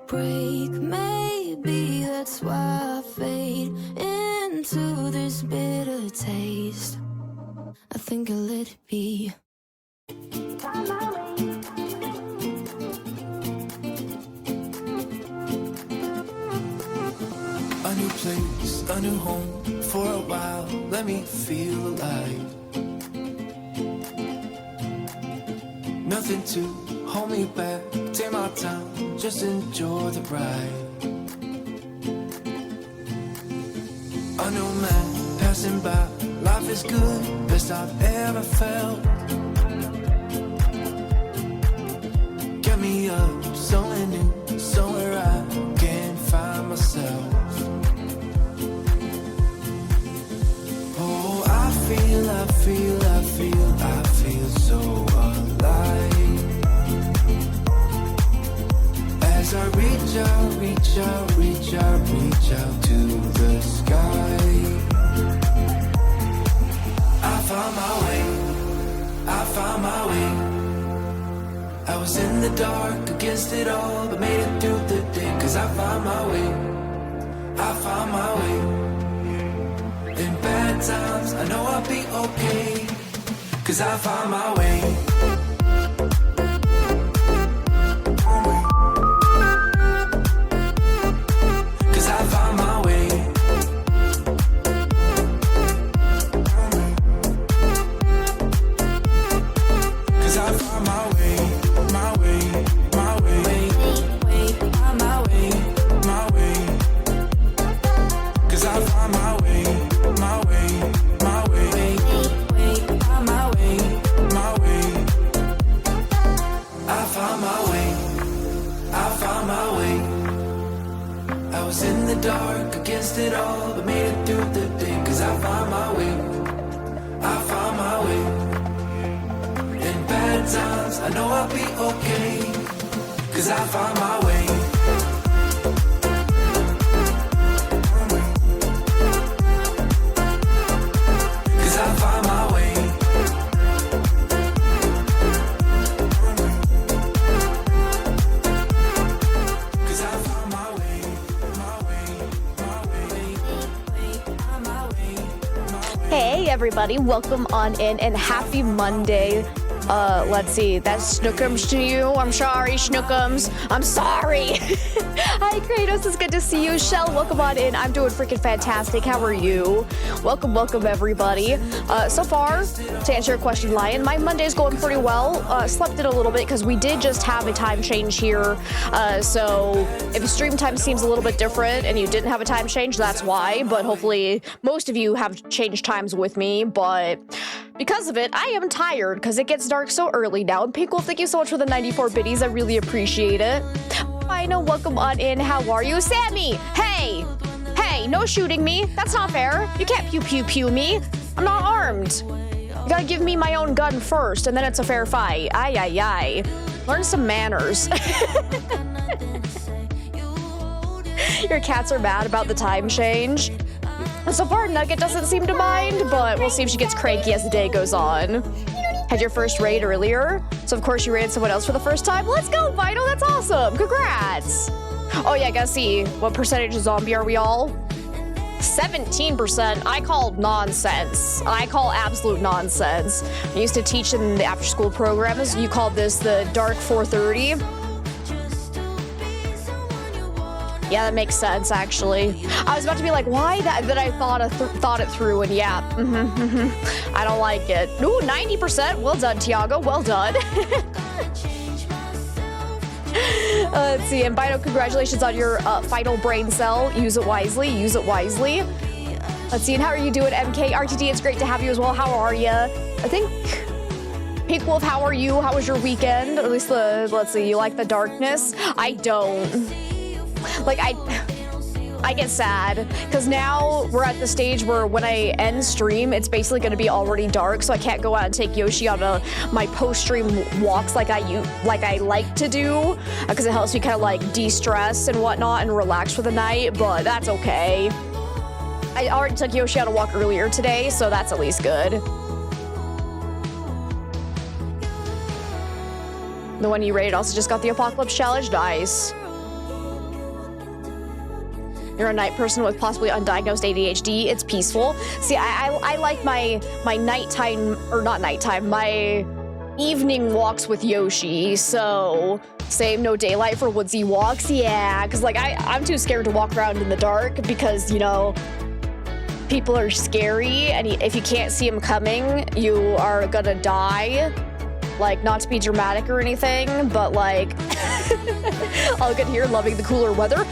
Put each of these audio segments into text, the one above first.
break. Maybe that's why I fade into this bitter taste. I think I'll let it be. A new place, a new home, for a while, let me feel alive. Nothing to hold me back, take my time, just enjoy the ride. A new man passing by, life is good, best I've ever felt. Get me up, somewhere new, somewhere I can find myself. Oh, I feel so alive. As I reach out to the sky. I found my way. I was in the dark against it all, but made it through the day. Cause I found my way. In bad times, I know I'll be okay. Cause I found my way. Cause I found my way. Cause I found my way. My way. My way. My way. My way. Cause I found my way. My way. My way. My way. My way. I found my way. I found my way. I was in the dark against it all, but made it through the day. Cause I found my way. I found my way. In bad times, I know I'll be okay. Cause I found my way. Cause I found my way. Cause I found my way. My way. My way. Hey everybody, welcome on in and happy Monday. Let's see, that's Snookums to you. I'm sorry, Snookums. I'm sorry. Hi Kratos, it's good to see you. Shell, welcome on in. I'm doing freaking fantastic. How are you? Welcome everybody. So far, to answer your question, Lion, my Monday's going pretty well. Slept in a little bit because we did just have a time change here. So if your stream time seems a little bit different and you didn't have a time change, that's why. But hopefully most of you have changed times with me. But because of it, I am tired because it gets dark so early now. And Pinkle, thank you so much for the 94 biddies. I really appreciate it. Final, welcome on in. How are you? Sammy! Hey! Hey, no shooting me. That's not fair. You can't pew me. I'm not armed. You gotta give me my own gun first, and then it's a fair fight. Aye. Learn some manners. Your cats are mad about the time change. So far, Nugget doesn't seem to mind, but we'll see if she gets cranky as the day goes on. Had your first raid earlier, so of course you raided someone else for the first time. Let's go, Vital, that's awesome. Congrats. Oh yeah, gotta see, what percentage of zombie are we all? 17%. I call nonsense. I call absolute nonsense. I used to teach in the after-school programs. You called this the dark 430. Yeah, that makes sense, actually. I was about to be like, why that? Then I thought it through, and yeah, I don't like it. Ooh, 90%. Well done, Tiago. Well done. Let's see, and Bino, congratulations on your final brain cell. Use it wisely. Use it wisely. Let's see, and how are you doing, MK? RTD, it's great to have you as well. How are you? I think Pink Wolf, how are you? How was your weekend? At least let's see, you like the darkness? I don't. Like, I get sad because now we're at the stage where when I end stream, it's basically going to be already dark, so I can't go out and take Yoshi on my post-stream walks like I like to do, because it helps me kind of like de-stress and whatnot and relax for the night, but that's okay. I already took Yoshi on a walk earlier today, so that's at least good. The one you rated also just got the Apocalypse Challenge. Nice. You're a night person with possibly undiagnosed ADHD. It's peaceful. See, I like my nighttime, or not nighttime, my evening walks with Yoshi. So same, no daylight for woodsy walks. Yeah, because like I'm too scared to walk around in the dark because, you know, people are scary, and if you can't see them coming, you are gonna die. Like, not to be dramatic or anything, but like, all good here, loving the cooler weather.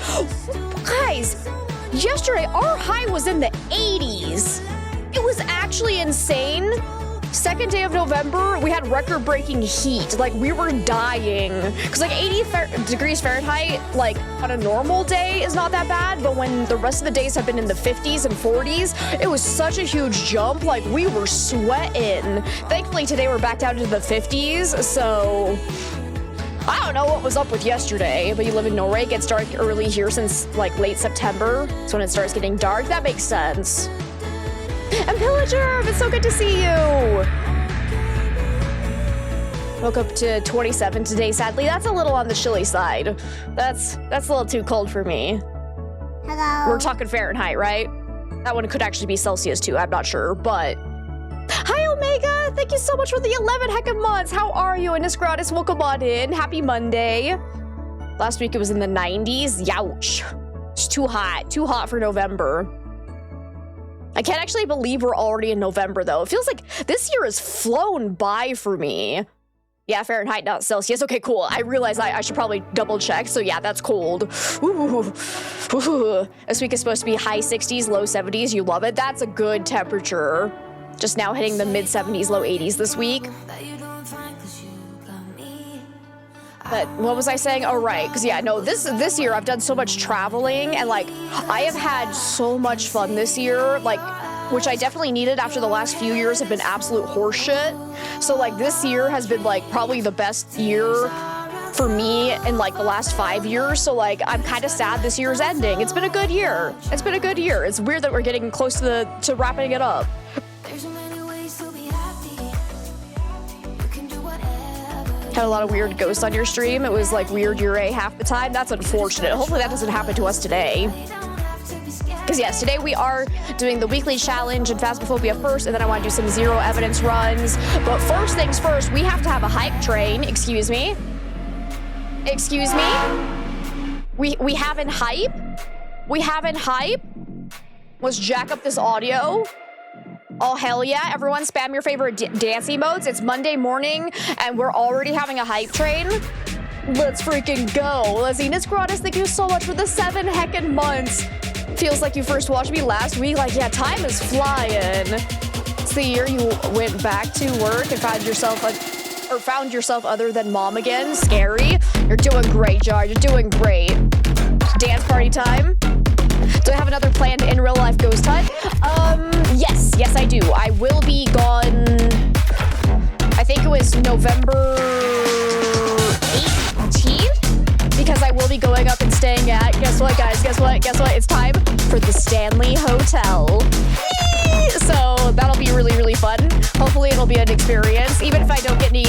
Guys, yesterday our high was in the 80s. It was actually insane. Second day of November, we had record-breaking heat. Like, we were dying. Because, like, 80 degrees Fahrenheit, like, on a normal day is not that bad, but when the rest of the days have been in the 50s and 40s, it was such a huge jump. Like, we were sweating. Thankfully, today we're back down to the 50s, so I don't know what was up with yesterday, but you live in Norway, it gets dark early here since, like, late September. So when it starts getting dark, that makes sense. And Pillager, it's so good to see you. Woke up to 27 today, sadly. That's a little on the chilly side. That's a little too cold for me. Hello. We're talking Fahrenheit, right? That one could actually be Celsius too, I'm not sure, but... Hi, Omega! Thank you so much for the 11 heckin' months! How are you? And Nisgratis, welcome on in. Happy Monday. Last week it was in the 90s. Youch. It's too hot for November. I can't actually believe we're already in November, though. It feels like this year has flown by for me. Yeah, Fahrenheit, not Celsius. Okay, cool. I realize I should probably double check. So yeah, that's cold. Ooh. Ooh. This week is supposed to be high 60s, low 70s. You love it? That's a good temperature. Just now hitting the mid 70s, low 80s this week. But what was I saying? Oh, right. Because, yeah, no, this year I've done so much traveling, and, like, I have had so much fun this year, like, which I definitely needed after the last few years have been absolute horseshit. So, like, this year has been, like, probably the best year for me in, like, the last 5 years. So, like, I'm kind of sad this year is ending. It's been a good year. It's been a good year. It's weird that we're getting close to wrapping it up. Had a lot of weird ghosts on your stream. It was like weird Ure half the time. That's unfortunate. Hopefully that doesn't happen to us today. Because yes, today we are doing the weekly challenge and Phasmophobia first, and then I want to do some zero evidence runs. But first things first, we have to have a hype train. Excuse me. Excuse me. We haven't hype. We haven't hype. Let's jack up this audio. Oh, hell yeah. Everyone spam your favorite dance emotes. It's Monday morning, and we're already having a hype train. Let's freaking go. Lazina's Gratis, thank you so much for the 7 heckin' months. Feels like you first watched me last week. Like, yeah, time is flying. It's the year you went back to work and found yourself other than mom again. Scary. You're doing great, Jar. You're doing great. Dance party time. Do I have another planned in real life ghost hunt? Yes, I do. I will be gone. I think it was November 18th, because I will be going up and staying at, guess what, guys? Guess what? It's time for the Stanley Hotel. Yee! So that'll be really, really fun. Hopefully it'll be an experience. Even if I don't get any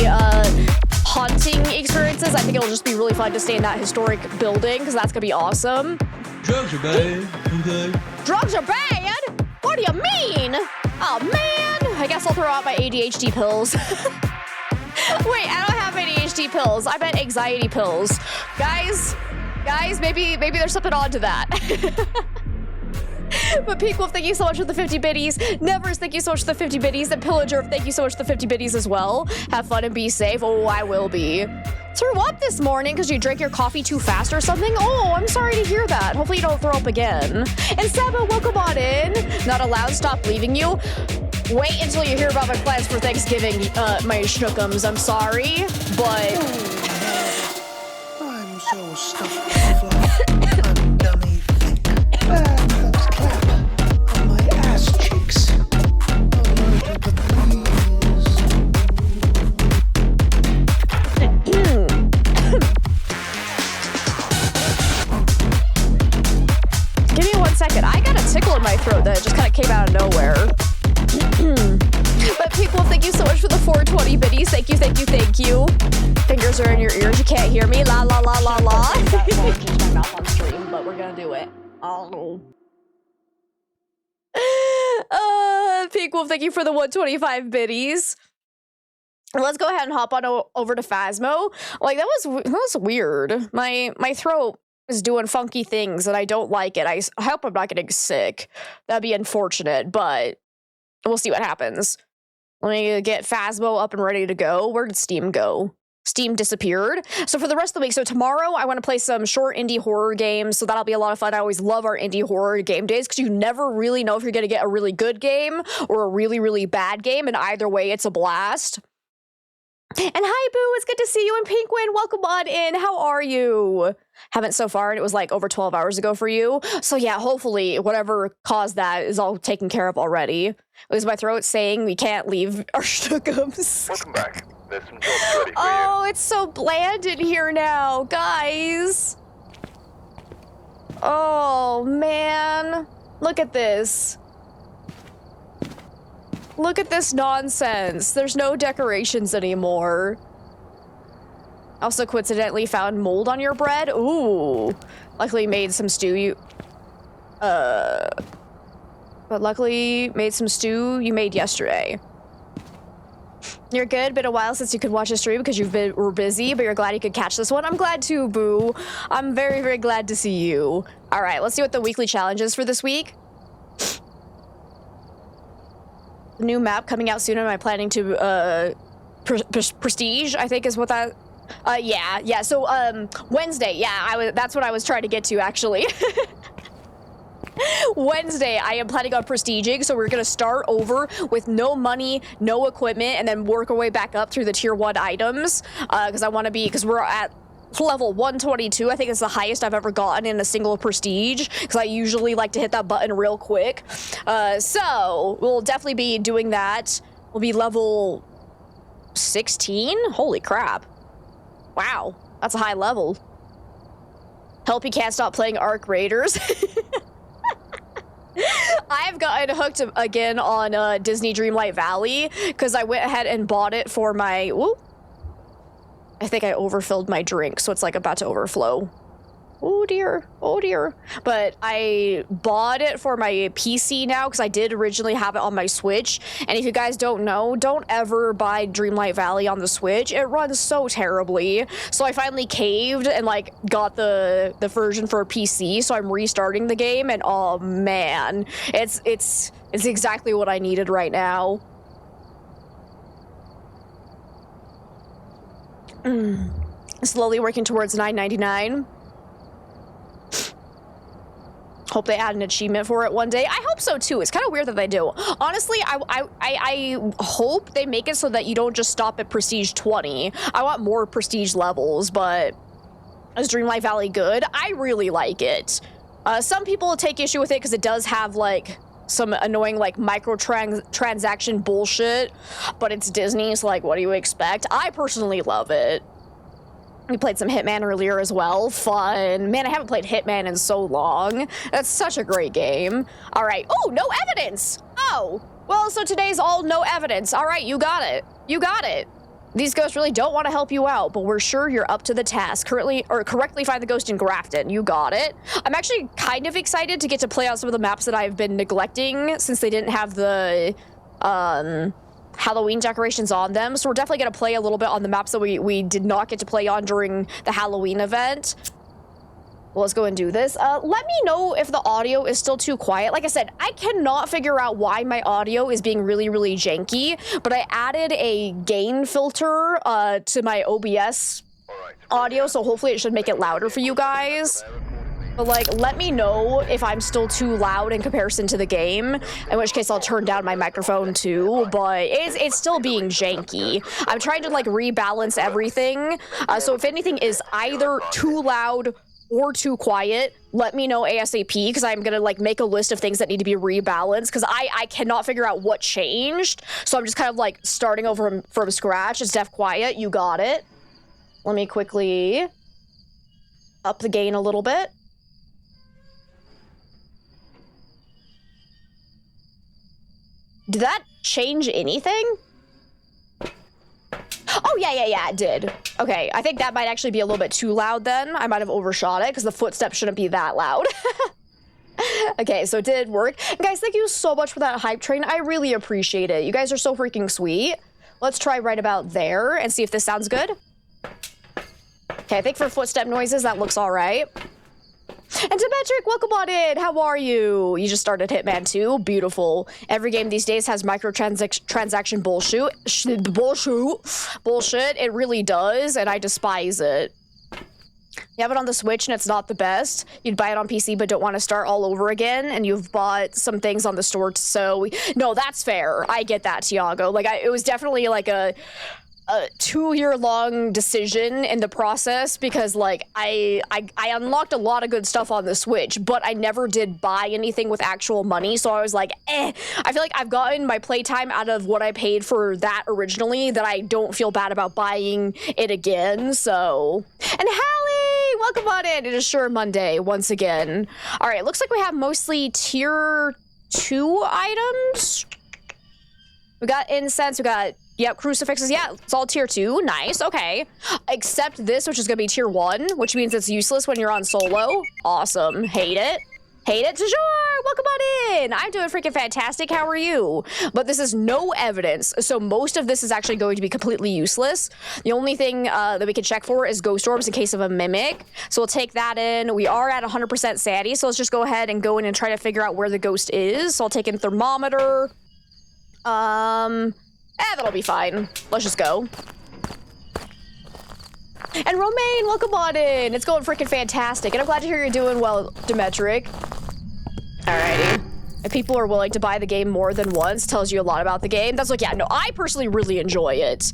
haunting experiences, I think it'll just be really fun to stay in that historic building, because that's gonna be awesome. Drugs are bad, okay? Drugs are bad? What do you mean? Oh, man. I guess I'll throw out my ADHD pills. Wait, I don't have ADHD pills. I meant anxiety pills. Guys, maybe there's something on to that. But Peakwolf, thank you so much for the 50 biddies. Nevers, thank you so much for the 50 biddies. And Pillager, thank you so much for the 50 biddies as well. Have fun and be safe. Oh, I will be. Threw up this morning because you drank your coffee too fast or something? Oh, I'm sorry to hear that. Hopefully you don't throw up again. And Saba, welcome on in. Not allowed, stop leaving you. Wait until you hear about my plans for Thanksgiving, my schnookums. I'm sorry, but... I'm so stuffed I'm dummy thick. Let's clap on my ass cheeks. Give me 1 second. I got a tickle in my throat that just kind of came out of nowhere. But people, thank you so much for the 420 biddies. Thank you. Fingers are in your ears. You can't hear me. La la la la la. That won't change my mouth on stream, but we're gonna do it. Oh. Pink Wolf, thank you for the 125 biddies. Let's go ahead and hop on over to Phasmo. Like, that was weird. My throat is doing funky things and I don't like it. I hope I'm not getting sick. That'd be unfortunate, but we'll see what happens. Let me get Phasmo up and ready to go. Where did Steam go? Steam disappeared. So for the rest of the week, so tomorrow I want to play some short indie horror games, so that'll be a lot of fun. I always love our indie horror game days because you never really know if you're going to get a really good game or a really, really bad game, and either way, it's a blast. And hi, Boo, it's good to see you, and Pinkwin, welcome on in. How are you? Haven't so far, and it was like over 12 hours ago for you. So yeah, hopefully whatever caused that is all taken care of already. Is my throat saying we can't leave our shnookums? Welcome back. There's some jobs ready for Oh, it's so bland in here now, guys. Oh, man. Look at this. Look at this nonsense. There's no decorations anymore. Also coincidentally found mold on your bread. Ooh. Luckily made some stew but luckily made some stew you made yesterday. You're good. Been a while since you could watch a stream because were busy, but you're glad you could catch this one. I'm glad too, Boo. I'm very, very glad to see you. All right, let's see what the weekly challenge is for this week. The new map coming out soon. Am I planning to prestige? I think is what that. Yeah. So Wednesday. Yeah, that's what I was trying to get to actually. Wednesday, I am planning on prestiging, so we're gonna start over with no money, no equipment, and then work our way back up through the tier 1 items. Because I want to be, because we're at level 122. I think it's the highest I've ever gotten in a single prestige, because I usually like to hit that button real quick. So we'll definitely be doing that. We'll be level 16? Holy crap. Wow, that's a high level. Hope you can't stop playing Arc Raiders. I've gotten hooked again on Disney Dreamlight Valley because I went ahead and bought it for my... Whoop. I think I overfilled my drink, so it's like about to overflow. Oh dear, oh dear. But I bought it for my PC now because I did originally have it on my Switch. And if you guys don't know, don't ever buy Dreamlight Valley on the Switch. It runs so terribly. So I finally caved and like got the version for PC. So I'm restarting the game, and oh man, it's exactly what I needed right now. Slowly working towards $9.99. Hope they add an achievement for it one day. I hope so too. It's kind of weird that they do. Honestly, I hope they make it so that you don't just stop at Prestige 20. I want more Prestige levels, but is Dreamlight Valley good? I really like it. Some people take issue with it because it does have like some annoying like microtransaction bullshit, but it's Disney, so like what do you expect? I personally love it. We played some Hitman earlier as well. Fun. Man, I haven't played Hitman in so long. That's such a great game. All right. Oh, no evidence. Oh, well, so today's all no evidence. All right, you got it. You got it. These ghosts really don't want to help you out, but we're sure you're up to the task. Correctly find the ghost in Grafton. You got it. I'm actually kind of excited to get to play on some of the maps that I've been neglecting since they didn't have the, Halloween decorations on them, so we're definitely going to play a little bit on the maps that we did not get to play on during the Halloween event. Well, let's go and do this. Let me know if the audio is still too quiet. Like I said, I cannot figure out why my audio is being really, really janky, but I added a gain filter to my OBS audio, so hopefully it should make it louder for you guys. But like, let me know if I'm still too loud in comparison to the game, in which case I'll turn down my microphone too, but it's still being janky. I'm trying to like rebalance everything, so if anything is either too loud or too quiet, let me know ASAP, because I'm gonna like make a list of things that need to be rebalanced, because I cannot figure out what changed, so I'm just kind of like starting over from scratch. It's deaf quiet, you got it. Let me quickly up the gain a little bit. Did that change anything? Oh, yeah, it did. Okay, I think that might actually be a little bit too loud then. I might have overshot it, because the footsteps shouldn't be that loud. Okay, so it did work. And guys, thank you so much for that hype train. I really appreciate it. You guys are so freaking sweet. Let's try right about there and see if this sounds good. Okay, I think for footstep noises, that looks all right. And Demetric, welcome on in. How are you? You just started Hitman 2. Beautiful. Every game these days has microtransaction bullshit. Bullshit. It really does, and I despise it. You have it on the Switch and it's not the best. You'd buy it on PC but don't want to start all over again, and you've bought some things on the store, so no, that's fair. I get that, Tiago. Like, it was definitely like a 2-year-long decision in the process, because like I unlocked a lot of good stuff on the Switch, but I never did buy anything with actual money, so I was like, I feel like I've gotten my playtime out of what I paid for that originally, that I don't feel bad about buying it again. So, and Hallie, welcome on in. It is Sure Monday once again. All right, looks like we have mostly tier 2 items. We got incense, we got, yep, crucifixes. Yeah, it's all tier 2. Nice, okay. Except this, which is gonna be tier 1, which means it's useless when you're on solo. Awesome. Hate it. Hate it. Sure, welcome on in. I'm doing freaking fantastic. How are you? But this is no evidence, so most of this is actually going to be completely useless. The only thing that we can check for is ghost orbs in case of a mimic. So we'll take that in. We are at 100% sanity, so let's just go ahead and go in and try to figure out where the ghost is. So I'll take in thermometer. That'll be fine. Let's just go. And Romaine, welcome on in. It's going freaking fantastic, and I'm glad to hear you're doing well, Demetric. Alrighty. If people are willing to buy the game more than once, tells you a lot about the game. That's like, yeah, no, I personally really enjoy it.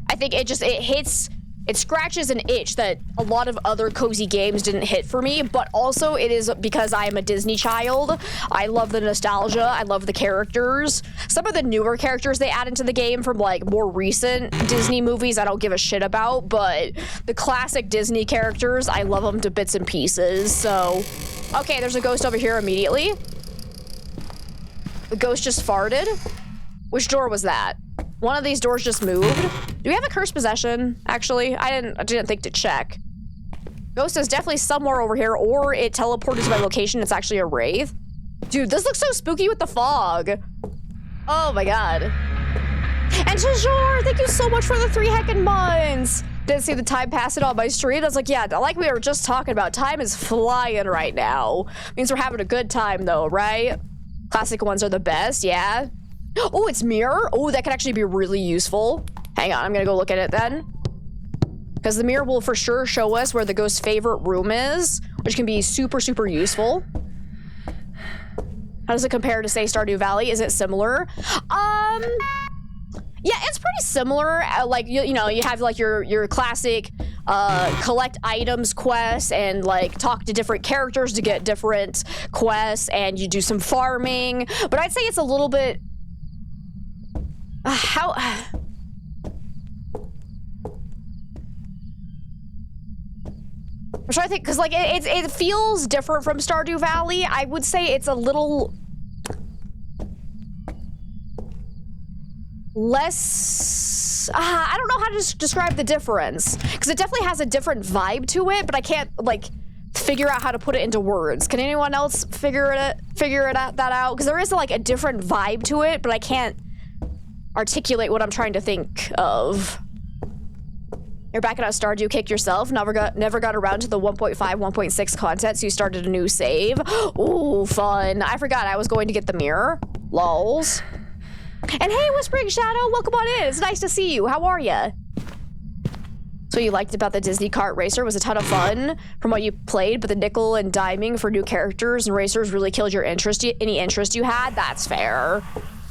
I think it scratches an itch that a lot of other cozy games didn't hit for me, but also it is because I am a Disney child. I love the nostalgia. I love the characters. Some of the newer characters they add into the game from like more recent Disney movies I don't give a shit about, but the classic Disney characters, I love them to bits and pieces. So, okay, there's a ghost over here immediately. The ghost just farted. Which door was that? One of these doors just moved. Do we have a cursed possession? Actually, I didn't think to check. Ghost is definitely somewhere over here, or it teleported to my location. It's actually a wraith. Dude, this looks so spooky with the fog. Oh my god. And Tajor, thank you so much for the 3 heckin' months. Didn't see the time passing on my stream. I was like, yeah, like we were just talking about, time is flying right now. Means we're having a good time though, right? Classic ones are the best, yeah. Oh, it's mirror. Oh, that could actually be really useful. Hang on, I'm gonna go look at it then. Because the mirror will for sure show us where the ghost's favorite room is, which can be super, super useful. How does it compare to, say, Stardew Valley? Is it similar? Yeah, it's pretty similar. Like, you know, you have like your classic collect items quests and like talk to different characters to get different quests, and you do some farming. But I'd say it's a little bit... I'm trying to think, because like it feels different from Stardew Valley. I would say it's a little less, I don't know how to describe the difference, because it definitely has a different vibe to it, but I can't like figure out how to put it into words. Can anyone else figure that out? Because there is like a different vibe to it, but I can't articulate what I'm trying to think of. You're back at Stardew, kick yourself. Never got around to the 1.5, 1.6 content, so you started a new save. Ooh, fun. I forgot I was going to get the mirror. Lols. And hey, Whispering Shadow, welcome on in. It's nice to see you. How are ya? So you liked about the Disney Kart Racer was a ton of fun from what you played, but the nickel and diming for new characters and racers really killed your interest, any interest you had. That's fair.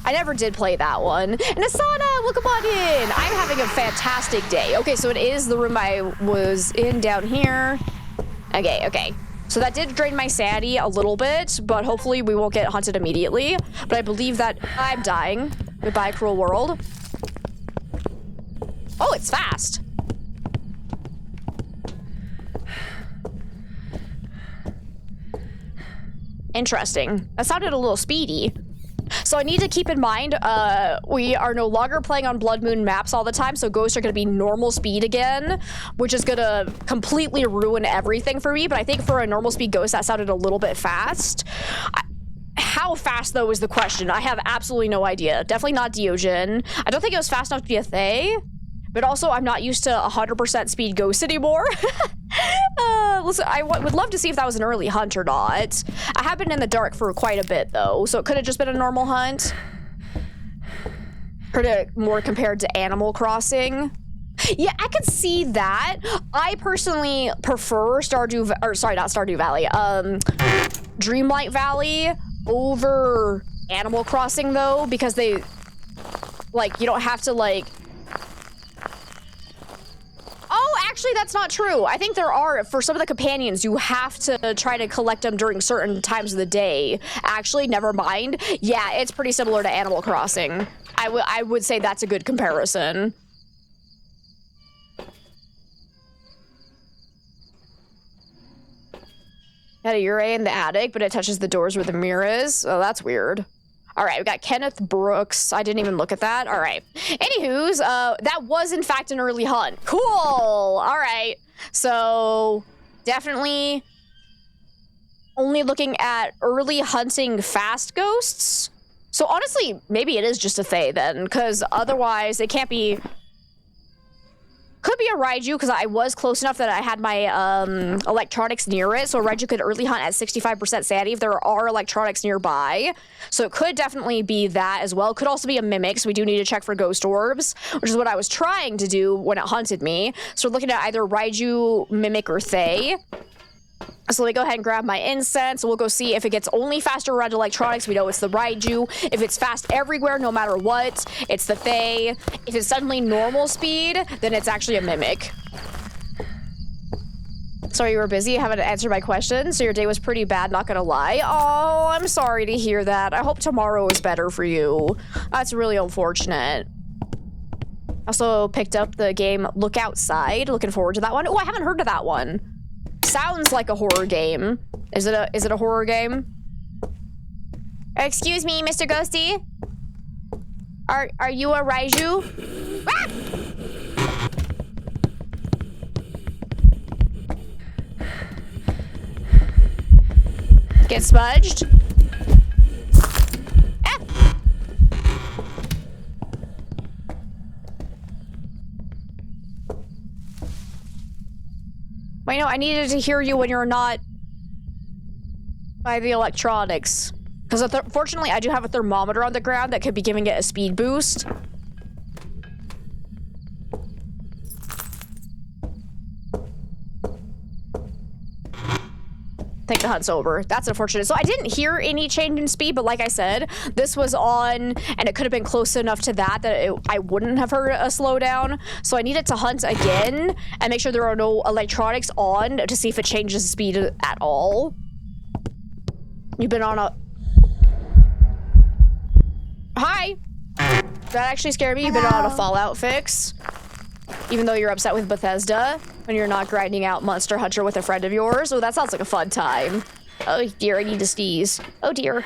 I never did play that one. And Asana, welcome on in. I'm having a fantastic day. Okay, so it is the room I was in down here. Okay. So that did drain my sanity a little bit, but hopefully we won't get hunted immediately. But I believe that I'm dying. Goodbye, cruel world. Oh, it's fast. Interesting. That sounded a little speedy. So I need to keep in mind, we are no longer playing on Blood Moon maps all the time, so ghosts are going to be normal speed again, which is going to completely ruin everything for me, but I think for a normal speed ghost, that sounded a little bit fast. How fast, though, is the question. I have absolutely no idea. Definitely not Deogen. I don't think it was fast enough to be a Thay. But also, I'm not used to 100% speed ghost anymore. Listen, I would love to see if that was an early hunt or not. I have been in the dark for quite a bit, though, so it could have just been a normal hunt. Heard it more compared to Animal Crossing. Yeah, I could see that. I personally prefer Dreamlight Valley over Animal Crossing, though, because they, like, you don't have to, like... Oh, actually, that's not true. I think there are, for some of the companions, you have to try to collect them during certain times of the day. Actually, never mind. Yeah, it's pretty similar to Animal Crossing. I would say that's a good comparison. Had a Ure in the attic, but it touches the doors where the mirror is. Oh, that's weird. All right, we got Kenneth Brooks. I didn't even look at that. All right. Anywho's, that was in fact an early hunt. Cool. All right. So definitely only looking at early hunting fast ghosts. So honestly, maybe it is just a Thay then, because otherwise it can't be... Could be a Raiju, because I was close enough that I had my electronics near it, so a Raiju could early hunt at 65% sanity if there are electronics nearby. So it could definitely be that as well. It could also be a Mimic, so we do need to check for ghost orbs, which is what I was trying to do when it hunted me. So we're looking at either Raiju, Mimic, or Thay. So let me go ahead and grab my incense. We'll go see if it gets only faster around electronics. We know it's the Raiju. If it's fast everywhere, no matter what, it's the Thay. If it's suddenly normal speed, then it's actually a Mimic. Sorry you were busy. You haven't answered my question, so your day was pretty bad, not gonna lie. Oh, I'm sorry to hear that. I hope tomorrow is better for you. That's really unfortunate. Also picked up the game Look Outside. Looking forward to that one. Oh, I haven't heard of that one. Sounds like a horror game. Is it a horror game? Excuse me, Mr. Ghosty? Are you a Raiju? Ah! Get smudged? Ah! Wait, no, I needed to hear you when you're not by the electronics. Because fortunately, I do have a thermometer on the ground that could be giving it a speed boost. I think the hunt's over. That's unfortunate. So I didn't hear any change in speed, but like I said, this was on, and it could have been close enough to that I wouldn't have heard a slowdown. So I needed to hunt again and make sure there are no electronics on to see if it changes the speed at all. You've been on a... Hi! That actually scared me. You've been on a Fallout fix. Even though you're upset with Bethesda when you're not grinding out Monster Hunter with a friend of yours. Oh, that sounds like a fun time. Oh dear, I need to sneeze. Oh dear.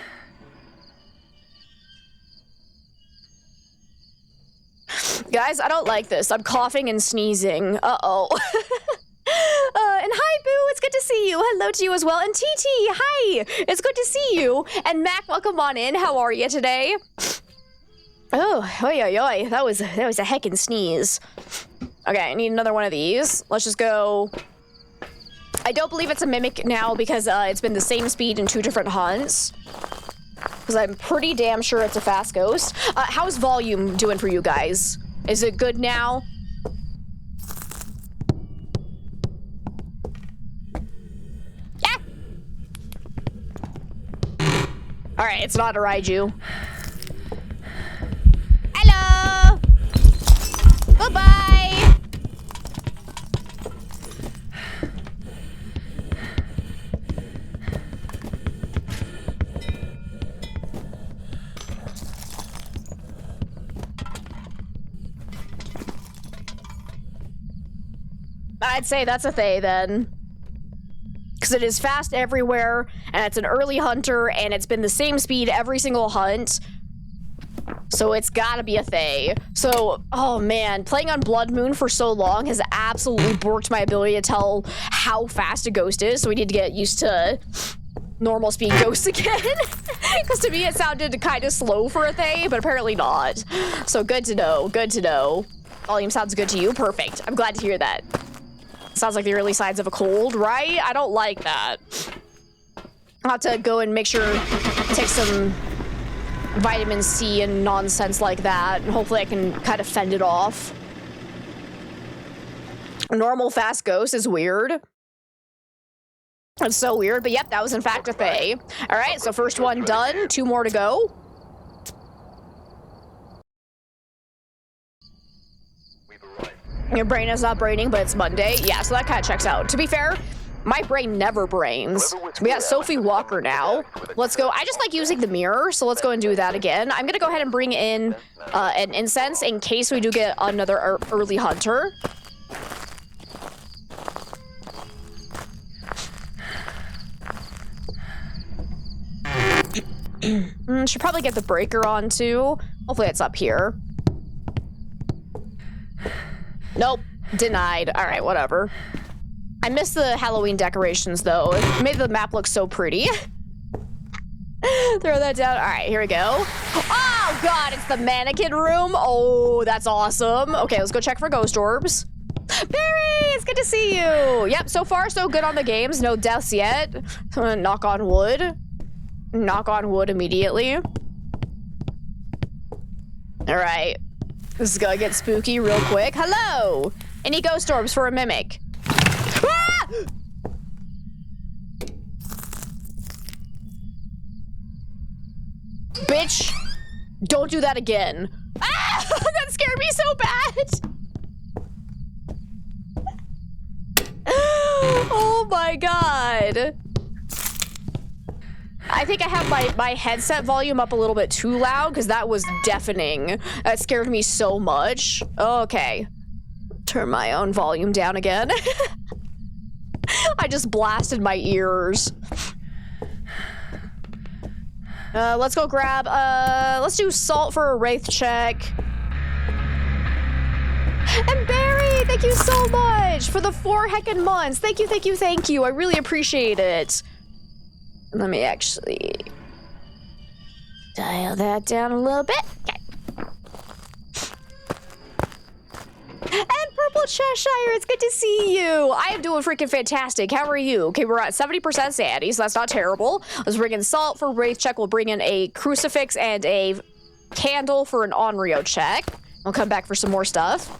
Guys, I don't like this. I'm coughing and sneezing. Uh-oh. And hi, Boo. It's good to see you. Hello to you as well. And TT, hi. It's good to see you. And Mac, welcome on in. How are you today? Oh, oi, oi, oi. That was a heckin' sneeze. Okay, I need another one of these. Let's just go. I don't believe it's a Mimic now because it's been the same speed in 2 different hunts. Because I'm pretty damn sure it's a fast ghost. How's volume doing for you guys? Is it good now? Yeah. All right, it's not a Raiju. Hello. Goodbye. I'd say that's a Thay then. Because it is fast everywhere, and it's an early hunter, and it's been the same speed every single hunt. So it's gotta be a Thay. So, oh man, playing on Blood Moon for so long has absolutely borked my ability to tell how fast a ghost is, so we need to get used to normal speed ghost again. Because to me it sounded kind of slow for a thing, but apparently not. So good to know, good to know. Volume sounds good to you? Perfect. I'm glad to hear that. Sounds like the early signs of a cold, right? I don't like that. I'll have to go and make sure, take some vitamin C and nonsense like that, and hopefully I can kind of fend it off. Normal fast ghost is weird. It's so weird, but yep, that was in fact a thing. All right, so first one done, 2 more to go. Your brain is not braining, but it's Monday. Yeah, so that kind of checks out. To be fair, my brain never brains. We got Sophie Walker now. Let's go. I just like using the mirror, so let's go and do that again. I'm gonna go ahead and bring in an incense in case we do get another early hunter. Should probably get the breaker on too. Hopefully it's up here. Nope, denied. All right, whatever. I miss the Halloween decorations though. It made the map look so pretty. Throw that down. All right, here we go. Oh God, it's the mannequin room. Oh, that's awesome. Okay, let's go check for ghost orbs. Barry, it's good to see you. Yep, so far so good on the games. No deaths yet. Knock on wood. Knock on wood immediately. All right. This is gonna get spooky real quick. Hello! Any ghost orbs for a mimic? Ah! Bitch! Don't do that again. Ah! That scared me so bad! Oh my God. I think I have my headset volume up a little bit too loud because that was deafening. That scared me so much. Okay. Turn my own volume down again. I just blasted my ears. Let's go grab, let's do salt for a wraith check. And Barry, thank you so much for the 4 heckin' months. Thank you, thank you, thank you. I really appreciate it. Let me actually dial that down a little bit. Okay. And Purple Cheshire, it's good to see you. I am doing freaking fantastic. How are you? Okay, we're at 70% sanity, so that's not terrible. Let's bring in salt for wraith check. We'll bring in a crucifix and a candle for an Onryo check. We'll come back for some more stuff.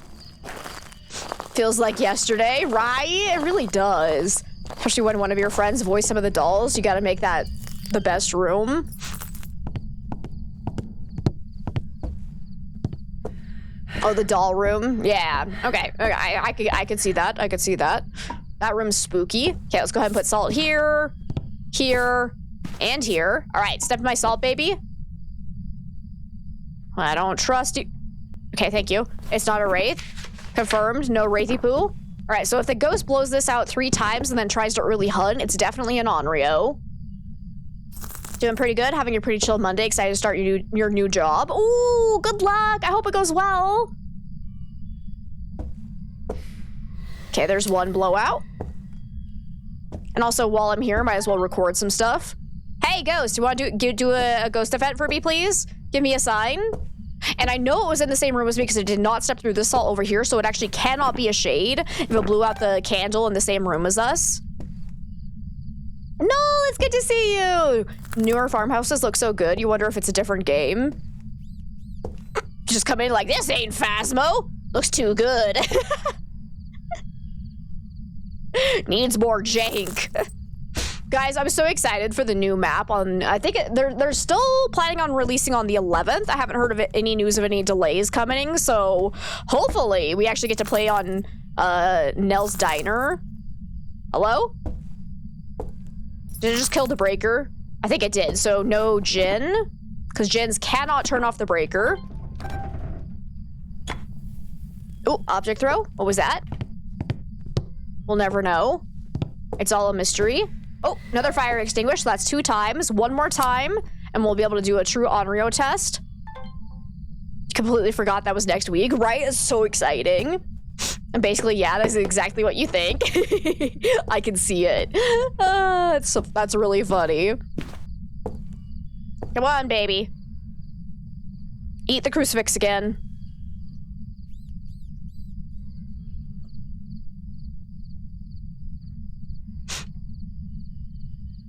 Feels like yesterday, right? It really does. Especially when one of your friends voiced some of the dolls, you gotta make that the best room. Oh, the doll room? Yeah, okay, I could see that, I could see that. That room's spooky. Okay, let's go ahead and put salt here, here, and here. All right, step in my salt, baby. I don't trust you. Okay, thank you. It's not a wraith. Confirmed, no wraithy poo. All right, so if the ghost blows this out 3 times and then tries to early hunt, it's definitely an Onryo. Doing pretty good, having a pretty chill Monday. Excited to start your new job. Ooh, good luck. I hope it goes well. Okay, there's 1 blowout. And also, while I'm here, might as well record some stuff. Hey, ghost, you want to do a ghost event for me, please? Give me a sign. And I know it was in the same room as me because it did not step through this salt over here, so it actually cannot be a shade if it blew out the candle in the same room as us. No, it's good to see you. Newer farmhouses look so good. You wonder if it's a different game. Just come in like, this ain't Phasmo. Looks too good. Needs more jank. Guys, I'm so excited for the new map on, I think they're still planning on releasing on the 11th. I haven't heard of any news of any delays coming, so hopefully we actually get to play on Nell's Diner. Hello? Did it just kill the breaker? I think it did, so no Jinn, because Jinns cannot turn off the breaker. Oh, object throw? What was that? We'll never know. It's all a mystery. Oh, another fire extinguished. So that's 2 times. 1 more time, and we'll be able to do a true Onryo test. Completely forgot that was next week, right? It's so exciting. And basically, yeah, that's exactly what you think. I can see it. That's really funny. Come on, baby. Eat the crucifix again.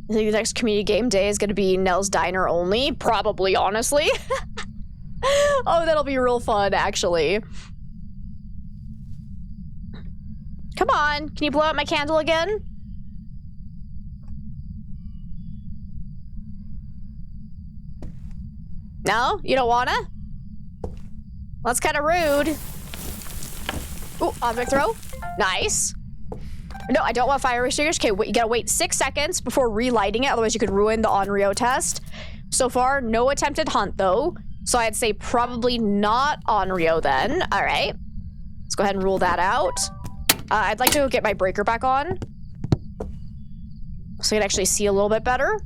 I think the next community game day is going to be Nell's Diner only. Probably, honestly. Oh, that'll be real fun, actually. Come on. Can you blow out my candle again? No? You don't wanna? That's kind of rude. Ooh, object throw. Nice. No, I don't want fire extinguishers. Okay, wait, you gotta wait 6 seconds before relighting it, otherwise you could ruin the Onryo test. So far, no attempted hunt, though. So I'd say probably not Onryo then. All right. Let's go ahead and rule that out. I'd like to go get my breaker back on, so I can actually see a little bit better.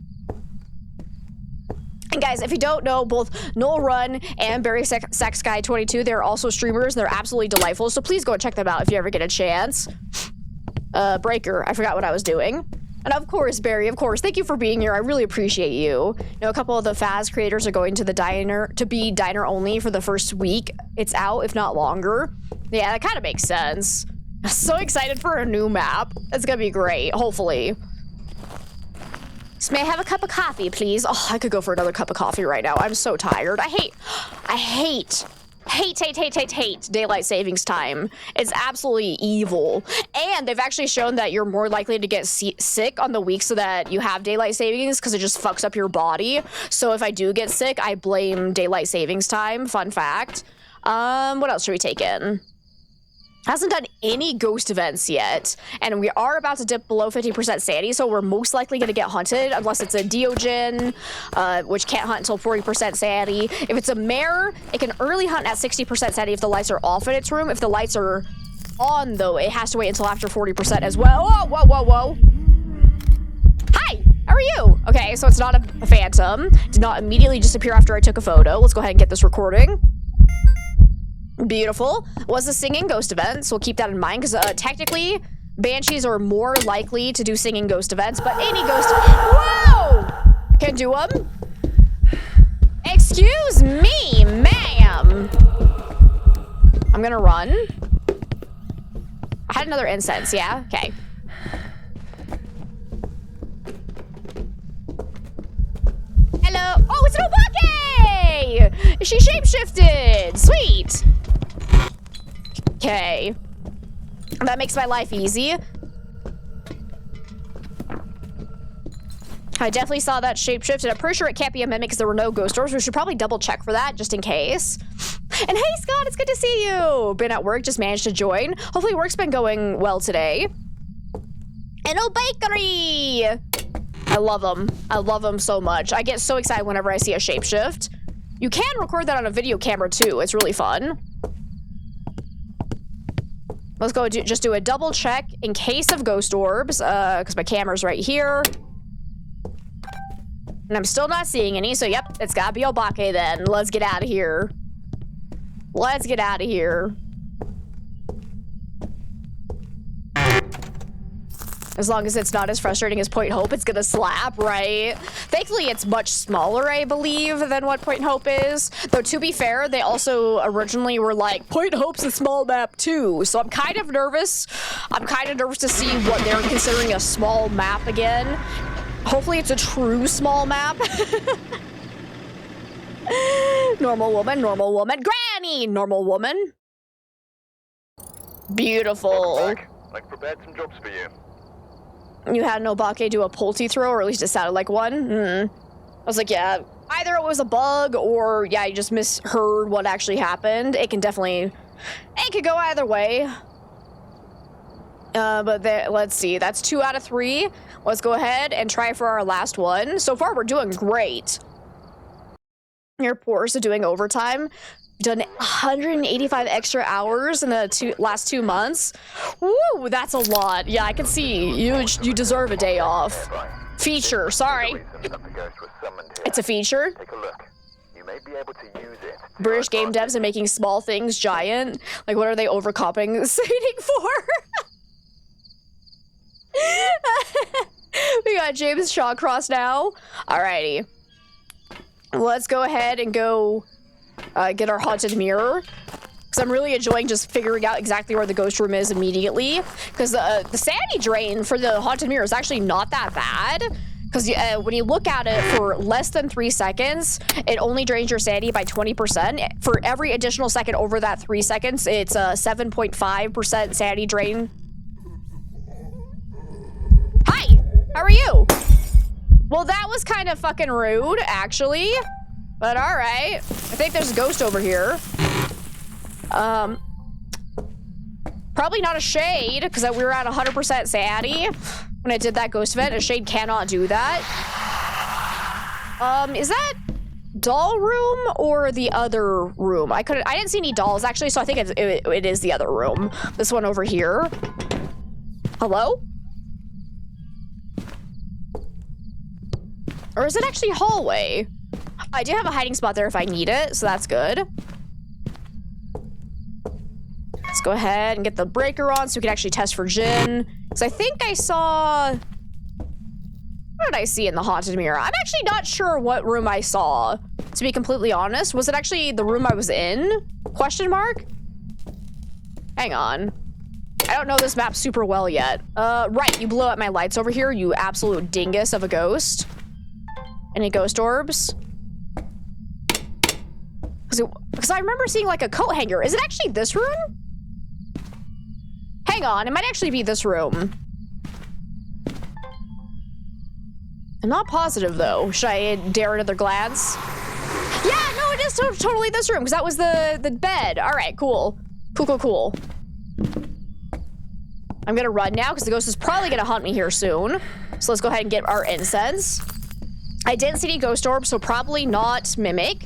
And guys, if you don't know, both Noel Run and Barry Sex Guy 22, they're also streamers, and they're absolutely delightful, so please go and check them out if you ever get a chance. Breaker, I forgot what I was doing. And of course, Barry, of course, thank you for being here. I really appreciate you. You know, a couple of the Phas creators are going to the diner, to be diner only for the first week. It's out, if not longer. Yeah, that kind of makes sense. I'm so excited for a new map. It's gonna be great, hopefully. So may I have a cup of coffee, please? Oh, I could go for another cup of coffee right now. I'm so tired. I hate daylight savings time. It's absolutely evil. And they've actually shown that you're more likely to get sick on the weeks so that you have daylight savings because it just fucks up your body. So if I do get sick, I blame daylight savings time. Fun fact. What else should we take in? Hasn't done any ghost events yet, and we are about to dip below 50% sanity, so we're most likely going to get hunted unless it's a Diogen, which can't hunt until 40% sanity. If it's a mare, it can early hunt at 60% sanity if the lights are off in its room. If the lights are on, though, it has to wait until after 40% as well. Oh, whoa, whoa, whoa. Hi, how are you? Okay, so it's not a phantom. Did not immediately disappear after I took a photo. Let's go ahead and get this recording. Beautiful. Was a singing ghost event, so we'll keep that in mind, because technically, banshees are more likely to do singing ghost events, but any ghost... Whoa! Can do them. Excuse me, ma'am. I'm gonna run. I had another incense, yeah? Okay. Hello. Oh, it's an Obake! She shapeshifted. Sweet. Okay. That makes my life easy. I definitely saw that shapeshift, and I'm pretty sure it can't be a mimic because there were no ghost orbs. We should probably double check for that, just in case. And hey, Scott, it's good to see you. Been at work, just managed to join. Hopefully work's been going well today. And Obakery! I love them. I love them so much. I get so excited whenever I see a shapeshift. You can record that on a video camera, too. It's really fun. Let's go just do a double check in case of ghost orbs, because my camera's right here. And I'm still not seeing any, so yep, it's gotta be Obake then. Let's get out of here. Let's get out of here. As long as it's not as frustrating as Point Hope, it's gonna slap, right? Thankfully, it's much smaller, I believe, than what Point Hope is. Though, to be fair, they also originally were like, Point Hope's a small map too. So I'm kind of nervous. I'm kind of nervous to see what they're considering a small map again. Hopefully, it's a true small map. Normal woman, Granny, normal woman. Beautiful. I've prepared some jobs for you. You had an Obake do a Pulte throw, or at least it sounded like one. I was like, yeah, either it was a bug, or yeah, you just misheard what actually happened. It can definitely, it could go either way. But let's see, that's 2 out of 3. Let's go ahead and try for our last one. So far, we're doing great. Your pores are doing overtime. Done 185 extra hours in the last 2 months. Woo, that's a lot. Yeah, I can see. You deserve a day off. Feature, sorry. It's a feature. Take a look. You may be able to use it. British game devs and making small things giant. Like, what are they overcompensating for? We got James Shawcross now. Alrighty. Let's go ahead and go get our haunted mirror. Because I'm really enjoying just figuring out exactly where the ghost room is immediately. Because the sanity drain for the haunted mirror is actually not that bad. Because when you look at it for less than 3 seconds, it only drains your sanity by 20%. For every additional second over that 3 seconds, it's a 7.5% sanity drain. Hi! How are you? Well, that was kind of fucking rude, actually. But alright. I think there's a ghost over here. Probably not a shade, because we were at 100% sanity when I did that ghost event. A shade cannot do that. Is that doll room or the other room? I didn't see any dolls, actually, so I think it is the other room. This one over here. Hello? Or is it actually hallway? I do have a hiding spot there if I need it, so that's good. Let's go ahead and get the breaker on so we can actually test for Jinn. Because I think I saw... What did I see in the haunted mirror? I'm actually not sure what room I saw, to be completely honest. Was it actually the room I was in? Question mark? Hang on. I don't know this map super well yet. Right, you blew out my lights over here, you absolute dingus of a ghost. Any ghost orbs? Because I remember seeing like a coat hanger. Is it actually this room? Hang on, it might actually be this room. I'm not positive though. Should I dare another glance? Yeah, no, it is totally this room because that was the bed. All right, cool. Cool. I'm gonna run now because the ghost is probably gonna hunt me here soon. So let's go ahead and get our incense. I didn't see any ghost orbs, so probably not Mimic.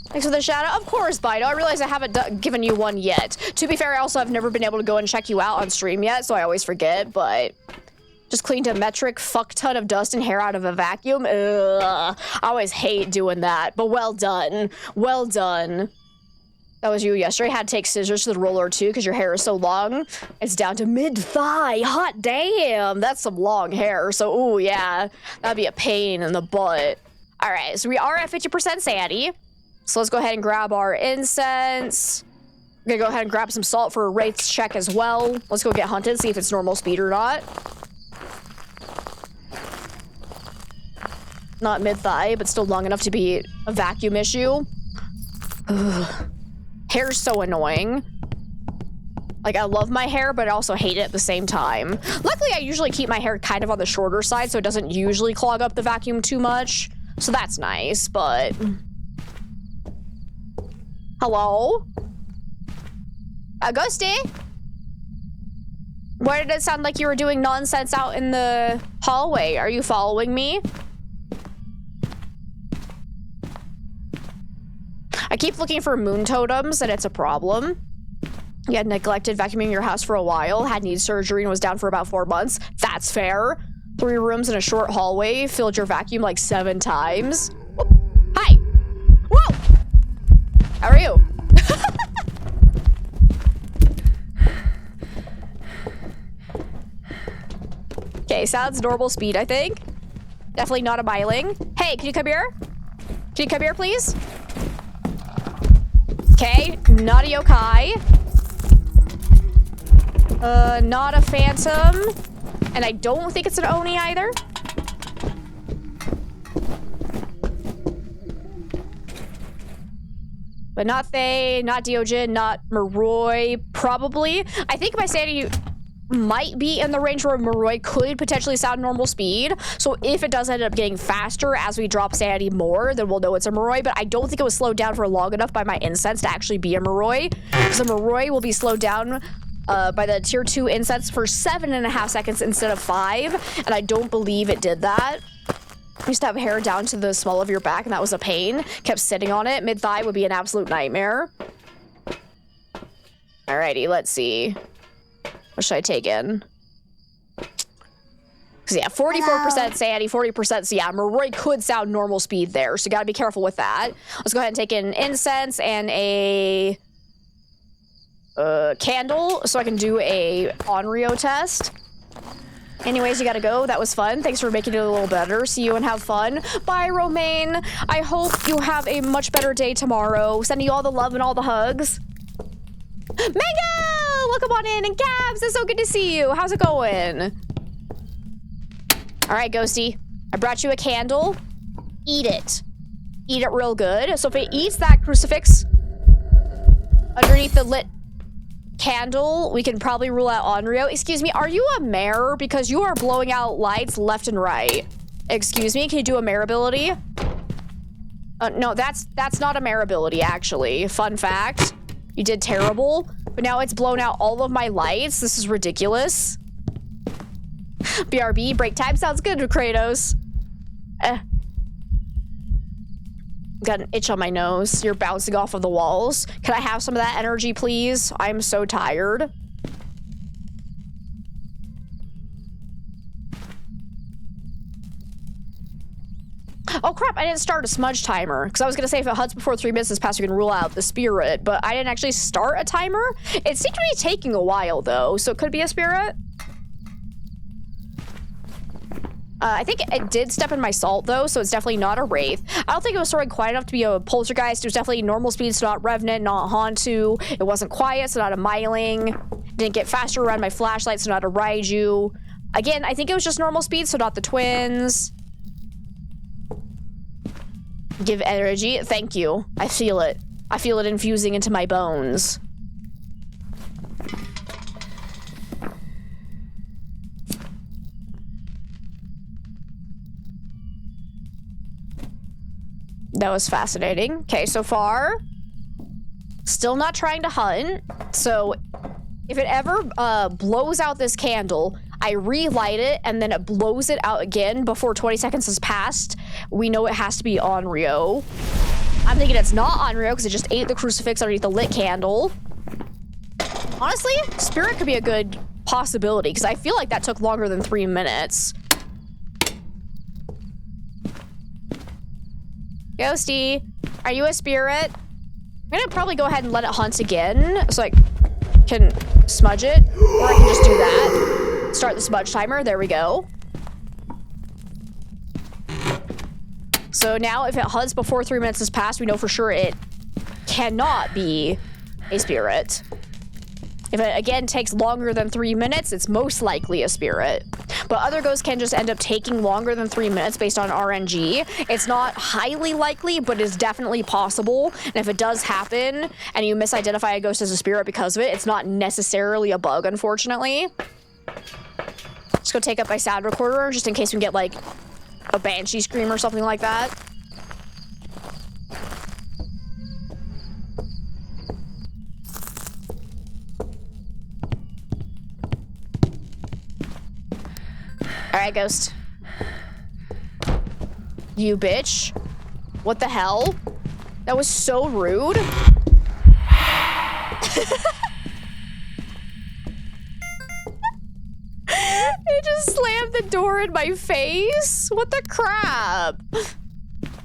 Thanks for the shout out. Of course, Bido. I realize I haven't given you one yet. To be fair, I also have never been able to go and check you out on stream yet, so I always forget, but... Just cleaned a metric fuck ton of dust and hair out of a vacuum. Ugh. I always hate doing that, but well done. Well done. That was you yesterday. Had to take scissors to the roller too because your hair is so long. It's down to mid-thigh. Hot damn. That's some long hair. So, ooh, yeah. That'd be a pain in the butt. All right, so we are at 50% sanity. So let's go ahead and grab our incense. We're gonna go ahead and grab some salt for a Wraith's check as well. Let's go get hunted, see if it's normal speed or not. Not mid-thigh, but still long enough to be a vacuum issue. Ugh. Hair's so annoying. Like, I love my hair, but I also hate it at the same time. Luckily, I usually keep my hair kind of on the shorter side, so it doesn't usually clog up the vacuum too much. So that's nice, but... Hello? Ghosty? Why did it sound like you were doing nonsense out in the hallway? Are you following me? I keep looking for moon totems, and it's a problem. You had neglected vacuuming your house for a while, had knee surgery, and was down for about 4 months. That's fair. 3 rooms in a short hallway, filled your vacuum like 7 times. Whoop. Hi. Whoa. How are you? Okay, sounds normal speed, I think. Definitely not a miling. Hey, can you come here? Can you come here, please? Okay, not a yokai. Not a phantom. And I don't think it's an Oni either. But not Faye, not Deogen, not Moroi, probably. I think my sanity might be in the range where Moroi could potentially sound normal speed. So if it does end up getting faster as we drop sanity more, then we'll know it's a Moroi. But I don't think it was slowed down for long enough by my incense to actually be a Moroi. Because a Moroi will be slowed down by the tier 2 incense for 7.5 seconds instead of 5. And I don't believe it did that. I used to have hair down to the small of your back, and that was a pain. Kept sitting on it. Mid-thigh would be an absolute nightmare. Alrighty, let's see. What should I take in? Because yeah, 44% sanity, 40%. So yeah, Maroi could sound normal speed there. So you gotta be careful with that. Let's go ahead and take an incense and a candle so I can do a Onryo test. Anyways, you gotta go. That was fun. Thanks for making it a little better. See you and have fun. Bye, Romaine. I hope you have a much better day tomorrow. Sending you all the love and all the hugs. Mango! Welcome on in. And Gabs, it's so good to see you. How's it going? All right, Ghosty. I brought you a candle. Eat it. Eat it real good. So if it eats that crucifix underneath the lit candle, we can probably rule out Onryo. Excuse me, are you a mare? Because you are blowing out lights left and right. Excuse me, can you do a mare ability? No, that's not a mare ability, actually. Fun fact. You did terrible, but now it's blown out all of my lights. This is ridiculous. BRB, break time sounds good, Kratos. Got an itch on my nose. You're bouncing off of the walls. Can I have some of that energy, please? I'm so tired. Oh crap, I didn't start a smudge timer. Because I was going to say if it hunts before 3 minutes has passed, you can rule out the spirit. But I didn't actually start a timer. It seemed to be taking a while, though. So it could be a spirit. I think it did step in my salt, though, so it's definitely not a wraith. I don't think it was soaring quiet enough to be a poltergeist. It was definitely normal speed, so not revenant, not Hantu. It wasn't quiet, so not a myling. Didn't get faster around my flashlight, so not a Raiju. Again, I think it was just normal speed, so not the twins. Give energy. Thank you. I feel it. I feel it infusing into my bones. That was fascinating. Okay, so far, still not trying to hunt. So if it ever blows out this candle, I relight it and then it blows it out again before 20 seconds has passed, we know it has to be Onryo. I'm thinking it's not Onryo because it just ate the crucifix underneath the lit candle. Honestly, spirit could be a good possibility because I feel like that took longer than 3 minutes. Ghosty, are you a spirit? I'm gonna probably go ahead and let it hunt again so I can smudge it, or I can just do that. Start the smudge timer, there we go. So now if it hunts before 3 minutes has passed, we know for sure it cannot be a spirit. If it again takes longer than 3 minutes, it's most likely a spirit. But other ghosts can just end up taking longer than 3 minutes based on RNG. It's not highly likely, but it's definitely possible. And if it does happen and you misidentify a ghost as a spirit because of it, it's not necessarily a bug, unfortunately. Let's go take up my sound recorder just in case we can get like a banshee scream or something like that. Alright, ghost. You bitch. What the hell? That was so rude. It just slammed the door in my face? What the crap?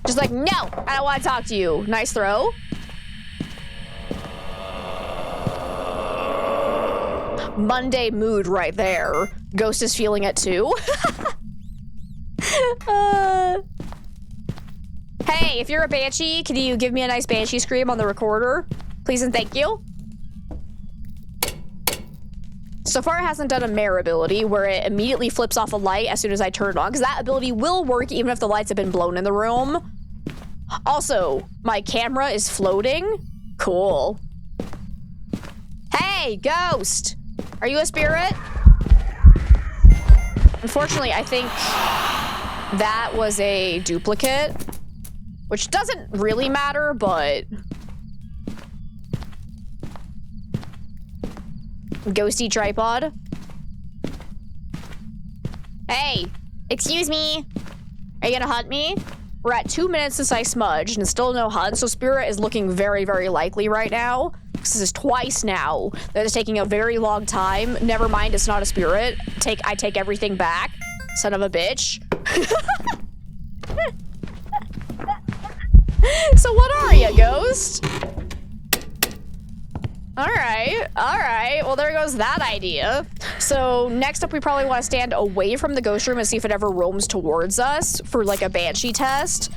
Just like, no, I don't want to talk to you. Nice throw. Monday mood right there. Ghost is feeling it too. Hey, if you're a banshee, can you give me a nice banshee scream on the recorder? Please and thank you. So far, it hasn't done a mare ability where it immediately flips off a light as soon as I turn it on, because that ability will work even if the lights have been blown in the room. Also, my camera is floating. Cool. Hey, ghost! Are you a spirit? Unfortunately, I think that was a duplicate, which doesn't really matter, but... Ghosty tripod. Hey, excuse me. Are you gonna hunt me? We're at 2 minutes since I smudged and still no hunt, so spirit is looking very, very likely right now. This is twice now. That is taking a very long time. Never mind, it's not a spirit. I take everything back. Son of a bitch. So what are you, ghost? Alright, well there goes that idea. So next up we probably want to stand away from the ghost room and see if it ever roams towards us for like a banshee test.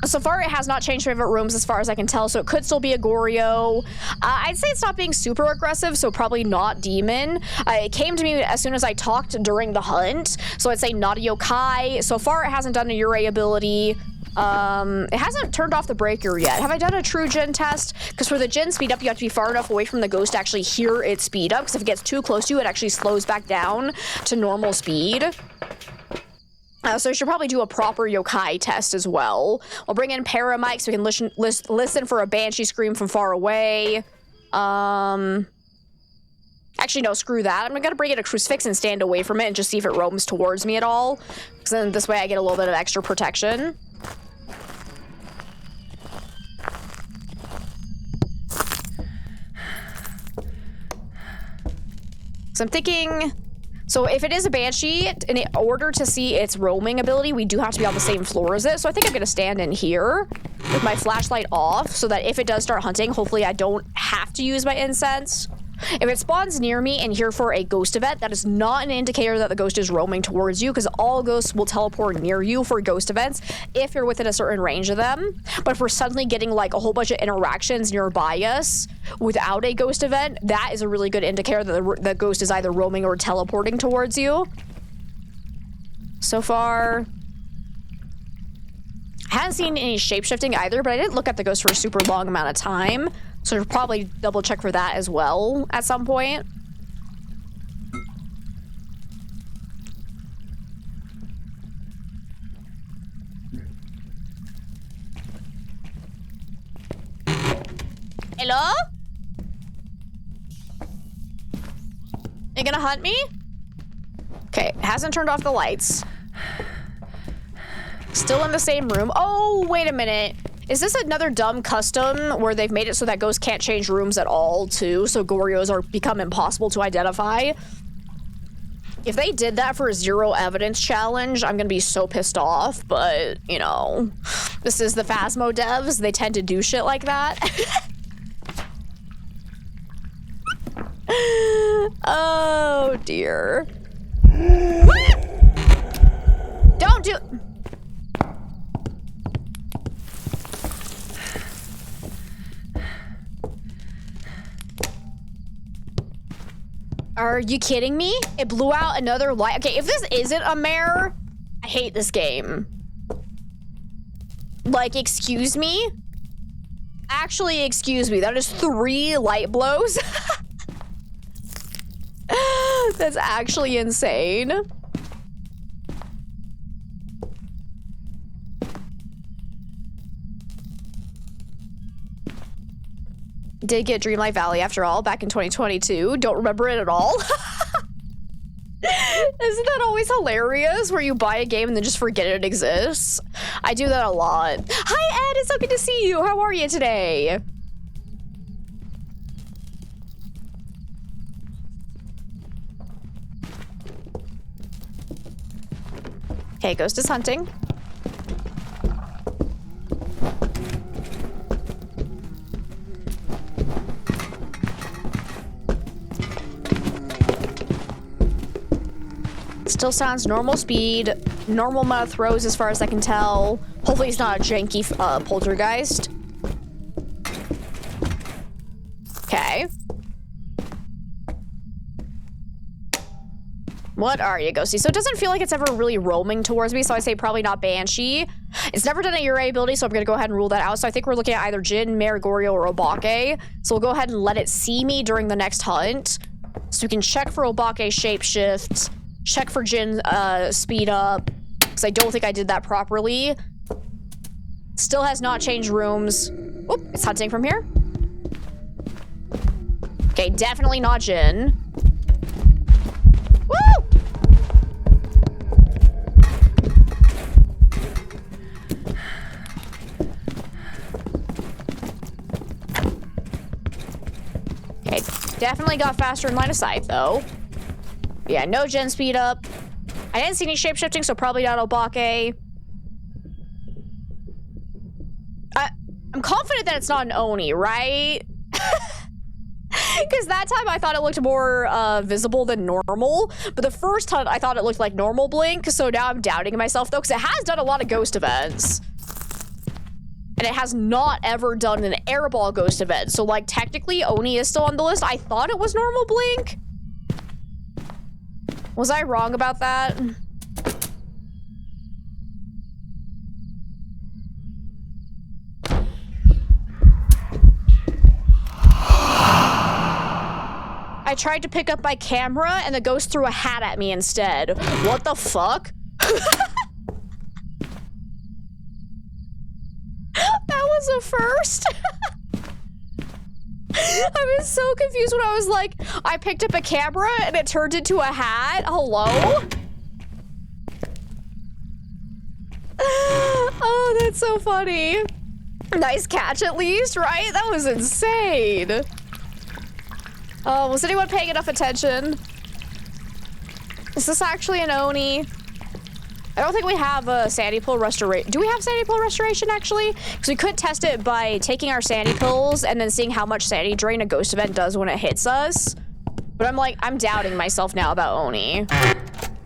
So far it has not changed favorite rooms as far as I can tell, so it could still be a Goryo. I'd say it's not being super aggressive, so probably not demon. It came to me as soon as I talked during the hunt, so I'd say not a yokai. So far it hasn't done a Yurei ability. It hasn't turned off the breaker yet. Have I done a true Jin test? Because for the Jin speed up, you have to be far enough away from the ghost to actually hear it speed up, because if it gets too close to you, it actually slows back down to normal speed. So you should probably do a proper yokai test as well. We'll bring in Paramic so we can listen for a banshee scream from far away. Actually, no, screw that. I'm gonna bring in a crucifix and stand away from it and just see if it roams towards me at all. Because then this way I get a little bit of extra protection. So I'm thinking, so if it is a banshee, in order to see its roaming ability, we do have to be on the same floor as it. So I think I'm gonna stand in here with my flashlight off so that if it does start hunting, hopefully I don't have to use my incense. If it spawns near me and here for a ghost event, that is not an indicator that the ghost is roaming towards you, because all ghosts will teleport near you for ghost events if you're within a certain range of them. But if we're suddenly getting like a whole bunch of interactions nearby us without a ghost event, that is a really good indicator that the ghost is either roaming or teleporting towards you. So far, I haven't seen any shapeshifting either, but I didn't look at the ghost for a super long amount of time. So we'll probably double check for that as well at some point. Hello? You gonna hunt me? Okay, hasn't turned off the lights. Still in the same room. Oh, wait a minute. Is this another dumb custom where they've made it so that ghosts can't change rooms at all, too? So Goryos are become impossible to identify? If they did that for a zero evidence challenge, I'm gonna be so pissed off, but, you know, this is the Phasmo devs. They tend to do shit like that. Oh, dear. Don't do... Are you kidding me? It blew out another light. Okay, if this isn't a mare, I hate this game. Like, excuse me? Actually, excuse me. That is 3 light blows. That's actually insane. Did get Dreamlight Valley after all back in 2022. Don't remember it at all. Isn't that always hilarious where you buy a game and then just forget it exists? I do that a lot. Hi Ed, it's so good to see you. How are you today? Okay, Ghost is hunting. Still sounds normal speed, normal amount of throws as far as I can tell. Hopefully it's not a janky poltergeist. Okay. What are you, Ghosty? So it doesn't feel like it's ever really roaming towards me, so I say probably not Banshee. It's never done a Yurei ability, so I'm gonna go ahead and rule that out. So I think we're looking at either Jin, Mare, Goryo, or Obake. So we'll go ahead and let it see me during the next hunt. So we can check for Obake shapeshift. Check for Jin speed up, because I don't think I did that properly. Still has not changed rooms. Oop, it's hunting from here. Okay, definitely not Jin. Woo! Okay, definitely got faster in line of sight, though. Yeah, no Jin speed up. I didn't see any shapeshifting, so probably not Obake. I'm confident that it's not an Oni, right? Because that time I thought it looked more visible than normal, but the first time I thought it looked like normal blink, so now I'm doubting myself though, because it has done a lot of ghost events. And it has not ever done an airball ghost event, so like technically Oni is still on the list. I thought it was normal blink. Was I wrong about that? I tried to pick up my camera and the ghost threw a hat at me instead. What the fuck? That was a first. I was so confused when I was like, I picked up a camera and it turned into a hat. Hello? Oh, that's so funny. Nice catch at least, right? That was insane. Was anyone paying enough attention? Is this actually an Oni? I don't think we have a sanity pill restoration. Do we have sanity pill restoration actually? Because we could test it by taking our sanity pills and then seeing how much sanity drain a ghost event does when it hits us. But I'm doubting myself now about Oni.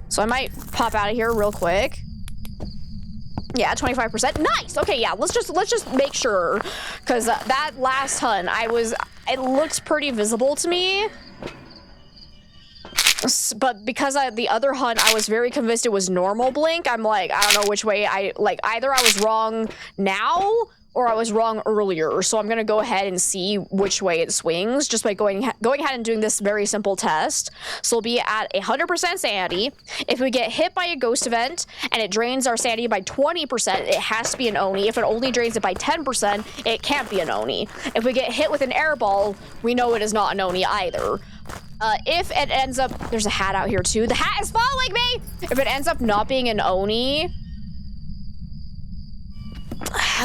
So I might pop out of here real quick. Yeah, 25%. Nice. Okay, yeah. Let's just make sure, because that last hunt, it looked pretty visible to me. But because the other hunt, I was very convinced it was normal blink. I'm like, I don't know which way either I was wrong now or I was wrong earlier. So I'm gonna go ahead and see which way it swings just by going ahead and doing this very simple test. So we'll be at 100% sanity. If we get hit by a ghost event and it drains our sanity by 20%, it has to be an Oni. If it only drains it by 10%, it can't be an Oni. If we get hit with an airball, we know it is not an Oni either. If it ends up, there's a hat out here too. The hat is following me. If it ends up not being an Oni,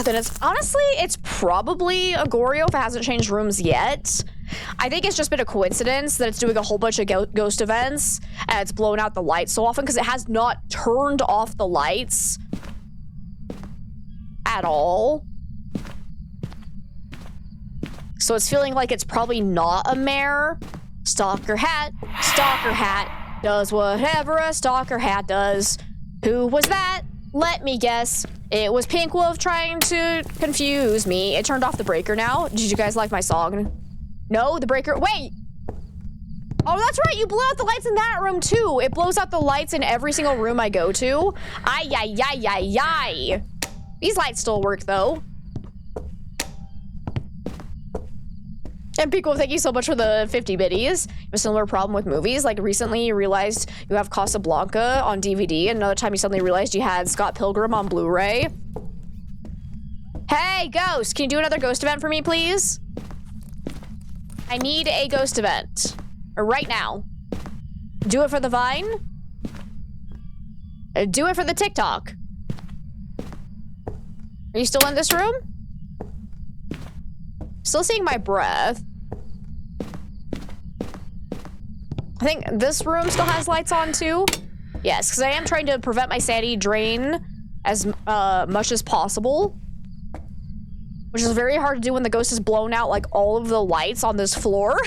then it's probably a Goryo if it hasn't changed rooms yet. I think it's just been a coincidence that it's doing a whole bunch of ghost events and it's blown out the lights so often because it has not turned off the lights at all. So it's feeling like it's probably not a mare. Stalker hat does whatever a stalker hat does. Who was that? Let me guess. It was Pink Wolf trying to confuse me. It turned off the breaker now. Did you guys like my song? No, the breaker. Wait. Oh, that's right. You blew out the lights in that room too. It blows out the lights in every single room I go to. Ay, ay, ay, ay, ay. These lights still work though. And Pico, thank you so much for the 50 biddies. You have a similar problem with movies. Like recently you realized you have Casablanca on DVD, and another time you suddenly realized you had Scott Pilgrim on Blu-ray. Hey, Ghost, can you do another ghost event for me, please? I need a ghost event. Right now. Do it for the Vine. Do it for the TikTok. Are you still in this room? Still seeing my breath. I think this room still has lights on too. Yes, because I am trying to prevent my sanity drain as much as possible. Which is very hard to do when the ghost has blown out like all of the lights on this floor.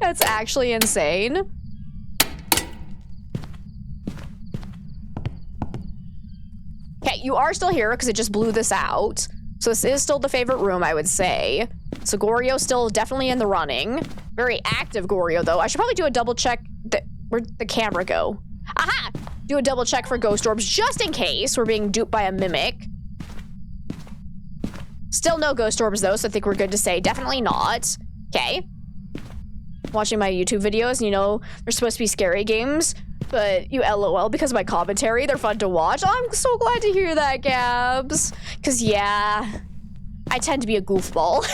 That's actually insane. Okay, you are still here because it just blew this out. So this is still the favorite room, I would say. So Goryo's still definitely in the running. Very active Goryo, though. I should probably do a double check. Where'd the camera go? Aha! Do a double check for ghost orbs just in case we're being duped by a mimic. Still no ghost orbs, though, so I think we're good to say definitely not. Okay. Watching my YouTube videos, you know, they're supposed to be scary games, but you LOL because of my commentary. They're fun to watch. Oh, I'm so glad to hear that, Gabs. Because, yeah, I tend to be a goofball.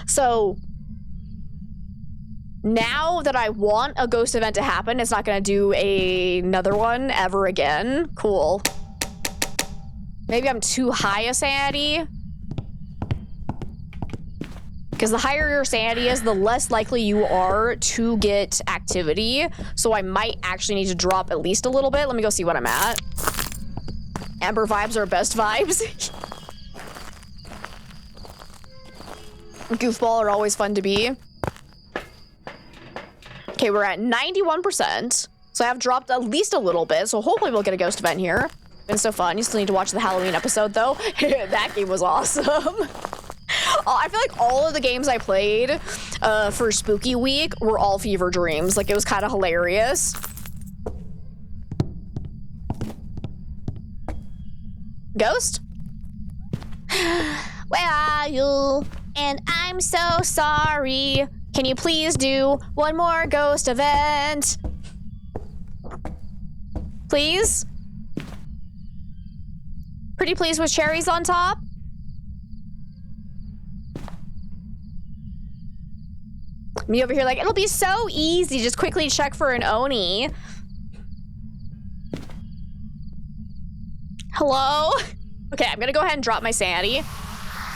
So, now that I want a ghost event to happen, it's not going to do another one ever again. Cool. Maybe I'm too high a sanity. Because the higher your sanity is, the less likely you are to get activity. So I might actually need to drop at least a little bit. Let me go see what I'm at. Amber vibes are best vibes. Goofball are always fun to be. Okay, we're at 91%. So I have dropped at least a little bit. So hopefully we'll get a ghost event here. Been so fun. You still need to watch the Halloween episode though. That game was awesome. I feel like all of the games I played for Spooky Week were all fever dreams. Like, it was kind of hilarious. Ghost? Where are you? And I'm so sorry. Can you please do one more ghost event? Please? Pretty please with cherries on top? Me over here like, it'll be so easy. Just quickly check for an Oni. Hello? Okay, I'm gonna go ahead and drop my sanity.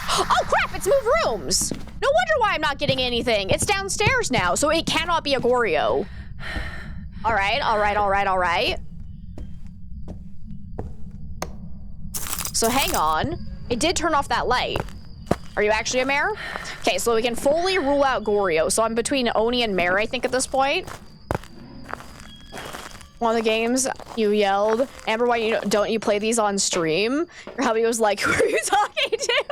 Oh crap, it's move rooms. No wonder why I'm not getting anything. It's downstairs now, so it cannot be a Goryo. All right, all right, all right, all right. So hang on. It did turn off that light. Are you actually a mare? Okay, so we can fully rule out Goryo. So I'm between Oni and mare, I think, at this point. One of the games you yelled, Amber, why don't you play these on stream? Your hubby was like, who are you talking to?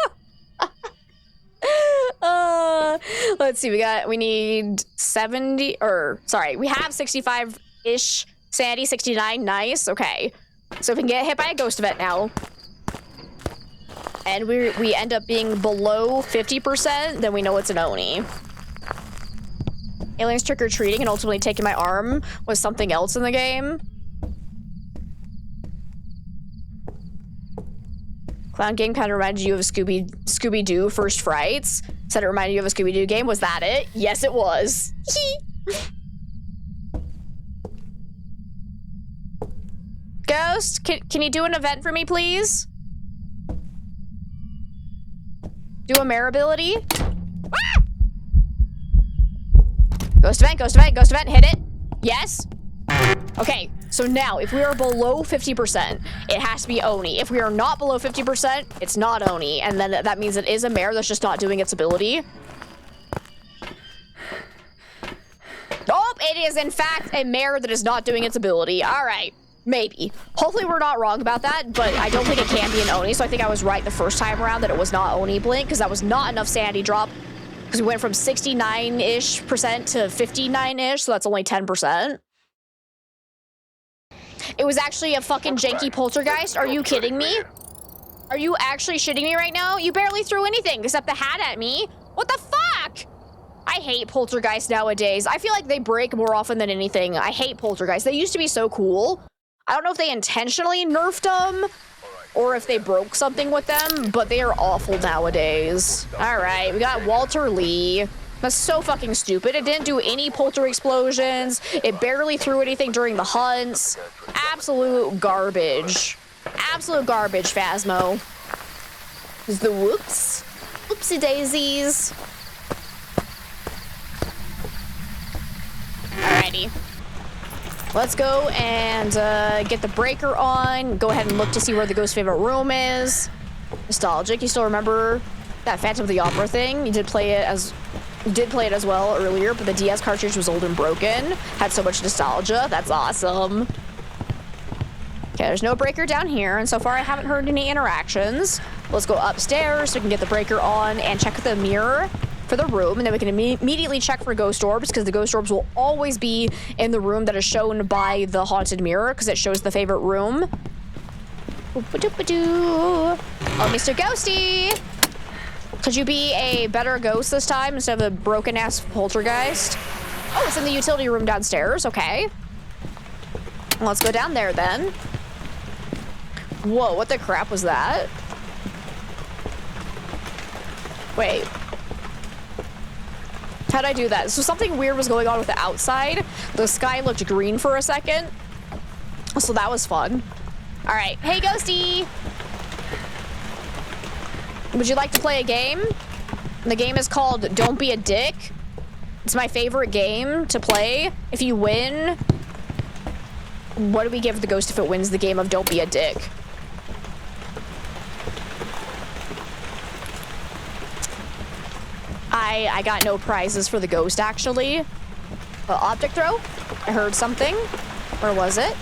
Let's see, we need 70, or sorry, we have 65-ish sanity, 69, nice, okay. So if we can get hit by a ghost event now, and we end up being below 50%, then we know it's an Oni. Aliens trick-or-treating and ultimately taking my arm was something else in the game. Clown game kind of reminded you of Scooby-Doo First Frights. Said it reminded you of a Scooby-Doo game. Was that it? Yes, it was. Ghost, can you do an event for me, please? Do a mare ability. Ah! Ghost event, ghost event, ghost event, hit it. Yes. Okay, so now if we are below 50%, it has to be Oni. If we are not below 50%, it's not Oni. And then that means it is a mare that's just not doing its ability. Nope, it is in fact a mare that is not doing its ability. All right, maybe. Hopefully we're not wrong about that, but I don't think it can be an Oni. So I think I was right the first time around that it was not Oni Blink, because that was not enough sanity drop. Because we went from 69-ish% to 59-ish, so that's only 10%. It was actually a fucking janky poltergeist. Are you kidding me? Are you actually shitting me right now? You barely threw anything except the hat at me. What the fuck? I hate poltergeists nowadays. I feel like they break more often than anything. I hate poltergeists. They used to be so cool. I don't know if they intentionally nerfed them or if they broke something with them, but they are awful nowadays. All right, we got Walter Lee. That's so fucking stupid. It didn't do any polter explosions. It barely threw anything during the hunts. Absolute garbage. Absolute garbage, Phasmo. Is the whoops? Oopsie daisies. Alrighty. Let's go and get the breaker on. Go ahead and look to see where the ghost favorite room is. Nostalgic. You still remember that Phantom of the Opera thing? You did play it as well earlier, but the DS cartridge was old and broken. Had so much nostalgia. That's awesome. Okay, there's no breaker down here, and so far I haven't heard any interactions. Let's go upstairs so we can get the breaker on and check the mirror for the room, and then we can immediately check for ghost orbs, because the ghost orbs will always be in the room that is shown by the haunted mirror, because it shows the favorite room. Oh, Mr. Ghosty! Could you be a better ghost this time instead of a broken-ass poltergeist? Oh, it's in the utility room downstairs. Okay. Let's go down there, then. Whoa, what the crap was that? Wait. How'd I do that? So something weird was going on with the outside. The sky looked green for a second. So that was fun. All right. Hey, Ghosty! Would you like to play a game? The game is called Don't Be a Dick. It's my favorite game to play. If you win, what do we give the ghost if it wins the game of Don't Be a Dick? I got no prizes for the ghost, actually. Optic throw? I heard something. Where was it?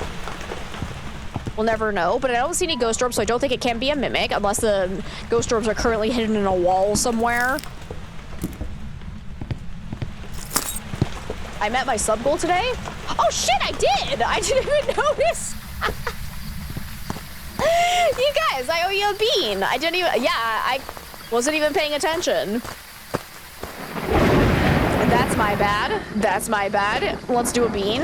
We'll never know, but I don't see any ghost orbs, so I don't think it can be a mimic, unless the ghost orbs are currently hidden in a wall somewhere. I met my sub goal today? Oh shit, I did! I didn't even notice! You guys, I owe you a bean. I didn't even, yeah, I wasn't even paying attention. That's my bad. That's my bad. Let's do a bean.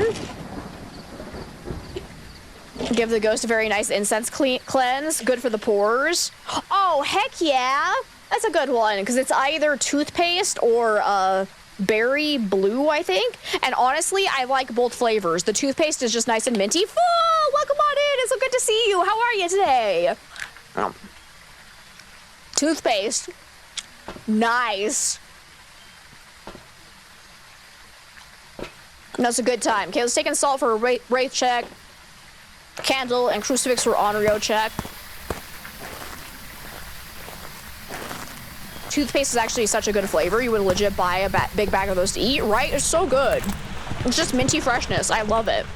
Give the ghost a very nice incense cleanse. Good for the pores. Oh, heck yeah. That's a good one, because it's either toothpaste or berry blue, I think. And honestly, I like both flavors. The toothpaste is just nice and minty. Oh, welcome on in. It's so good to see you. How are you today? Toothpaste. Nice. That's a good time. Okay, let's take in salt for a wraith check. Candle and crucifix for Honorio check. Toothpaste is actually such a good flavor. You would legit buy a big bag of those to eat, right? It's so good. It's just minty freshness. I love it.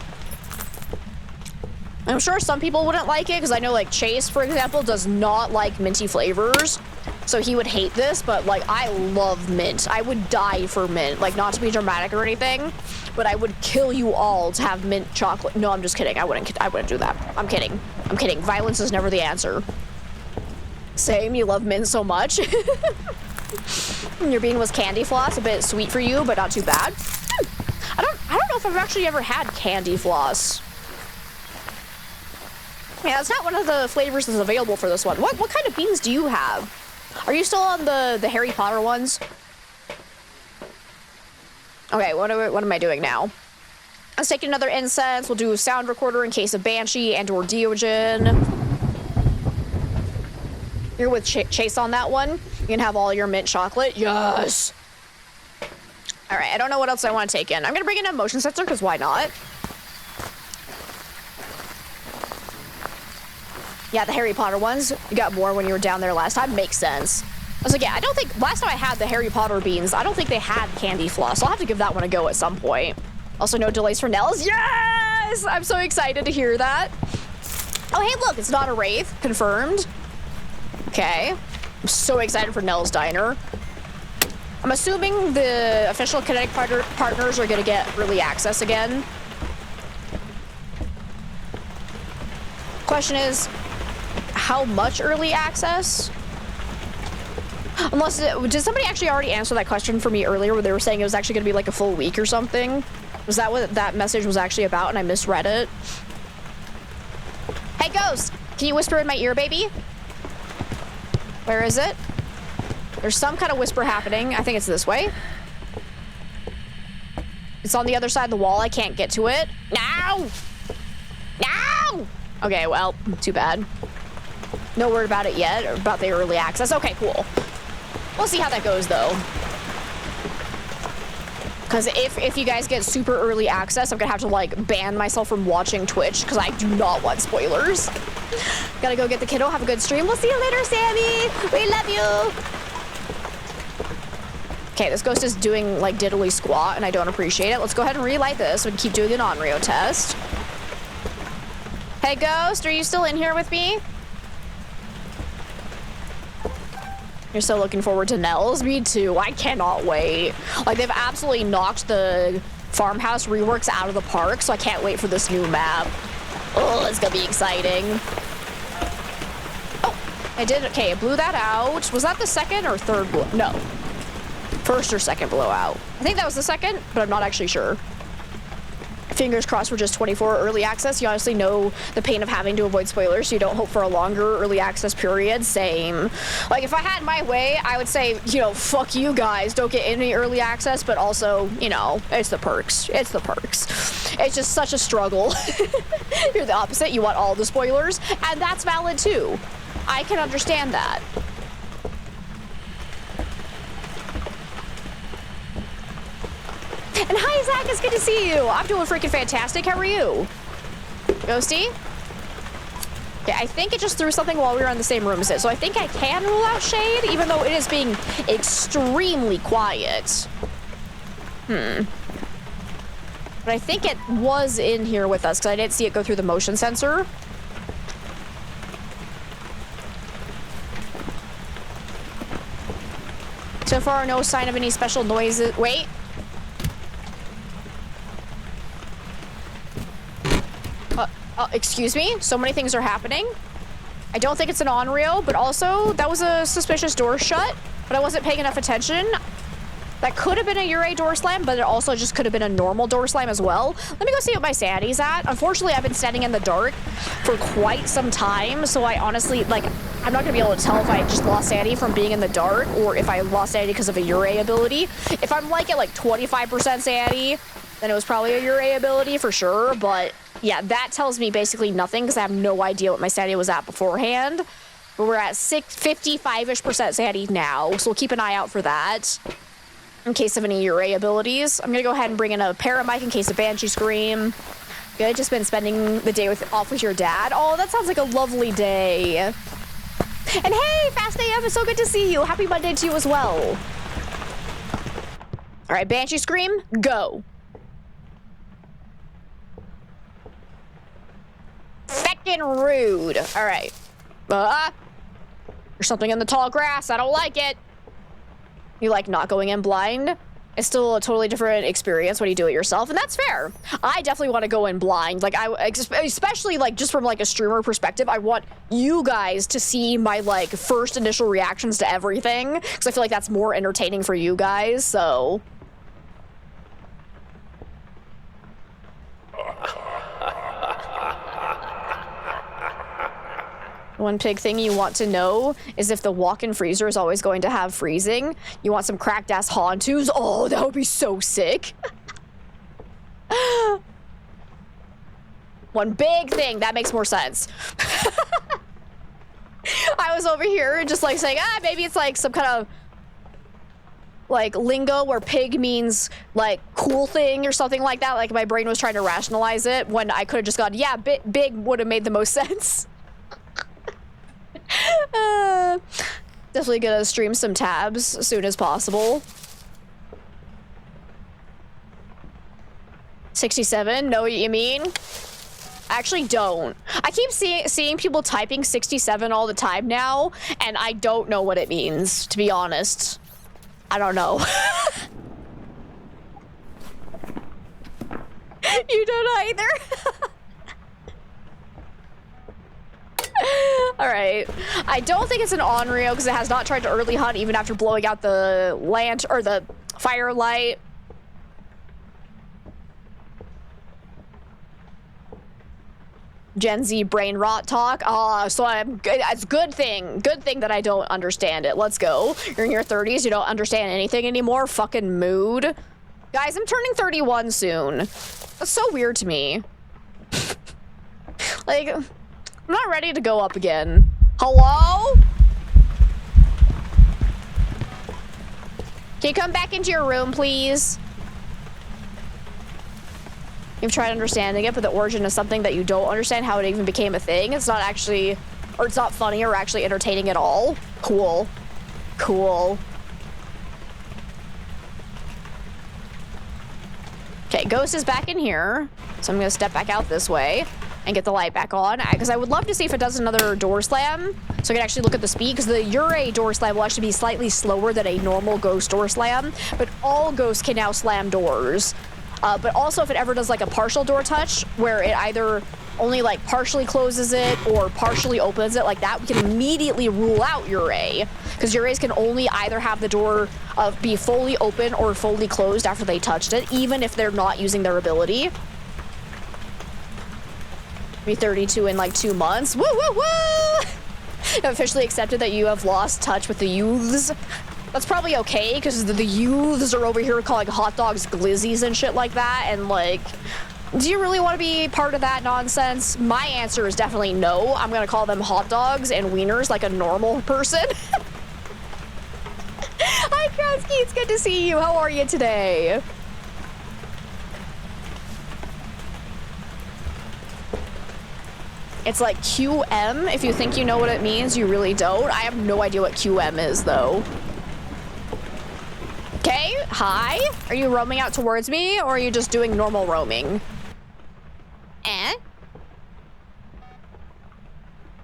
I'm sure some people wouldn't like it, because I know, like, Chase, for example, does not like minty flavors. So he would hate this, but, like, I love mint. I would die for mint. Like, not to be dramatic or anything, but I would kill you all to have mint chocolate. No, I'm just kidding. I wouldn't do that. I'm kidding. I'm kidding. Violence is never the answer. Same, you love mint so much. Your bean was candy floss, a bit sweet for you, but not too bad. I don't know if I've actually ever had candy floss. Yeah, it's not one of the flavors that's available for this one. What kind of beans do you have? Are you still on the Harry Potter ones? Okay, what am I doing now? Let's take another incense. We'll do a sound recorder in case of Banshee and or Diogen. You're with Chase on that one. You can have all your mint chocolate. Yes! Alright, I don't know what else I want to take in. I'm gonna bring in a motion sensor, because why not? Yeah, the Harry Potter ones. You got more when you were down there last time. Makes sense. I was like, yeah, I don't think... Last time I had the Harry Potter beans, I don't think they had candy floss. I'll have to give that one a go at some point. Also, no delays for Nels. Yes! I'm so excited to hear that. Oh, hey, look. It's not a wraith. Confirmed. Okay. I'm so excited for Nels Diner. I'm assuming the official Kinetic partners are going to get early access again. Question is... how much early access? Unless did somebody actually already answer that question for me earlier where they were saying it was actually going to be like a full week or something? Was that what that message was actually about and I misread it? Hey, Ghost! Can you whisper in my ear, baby? Where is it? There's some kind of whisper happening. I think it's this way. It's on the other side of the wall. I can't get to it. No! No! Okay, well, too bad. No word about it yet, or about the early access. Okay, cool. We'll see how that goes, though. Because if you guys get super early access, I'm gonna have to, like, ban myself from watching Twitch, because I do not want spoilers. Gotta go get the kiddo. Have a good stream. We'll see you later, Sammy! We love you! Okay, this ghost is doing, like, diddly squat, and I don't appreciate it. Let's go ahead and relight this and keep doing an Onryo test. Hey, Ghost, are you still in here with me? You're still looking forward to Nels? Me too. I cannot wait. Like, they've absolutely knocked the farmhouse reworks out of the park, so I can't wait for this new map. Oh, it's gonna be exciting. Oh, I did. Okay, I blew that out. Was that the second or third blow? No. First or second blowout. I think that was the second, but I'm not actually sure. Fingers crossed for just 24 early access. You honestly know the pain of having to avoid spoilers, so you don't hope for a longer early access period. Same. Like, if I had my way, I would say, you know, fuck you guys. Don't get any early access, but also, you know, it's the perks. It's the perks. It's just such a struggle. You're the opposite. You want all the spoilers, and that's valid too. I can understand that. And hi, Zach, it's good to see you. I'm doing freaking fantastic. How are you? Ghosty? Okay, I think it just threw something while we were in the same room as it. So I think I can rule out shade, even though it is being extremely quiet. But I think it was in here with us, because I didn't see it go through the motion sensor. So far, no sign of any special noises. Wait. Excuse me? So many things are happening. I don't think it's an on-reel, but also, that was a suspicious door shut, but I wasn't paying enough attention. That could have been a Ure door slam, but it also just could have been a normal door slam as well. Let me go see what my sanity's at. Unfortunately, I've been standing in the dark for quite some time, so I honestly, like, I'm not gonna be able to tell if I just lost sanity from being in the dark or if I lost sanity because of a Ure ability. If I'm like at like 25% sanity, then it was probably a Ure ability for sure, but yeah, that tells me basically nothing because I have no idea what my sanity was at beforehand. But we're at 55-ish% sanity now, so we'll keep an eye out for that in case of any Ure abilities. I'm gonna go ahead and bring in a paramic in case of Banshee Scream. Good, just been spending the day off with your dad. Oh, that sounds like a lovely day. And hey, Fast AM, it's so good to see you. Happy Monday to you as well. All right, Banshee Scream, go. Feckin' rude. All right. There's something in the tall grass. I don't like it. You like not going in blind? It's still a totally different experience when you do it yourself, and that's fair. I definitely want to go in blind. Like, especially like just from like a streamer perspective, I want you guys to see my like first initial reactions to everything, because I feel like that's more entertaining for you guys, so. One big thing you want to know is if the walk-in freezer is always going to have freezing. You want some cracked-ass Hontus? Oh, that would be so sick. One big thing. That makes more sense. I was over here just like saying, maybe it's like some kind of like lingo where pig means like cool thing or something like that. Like my brain was trying to rationalize it when I could have just gone, yeah, big would have made the most sense. Definitely gonna stream some tabs as soon as possible. 67, know what you mean? I actually don't. I keep seeing people typing 67 all the time now, and I don't know what it means, to be honest. I don't know. You don't either? All right. I don't think it's an on-reel because it has not tried to early hunt even after blowing out the or the firelight. Gen Z brain rot talk. So it's good thing that I don't understand it. Let's go. You're in your 30s. You don't understand anything anymore. Fucking mood. Guys, I'm turning 31 soon. That's so weird to me. Like, I'm not ready to go up again. Hello? Can you come back into your room, please? You've tried understanding it, but the origin is something that you don't understand how it even became a thing. It's not actually, or it's not funny or actually entertaining at all. Cool. Cool. Okay, Ghost is back in here. So I'm gonna step back out this way and get the light back on, because I would love to see if it does another door slam, so I can actually look at the speed, because the Ure door slam will actually be slightly slower than a normal Ghost door slam, but all Ghosts can now slam doors. But also if it ever does like a partial door touch, where it either only like partially closes it or partially opens it like that, we can immediately rule out Ure, because Ures can only either have the door be fully open or fully closed after they touched it, even if they're not using their ability. Be 32 in like 2 months. Woo, woo, woo! Officially accepted that you have lost touch with the youths. That's probably okay, because the youths are over here calling hot dogs glizzies and shit like that, and like, do you really want to be part of that nonsense? My answer is definitely no. I'm gonna call them hot dogs and wieners like a normal person. Hi, Krowski, it's good to see you. How are you today? It's like QM. If you think you know what it means, you really don't. I have no idea what QM is, though. Okay, hi. Are you roaming out towards me, or are you just doing normal roaming?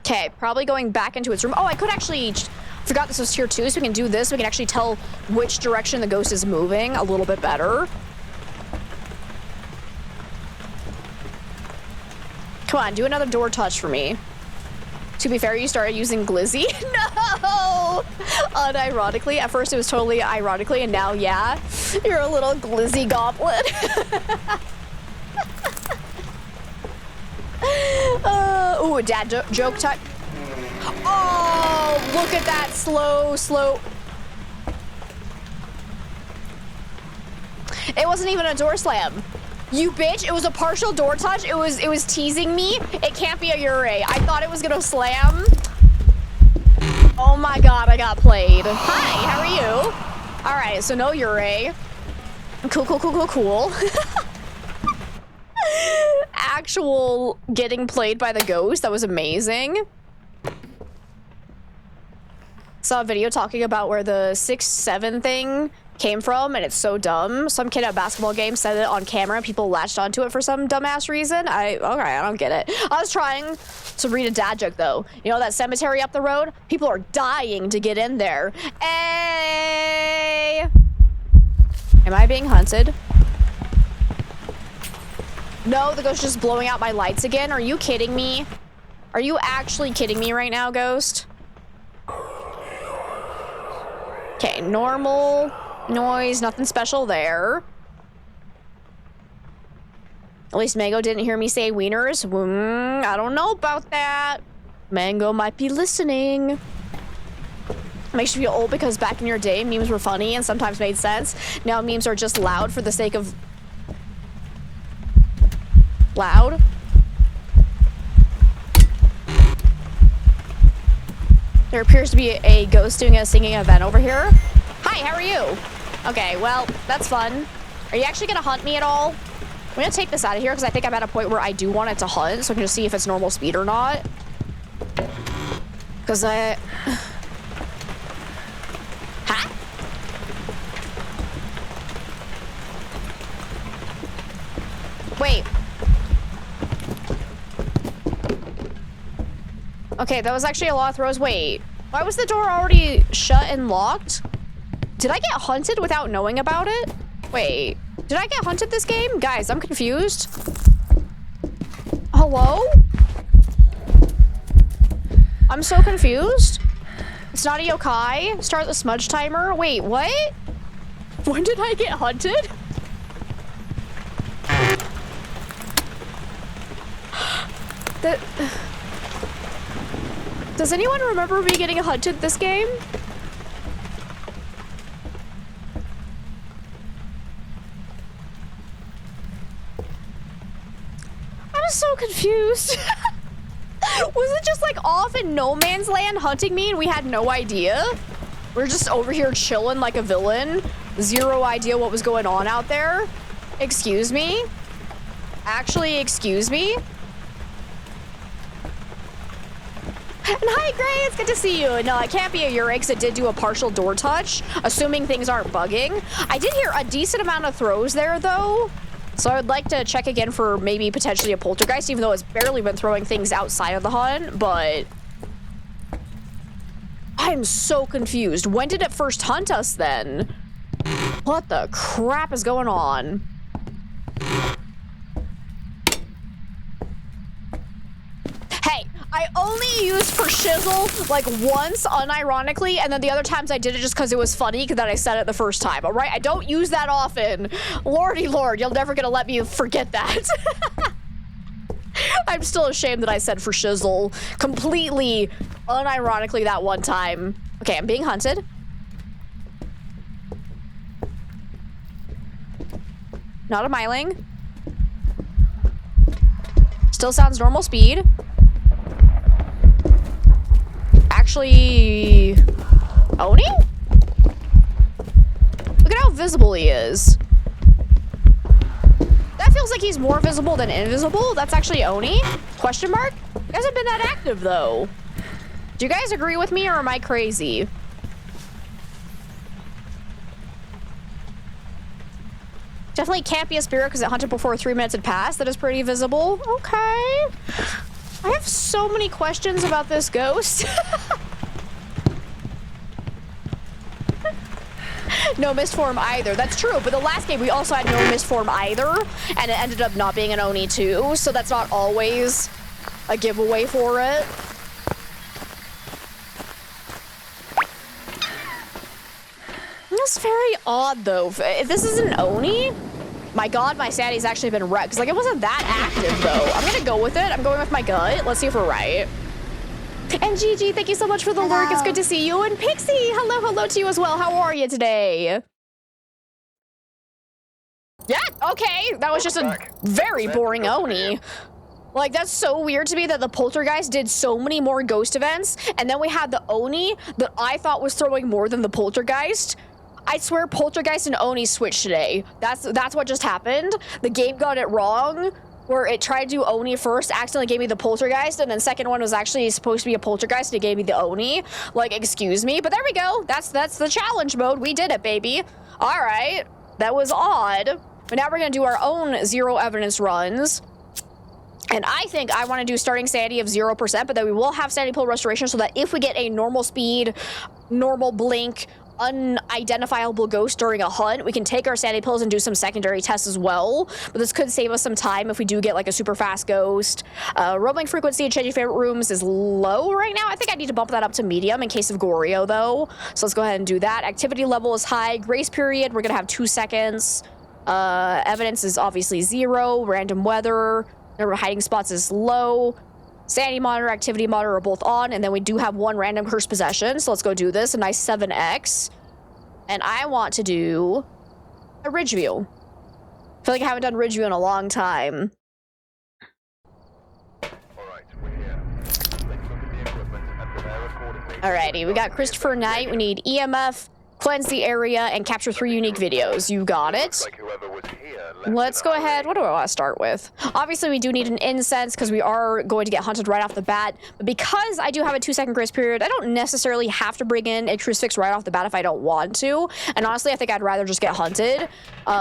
Okay, probably going back into its room. Oh, I could actually... Forgot this was tier 2, so we can do this. We can actually tell which direction the ghost is moving a little bit better. Come on, do another door touch for me. To be fair, you started using Glizzy. No! Unironically. At first it was totally ironically, and now, yeah. You're a little Glizzy goblin. Ooh, dad joke time. Oh, look at that slow. It wasn't even a door slam. You bitch, it was a partial door touch. It was teasing me. It can't be a Yurei. I thought it was gonna slam. Oh my god, I got played. Hi, how are you? All right, so no Yurei. Cool. Actual getting played by the ghost. That was amazing. Saw a video talking about where the 6-7 thing came from, and it's so dumb. Some kid at a basketball game said it on camera, and people latched onto it for some dumbass reason. Okay, I don't get it. I was trying to read a dad joke, though. You know that cemetery up the road? People are dying to get in there. Hey! Am I being hunted? No, the ghost is just blowing out my lights again. Are you kidding me? Are you actually kidding me right now, ghost? Okay, normal noise, nothing special there. At least Mango didn't hear me say wieners. I don't know about that. Mango might be listening. Makes you feel old because back in your day, memes were funny and sometimes made sense. Now memes are just loud for the sake of loud. There appears to be a ghost doing a singing event over here. Hi, how are you? Okay, well, that's fun. Are you actually gonna hunt me at all? I'm gonna take this out of here because I think I'm at a point where I do want it to hunt, so I can just see if it's normal speed or not. Because I... Huh? Wait. Okay, that was actually a lot of throws. Wait, why was the door already shut and locked? Did I get hunted without knowing about it? Wait, did I get hunted this game? Guys, I'm confused. Hello? I'm so confused. It's not a yokai. Start the smudge timer. Wait, what? When did I get hunted? Does anyone remember me getting hunted this game? I'm so confused. Was it just like off in no man's land hunting me and we had no idea? We're just over here chilling like a villain. Zero idea what was going on out there. Excuse me? Actually, excuse me? And hi, Gray, it's good to see you. No, it can't be a Yurei because it did do a partial door touch, assuming things aren't bugging. I did hear a decent amount of throws there, though. So I would like to check again for maybe potentially a poltergeist, even though it's barely been throwing things outside of the hunt, but... I'm so confused. When did it first hunt us, then? What the crap is going on? Hey, I only used for shizzle like once unironically, and then the other times I did it just because it was funny because I said it the first time, all right? I don't use that often. Lordy lord, you're never gonna let me forget that. I'm still ashamed that I said for shizzle completely unironically that one time. Okay, I'm being hunted. Not a miling. Still sounds normal speed. Actually, Oni? Look at how visible he is. That feels like he's more visible than invisible. That's actually Oni? Question mark? It hasn't been that active, though. Do you guys agree with me, or am I crazy? Definitely can't be a spirit because it hunted before 3 minutes had passed. That is pretty visible. Okay. I have so many questions about this ghost. No misform either. That's true, but the last game we also had no misform either, and it ended up not being an Oni too, so that's not always a giveaway for it. That's very odd though. If this is an Oni, my god, my sanity's actually been wrecked. 'Cause like it wasn't that active though. I'm gonna go with it. I'm going with my gut. Let's see if we're right. And Gigi, thank you so much for the lurk. It's good to see you. And Pixie, hello to you as well. How are you today? Yeah, okay. That was just a very boring Oni. Like, that's so weird to me that the Poltergeist did so many more ghost events, and then we had the Oni that I thought was throwing more than the Poltergeist. I swear Poltergeist and Oni switched today. That's what just happened. The game got it wrong, where it tried to do Oni first, accidentally gave me the Poltergeist, and then second one was actually supposed to be a Poltergeist, and it gave me the Oni. Like, excuse me, but there we go. That's the challenge mode. We did it, baby. All right, that was odd. But now we're gonna do our own zero evidence runs. And I think I want to do starting sanity of 0%, but then we will have sanity pill restoration so that if we get a normal speed, normal blink, unidentifiable ghost during a hunt, we can take our sanity pills and do some secondary tests as well. But this could save us some time if we do get like a super fast ghost. Roaming frequency and changing favorite rooms is low right now. I think I need to bump that up to medium in case of Goryo though. So let's go ahead and do that. Activity level is high. Grace period, we're gonna have 2 seconds. Evidence is obviously 0. Random weather, number of hiding spots is low. Sanity monitor, activity monitor are both on, and then we do have 1 random cursed possession, so let's go do this, a nice 7x. And I want to do a ridge view. I feel like I haven't done ridge view in a long time. Alrighty, we got Christopher Knight, we need EMF, cleanse the area, and capture 3 unique videos. You got it. Let's go ahead. What do I want to start with? Obviously, we do need an incense because we are going to get hunted right off the bat. But because I do have a 2-second grace period, I don't necessarily have to bring in a crucifix right off the bat if I don't want to. And honestly, I think I'd rather just get hunted.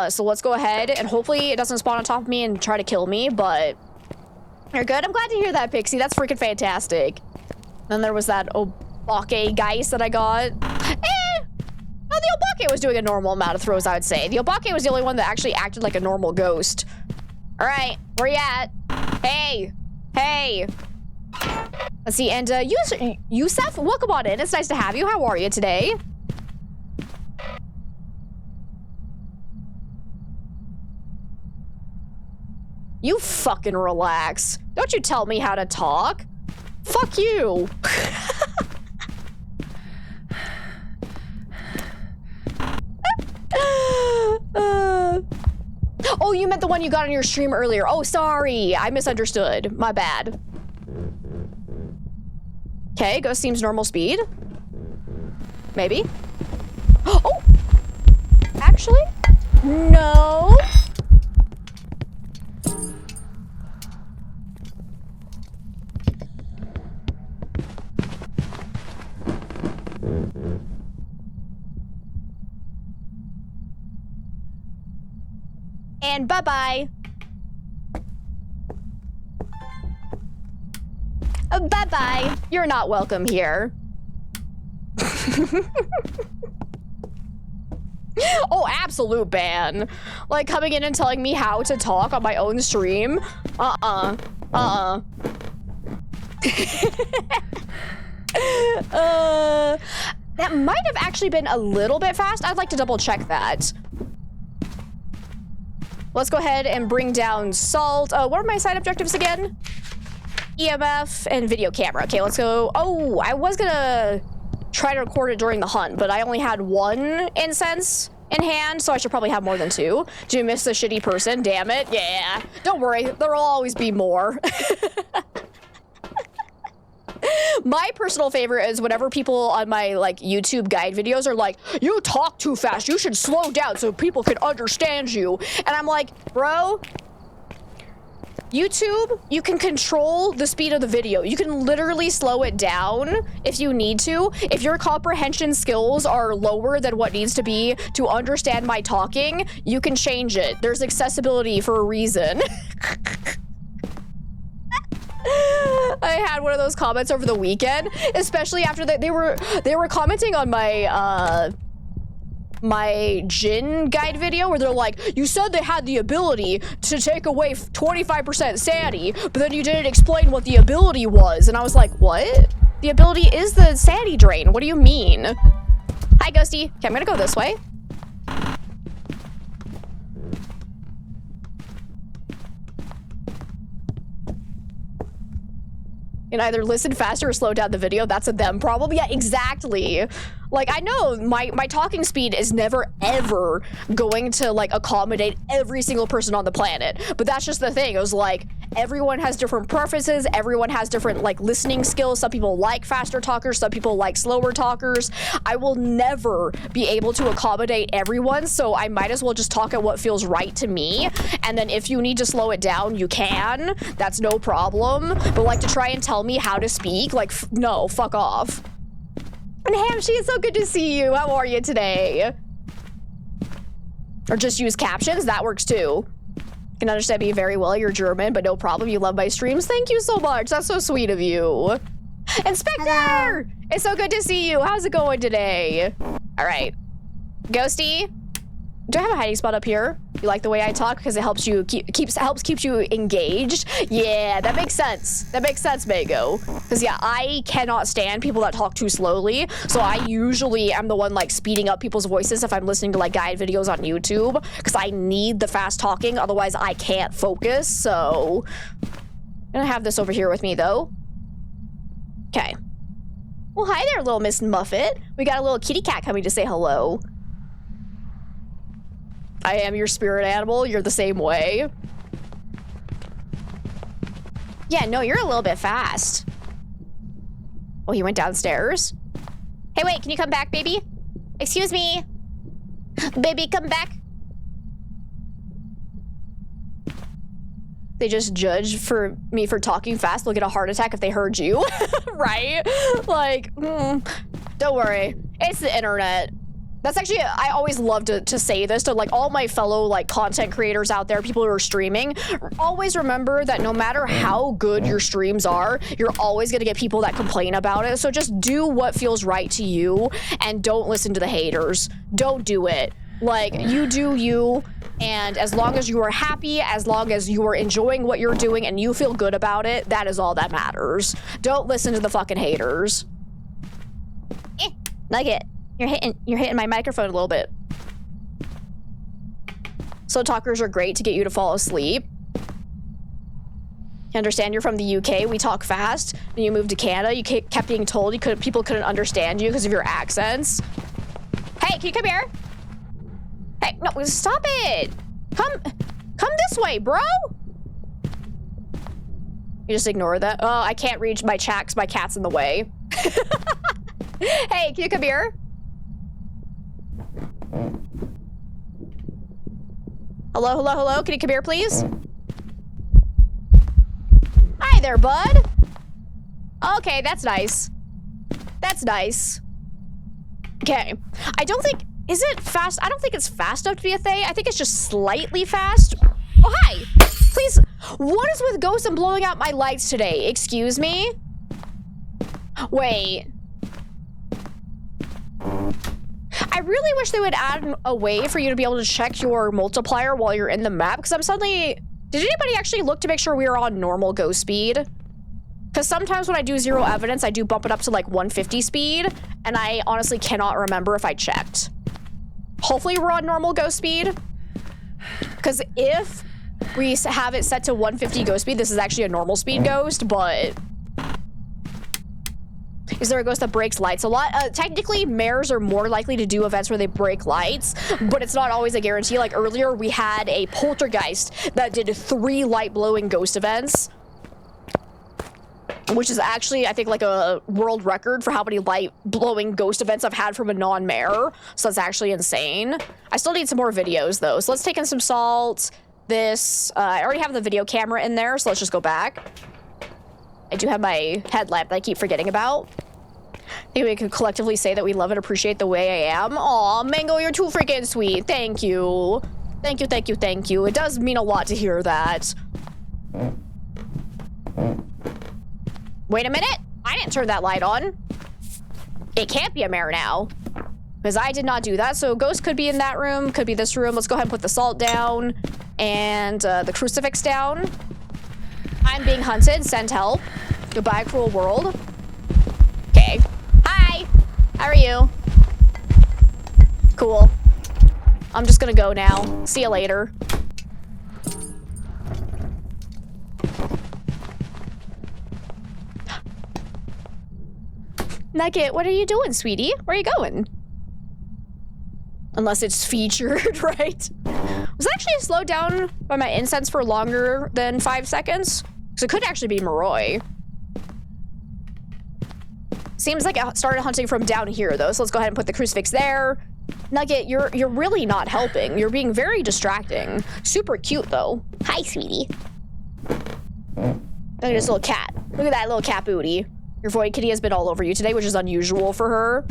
So let's go ahead and hopefully it doesn't spawn on top of me and try to kill me. But you're good. I'm glad to hear that, Pixie. That's freaking fantastic. Then there was that Obake Geist that I got. No, the Obake was doing a normal amount of throws, I would say. The Obake was the only one that actually acted like a normal ghost. All right, where you at? Hey, hey. Let's see, and Yusef, welcome on in. It's nice to have you. How are you today? You fucking relax. Don't you tell me how to talk. Fuck you. Oh, you meant the one you got on your stream earlier. Oh, sorry. I misunderstood. My bad. Okay, ghost seems normal speed. Maybe. Oh! Actually? No. And bye-bye. Bye-bye. You're not welcome here. Oh, absolute ban. Like, coming in and telling me how to talk on my own stream? That might have actually been a little bit fast. I'd like to double check that. Let's go ahead and bring down Salt. What are my side objectives again? EMF and video camera. Okay, let's go. Oh, I was gonna try to record it during the hunt, but I only had 1 incense in hand, so I should probably have more than 2. Do you miss the shitty person? Damn it. Yeah. Don't worry. There will always be more. My personal favorite is whenever people on my like YouTube guide videos are like, you talk too fast, you should slow down so people can understand you. And I'm like, bro, YouTube, you can control the speed of the video. You can literally slow it down if you need to. If your comprehension skills are lower than what needs to be to understand my talking, you can change it. There's accessibility for a reason. I had one of those comments over the weekend, especially after they were commenting on my my Jin guide video where they're like, you said they had the ability to take away 25% sanity, but then you didn't explain what the ability was. And I was like, what? The ability is the sanity drain. What do you mean? Hi, Ghosty. Okay, I'm gonna go this way. And either listen faster or slow down the video. That's a them problem. Yeah, exactly. Like, I know my talking speed is never, ever going to, like, accommodate every single person on the planet. But that's just the thing. It was like, everyone has different preferences. Everyone has different, like, listening skills. Some people like faster talkers. Some people like slower talkers. I will never be able to accommodate everyone, so I might as well just talk at what feels right to me. And then if you need to slow it down, you can. That's no problem. But, like, to try and tell me how to speak, like, no, fuck off. And Hamshi, it's so good to see you. How are you today? Or just use captions, that works too. Can understand me very well. You're German, but no problem. You love my streams. Thank you so much. That's so sweet of you. Inspector! Hello. It's so good to see you. How's it going today? All right. Ghosty, do I have a hiding spot up here? You like the way I talk because it helps you keeps you engaged? Yeah, that makes sense. That makes sense, Mago. Because yeah, I cannot stand people that talk too slowly. So I usually am the one like speeding up people's voices if I'm listening to like guide videos on YouTube because I need the fast talking. Otherwise, I can't focus. So I'm gonna have this over here with me though. Okay. Well, hi there, little Miss Muffet. We got a little kitty cat coming to say hello. I am your spirit animal. You're the same way. Yeah, no, you're a little bit fast. Oh, he went downstairs. Hey, wait, can you come back, baby? Excuse me. Baby, come back. They just judge for me for talking fast. They'll get a heart attack if they heard you. Right? Like, don't worry. It's the internet. That's actually, I always love to say this to like all my fellow like content creators out there, people who are streaming. Always remember that no matter how good your streams are, you're always gonna get people that complain about it. So just do what feels right to you and don't listen to the haters. Don't do it. Like, you do you, and as long as you are happy, as long as you are enjoying what you're doing and you feel good about it, that is all that matters. Don't listen to the fucking haters. Nugget. You're hitting my microphone a little bit. Slow talkers are great to get you to fall asleep. You understand you're from the UK, we talk fast. Then you moved to Canada, you kept being told people couldn't understand you because of your accents. Hey, can you come here? Hey, no, stop it. Come this way, bro. You just ignore that. Oh, I can't reach my chat because my cat's in the way. Hey, can you come here? Hello, hello, hello. Can you come here, please? Hi there, bud. Okay, that's nice. That's nice. Okay. I don't think... Is it fast? I don't think it's fast enough to be a Thay. I think it's just slightly fast. Oh, hi. Please. What is with ghosts and blowing out my lights today? Excuse me? Wait. I really wish they would add a way for you to be able to check your multiplier while you're in the map, because I'm suddenly... Did anybody actually look to make sure we were on normal ghost speed? Because sometimes when I do zero evidence, I do bump it up to like 150 speed, and I honestly cannot remember if I checked. Hopefully we're on normal ghost speed. Because if we have it set to 150 ghost speed, this is actually a normal speed ghost, but... Is there a ghost that breaks lights a lot? Technically, mares are more likely to do events where they break lights, but it's not always a guarantee. Like earlier, we had a poltergeist that did 3 light-blowing ghost events, which is actually, I think, like a world record for how many light-blowing ghost events I've had from a non-mare. So that's actually insane. I still need some more videos, though. So let's take in some salt. this. I already have the video camera in there, so let's just go back. I do have my headlamp that I keep forgetting about. I think we could collectively say that we love and appreciate the way I am. Aw, Mango, you're too freaking sweet. Thank you. Thank you, thank you, thank you. It does mean a lot to hear that. Wait a minute. I didn't turn that light on. It can't be a mirror now. Because I did not do that. So Ghost could be in that room, could be this room. Let's go ahead and put the salt down and the crucifix down. I'm being hunted. Send help. Goodbye, cruel world. Okay. Hi. How are you? Cool. I'm just gonna go now. See you later. Nugget, what are you doing, sweetie? Where are you going? Unless it's featured, right? Was it actually slowed down by my incense for longer than 5 seconds? Because it could actually be Moroi. Seems like I started hunting from down here, though, so let's go ahead and put the crucifix there. Nugget, you're really not helping. You're being very distracting. Super cute, though. Hi, sweetie. Look at this little cat. Look at that little cat booty. Your void kitty has been all over you today, which is unusual for her.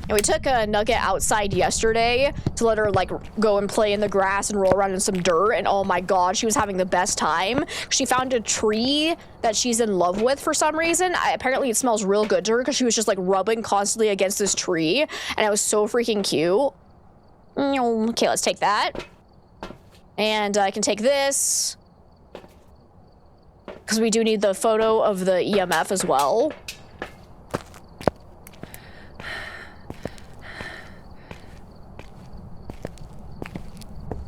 And we took a Nugget outside yesterday to let her, like, go and play in the grass and roll around in some dirt. And oh my god, she was having the best time. She found a tree that she's in love with for some reason. Apparently it smells real good to her because she was just, like, rubbing constantly against this tree. And it was so freaking cute. Okay, let's take that. And I can take this. Because we do need the photo of the EMF as well.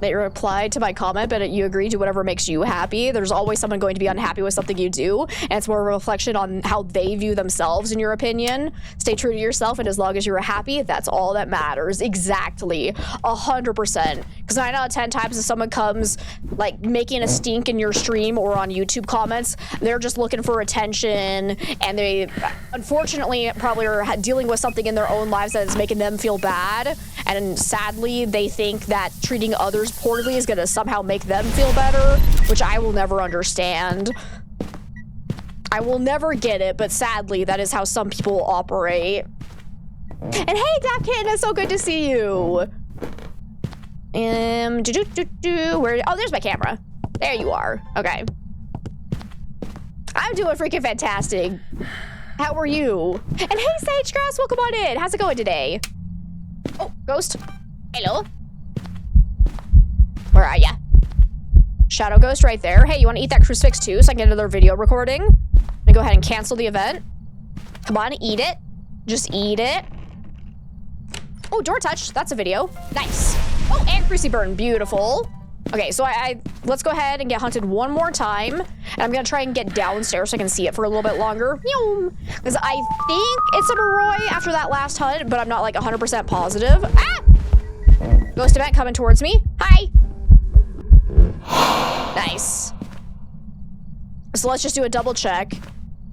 They replied to my comment, but you agree to whatever makes you happy. There's always someone going to be unhappy with something you do, and it's more of a reflection on how they view themselves, in your opinion. Stay true to yourself, and as long as you're happy, that's all that matters. Exactly. 100%. Because 9 out of 10 times if someone comes, like, making a stink in your stream or on YouTube comments, they're just looking for attention, and they, unfortunately, probably are dealing with something in their own lives that is making them feel bad, and sadly, they think that treating others poorly is gonna somehow make them feel better, which I will never understand. I will never get it, but sadly, that is how some people operate. And hey, Dapkin, it's so good to see you. Where? Oh, there's my camera. There you are. Okay. I'm doing freaking fantastic. How are you? And hey, Sage Grass, welcome on in. How's it going today? Oh, Ghost. Hello. Where are ya? Shadow Ghost right there. Hey, you want to eat that crucifix too so I can get another video recording? I'm gonna go ahead and cancel the event. Come on, eat it. Just eat it. Oh, door touch. That's a video. Nice. Oh, and Greasy Burn. Beautiful. Okay, so let's go ahead and get hunted one more time. And I'm gonna try and get downstairs so I can see it for a little bit longer. Because I think it's a Moroi after that last hunt, but I'm not like 100% positive. Ah! Ghost event coming towards me. Hi. Nice. So let's just do a double check.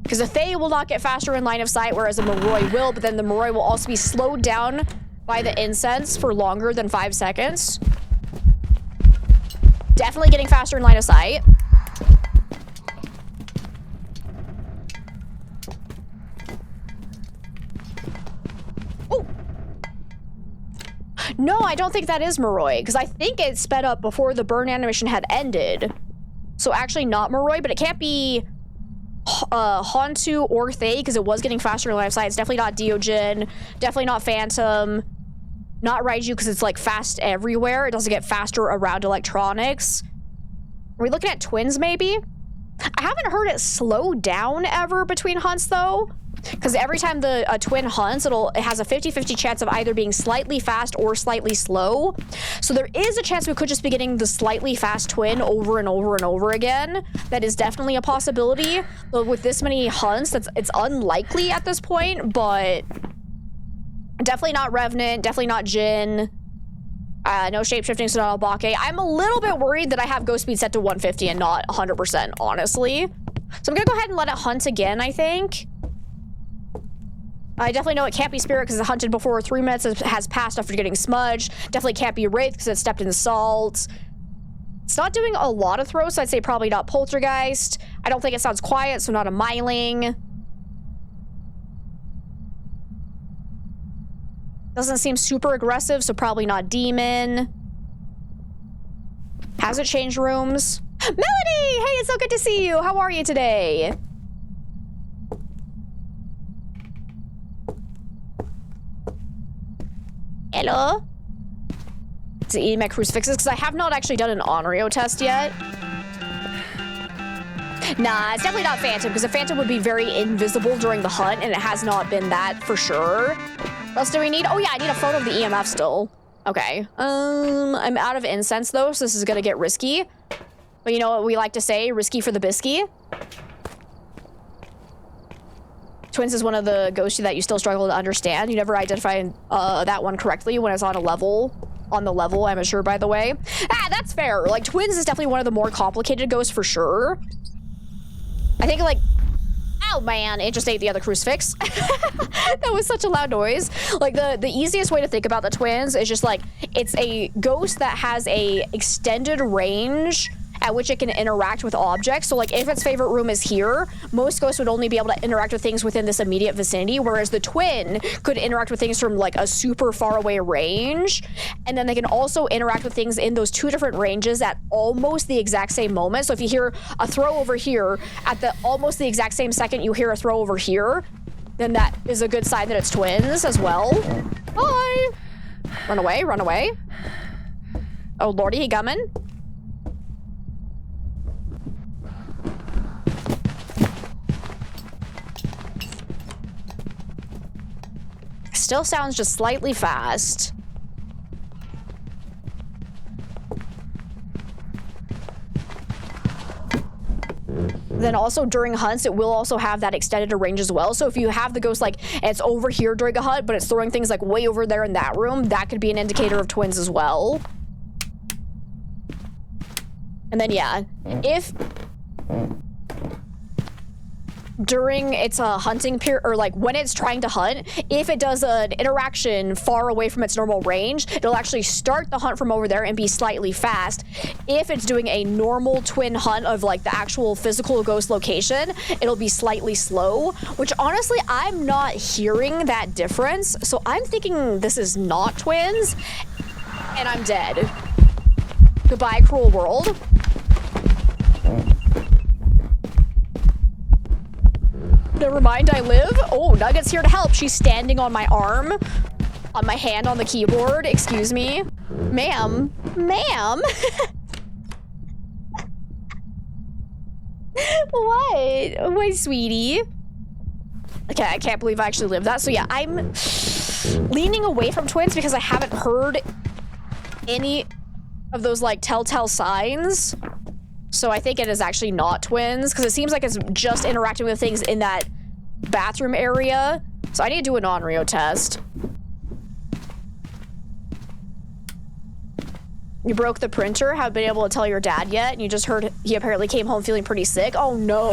Because the Fae will not get faster in line of sight, whereas a Moroi will, but then the Moroi will also be slowed down by the incense for longer than 5 seconds. Definitely getting faster in line of sight. Oh! No, I don't think that is Moroi, because I think it sped up before the burn animation had ended. So actually not Moroi, but it can't be Hantu or Thae, because it was getting faster in line of sight. It's definitely not Deogen, definitely not Phantom, not Raiju, because it's like fast everywhere. It doesn't get faster around electronics. Are we looking at twins, maybe? I haven't heard it slow down ever between hunts, though. Because every time a twin hunts, it has a 50-50 chance of either being slightly fast or slightly slow. So there is a chance we could just be getting the slightly fast twin over and over and over again. That is definitely a possibility. But with this many hunts, it's unlikely at this point, but definitely not Revenant, definitely not Jin. No shapeshifting, so not Albake. I'm a little bit worried that I have ghost speed set to 150 and not 100%, honestly. So I'm gonna go ahead and let it hunt again, I think. I definitely know it can't be Spirit because it hunted before 3 minutes has passed after getting smudged. Definitely can't be Wraith because it stepped in salt. It's not doing a lot of throws, so I'd say probably not poltergeist. I don't think it sounds quiet, so not a myling. Doesn't seem super aggressive, so probably not demon. Hasn't changed rooms. Melody! Hey, it's so good to see you. How are you today? Hello? Is it eating my crucifixes? Because I have not actually done an Onryo test yet. Nah, it's definitely not Phantom, because a Phantom would be very invisible during the hunt, and it has not been that for sure. What else do we need? Oh yeah, I need a photo of the EMF still. Okay. I'm out of incense though, so this is gonna get risky. But you know what we like to say, risky for the bisky. Twins is one of the ghosts that you still struggle to understand. You never identify that one correctly when it's on a level. On the level, I'm assured, by the way. Ah, that's fair. Like, Twins is definitely one of the more complicated ghosts for sure. I think, like, oh man, it just ate the other crucifix. That was such a loud noise. Like, the easiest way to think about the Twins is just like, it's a ghost that has a extended range at which it can interact with objects. So like if its favorite room is here, most ghosts would only be able to interact with things within this immediate vicinity, whereas the twin could interact with things from like a super far away range. And then they can also interact with things in those two different ranges at almost the exact same moment. So if you hear a throw over here, at the almost the exact same second you hear a throw over here, then that is a good sign that it's twins as well. Bye! Run away, run away. Oh lordy, he coming? Still sounds just slightly fast. Then also during hunts, it will also have that extended range as well. So if you have the ghost like it's over here during a hunt, but it's throwing things like way over there in that room, that could be an indicator of twins as well. And then yeah, if during its hunting period, or like when it's trying to hunt, if it does an interaction far away from its normal range, it'll actually start the hunt from over there and be slightly fast. If it's doing a normal twin hunt of like the actual physical ghost location, it'll be slightly slow, which honestly, I'm not hearing that difference. So I'm thinking this is not twins and I'm dead. Goodbye, cruel world. Never mind, I live. Oh, Nugget's here to help. She's standing on my arm, on my hand on the keyboard. Excuse me. Ma'am. Ma'am. What? My sweetie. Okay, I can't believe I actually lived that. So yeah, I'm leaning away from twins because I haven't heard any of those like telltale signs. So I think it is actually not twins because it seems like it's just interacting with things in that bathroom area. So I need to do an Onryo test. You broke the printer? Haven't been able to tell your dad yet? And you just heard he apparently came home feeling pretty sick? Oh no.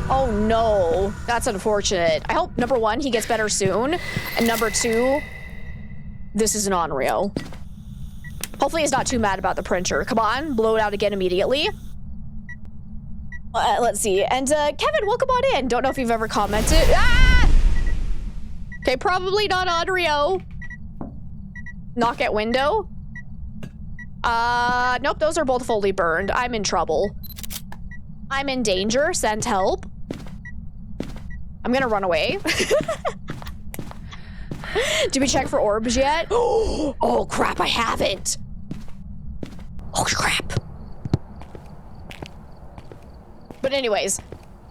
Oh no. That's unfortunate. I hope, number one, he gets better soon. And number two, this is an Onryo. Hopefully he's not too mad about the printer. Come on, blow it out again immediately. Let's see. And Kevin, welcome on in. Don't know if you've ever commented. Ah! Okay, probably not Onryo. Knock at window. Nope, those are both fully burned. I'm in trouble. I'm in danger. Send help. I'm gonna run away. Did we check for orbs yet? Oh crap, I haven't. Oh crap. But anyways,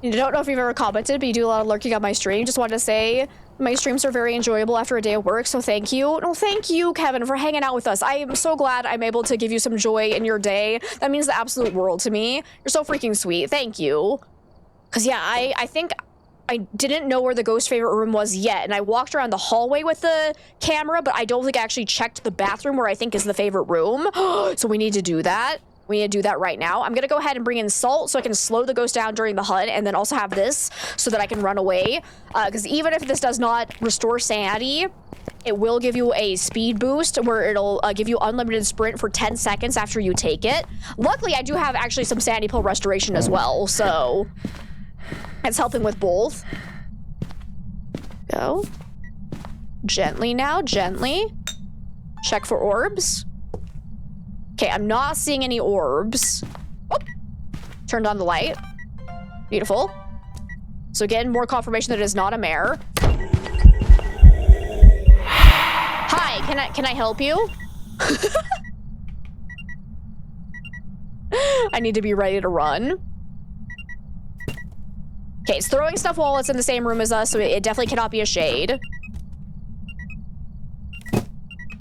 I don't know if you've ever commented, but you do a lot of lurking on my stream. Just wanted to say my streams are very enjoyable after a day of work, so thank you. No, thank you, Kevin, for hanging out with us. I am so glad I'm able to give you some joy in your day. That means the absolute world to me. You're so freaking sweet. Thank you. Because yeah, I think I didn't know where the ghost favorite room was yet, and I walked around the hallway with the camera, but I don't think I actually checked the bathroom where I think is the favorite room. So we need to do that. We need to do that right now. I'm gonna go ahead and bring in salt so I can slow the ghost down during the hunt, and then also have this so that I can run away. Because even if this does not restore sanity, it will give you a speed boost where it'll give you unlimited sprint for 10 seconds after you take it. Luckily, I do have actually some sandy pill restoration as well, so it's helping with both. Go. Gently now, gently. Check for orbs. Okay, I'm not seeing any orbs. Oh, turned on the light. Beautiful. So again, more confirmation that it is not a mare. Hi, can I help you? I need to be ready to run. Okay, it's throwing stuff while it's in the same room as us, so it definitely cannot be a shade.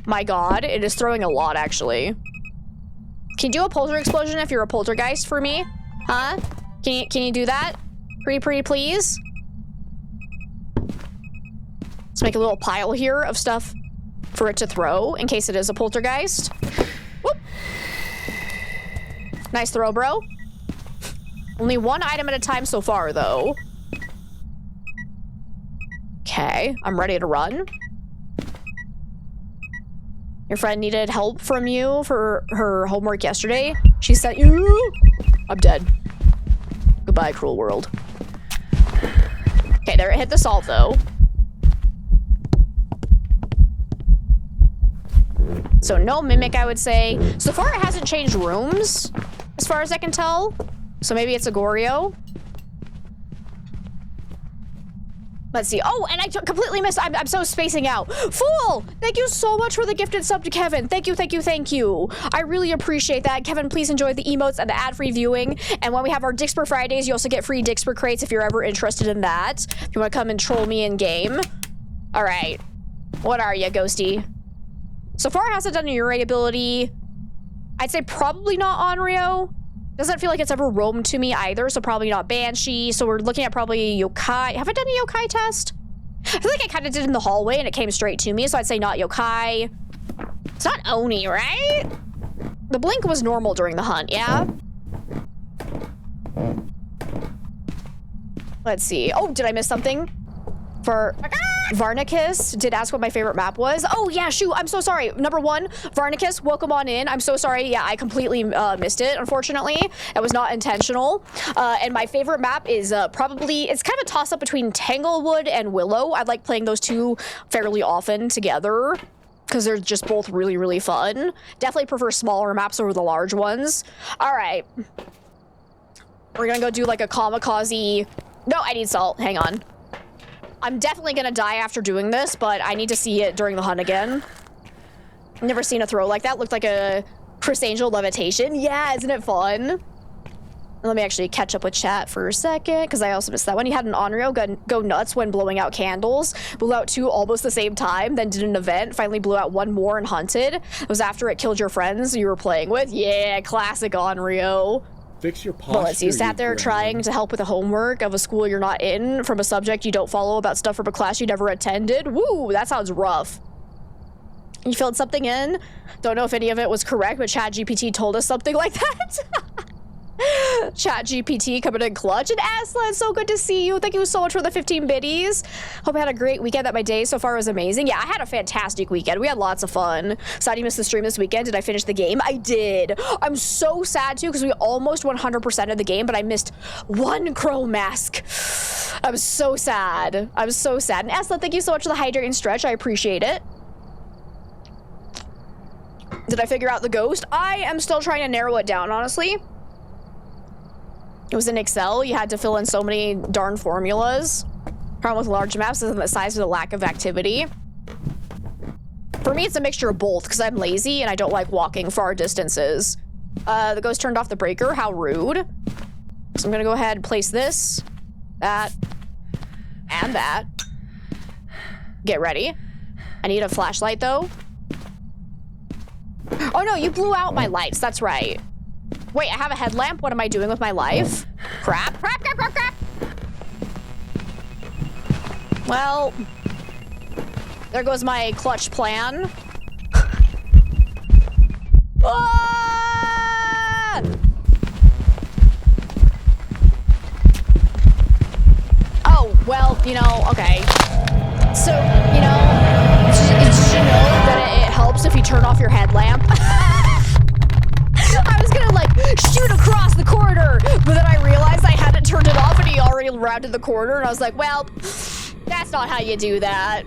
My god, it is throwing a lot, actually. Can you do a polter explosion if you're a poltergeist for me? Huh? Can you do that? Pretty please? Let's make a little pile here of stuff for it to throw in case it is a poltergeist. Whoop. Nice throw, bro. Only one item at a time so far, though. Okay, I'm ready to run. Your friend needed help from you for her homework yesterday. She sent you. I'm dead. Goodbye, cruel world. Okay, there it hit the salt, though. So no mimic, I would say. So far, it hasn't changed rooms, as far as I can tell. So maybe it's a Goryo. Let's see. Oh, and I completely missed. I'm so spacing out. Fool! Thank you so much for the gifted sub to Kevin. Thank you, thank you, thank you. I really appreciate that. Kevin, please enjoy the emotes and the ad-free viewing. And when we have our Dixper Fridays, you also get free Dixper crates if you're ever interested in that. If you want to come and troll me in game. All right. What are you, Ghosty? So far, it hasn't done a Urate ability. I'd say probably not Onryo. Doesn't feel like it's ever roamed to me either, so probably not Banshee. So we're looking at probably Yokai. Have I done a Yokai test? I feel like I kind of did in the hallway and it came straight to me, so I'd say not Yokai. It's not Oni, right? The blink was normal during the hunt, yeah? Let's see. Oh, did I miss something? For Varnicus did ask what my favorite map was. Oh yeah, shoot, I'm so sorry. Number one, Varnicus, welcome on in. I'm so sorry. Yeah, I completely missed it, unfortunately. It was not intentional. And my favorite map is probably, it's kind of a toss up between Tanglewood and Willow. I like playing those two fairly often together because they're just both really, really fun. Definitely prefer smaller maps over the large ones. All right. We're gonna go do like a kamikaze. No, I need salt. Hang on. I'm definitely gonna die after doing this, but I need to see it during the hunt again. Never seen a throw like that. Looked like a Chris Angel levitation. Yeah, isn't it fun? Let me actually catch up with chat for a second, because I also missed that one. He had an Onryo go nuts when blowing out candles. Blew out 2 almost the same time, then did an event, finally blew out 1 more and hunted. It was after it killed your friends you were playing with. Yeah, classic Onryo. Fix your posture. Well, let's see, you sat there trying to help with the homework of a school you're not in, from a subject you don't follow, about stuff from a class you never attended. Woo, that sounds rough. You filled something in. Don't know if any of it was correct, but ChatGPT told us something like that. ChatGPT coming in clutch. And Asla, it's so good to see you. Thank you so much for the 15 biddies. Hope you had a great weekend, that my day so far was amazing. Yeah, I had a fantastic weekend. We had lots of fun. Sad you missed the stream this weekend. Did I finish the game? I did. I'm so sad too, because we almost 100% of the game, but I missed 1 crow mask. I'm so sad. I'm so sad. And Asla, thank you so much for the hydrate and stretch. I appreciate it. Did I figure out the ghost? I am still trying to narrow it down, honestly. It was in Excel. You had to fill in so many darn formulas. Problem with large maps isn't the size of the lack of activity. For me, it's a mixture of both, because I'm lazy and I don't like walking far distances. The ghost turned off the breaker. How rude. So I'm gonna go ahead and place this, that, and that. Get ready. I need a flashlight, though. Oh no, you blew out my lights. That's right. Wait, I have a headlamp? What am I doing with my life? Crap, crap, crap, crap, crap! Well, there goes my clutch plan. Ah! Oh, well, you know, okay. So, you know, it's rounded the corner, and I was like, well, that's not how you do that.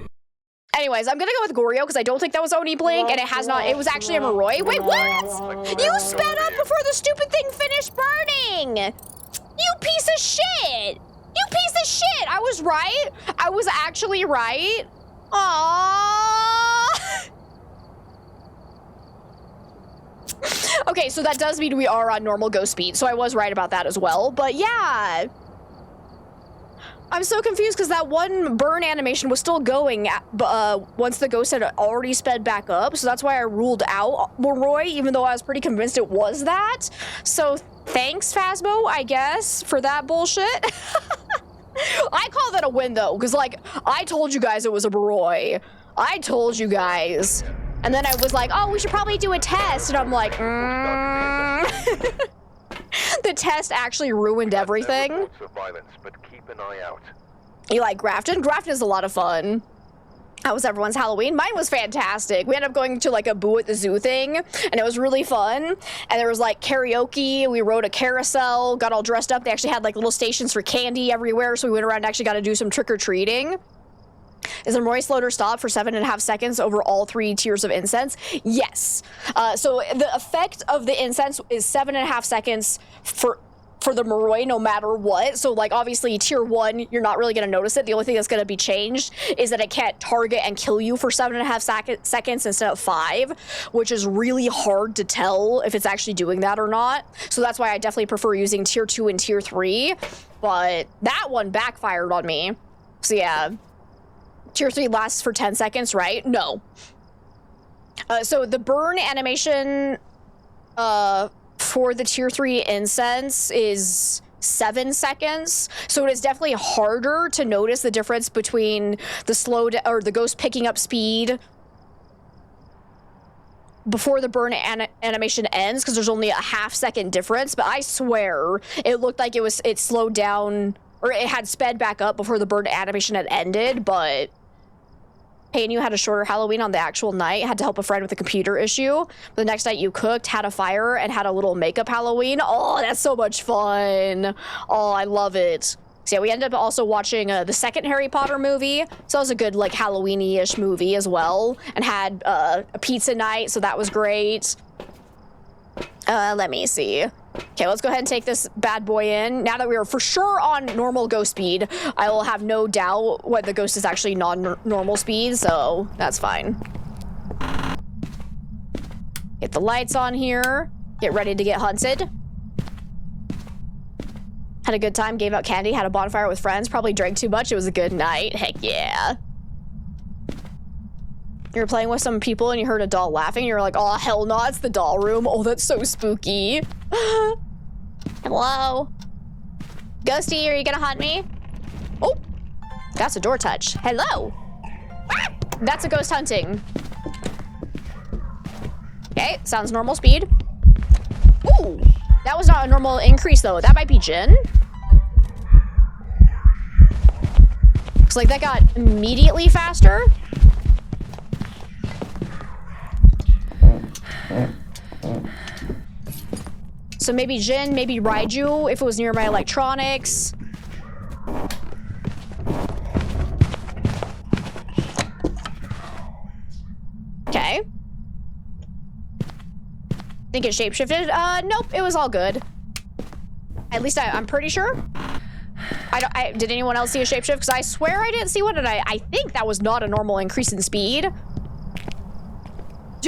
Anyways, I'm gonna go with Goryo because I don't think that was Oni Blink, and it has not. It was actually a Moroi. Wait, what? You sped up before the stupid thing finished burning. You piece of shit. You piece of shit. I was right. I was actually right. Aww. Okay, so that does mean we are on normal ghost speed, so I was right about that as well. But yeah. I'm so confused because that one burn animation was still going once the ghost had already sped back up. So that's why I ruled out Moroi, even though I was pretty convinced it was that. So thanks, Phasmo, I guess, for that bullshit. I call that a win, though, because, like, I told you guys it was a Moroi. I told you guys. And then I was like, oh, we should probably do a test. And I'm like, The test actually ruined everything. Reports of violence, but keep an eye out. You like Grafton? Grafton is a lot of fun. How was everyone's Halloween? Mine was fantastic. We ended up going to like a Boo at the Zoo thing, and it was really fun. And there was like karaoke. We rode a carousel, got all dressed up. They actually had like little stations for candy everywhere, so we went around and actually got to do some trick-or-treating. Is the Moroi slower stop for 7.5 seconds over all 3 tiers of incense? Yes. So the effect of the incense is 7.5 seconds for the Moroi no matter what. So like obviously tier 1, you're not really going to notice it. The only thing that's going to be changed is that it can't target and kill you for 7.5 seconds instead of 5, which is really hard to tell if it's actually doing that or not. So that's why I definitely prefer using tier 2 and tier 3. But that one backfired on me. So yeah. Tier 3 lasts for 10 seconds, right? No. So the burn animation for the tier 3 incense is 7 seconds. So it is definitely harder to notice the difference between the or the ghost picking up speed before the burn animation ends, because there's only a half-second difference. But I swear it looked like it slowed down, or it had sped back up before the burn animation had ended. But hey, and you had a shorter Halloween on the actual night, had to help a friend with a computer issue. But the next night you cooked, had a fire, and had a little makeup Halloween. Oh, that's so much fun. Oh, I love it. So yeah, we ended up also watching the second Harry Potter movie. So that was a good like Halloween-y-ish movie as well. And had a pizza night, so that was great. Let me see. Okay, let's go ahead and take this bad boy in. Now that we are for sure on normal ghost speed, I will have no doubt what the ghost is actually non-normal speed, so that's fine. Get the lights on here. Get ready to get hunted. Had a good time, gave out candy, had a bonfire with friends, probably drank too much. It was a good night. Heck yeah. You were playing with some people and you heard a doll laughing. You're like, oh, hell no, it's the doll room. Oh, that's so spooky. Hello? Ghosty, are you gonna hunt me? Oh, that's a door touch. Hello. That's a ghost hunting. Okay, sounds normal speed. Ooh, that was not a normal increase though. That might be Jin. Looks like that got immediately faster. So maybe Jin, maybe Raiju, if it was near my electronics. Okay. Think it shapeshifted? Nope, it was all good. At least I'm pretty sure. Did anyone else see a shapeshift? Because I swear I didn't see one, and I think that was not a normal increase in speed.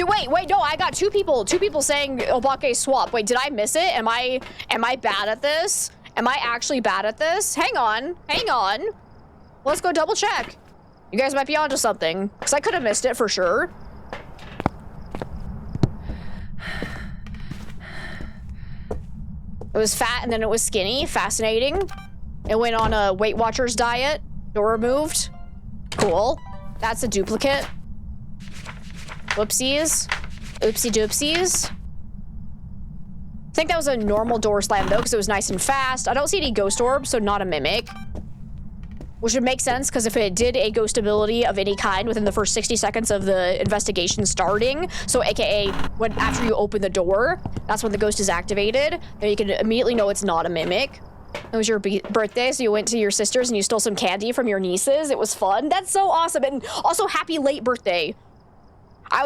Wait, no, I got two people saying Obake swap. Wait, did I miss it? Am I bad at this? Am I actually bad at this? Hang on. Let's go double check. You guys might be onto something, because I could have missed it for sure. It was fat and then it was skinny. Fascinating. It went on a Weight Watchers diet. Door removed. Cool. That's a duplicate. Whoopsies. Oopsie doopsies. I think that was a normal door slam though, because it was nice and fast. I don't see any ghost orbs, so not a mimic. Which would make sense, because if it did a ghost ability of any kind within the first 60 seconds of the investigation starting, so aka after you open the door, that's when the ghost is activated, then you can immediately know it's not a mimic. It was your birthday, so you went to your sister's and you stole some candy from your nieces. It was fun. That's so awesome. And also, happy late birthday. I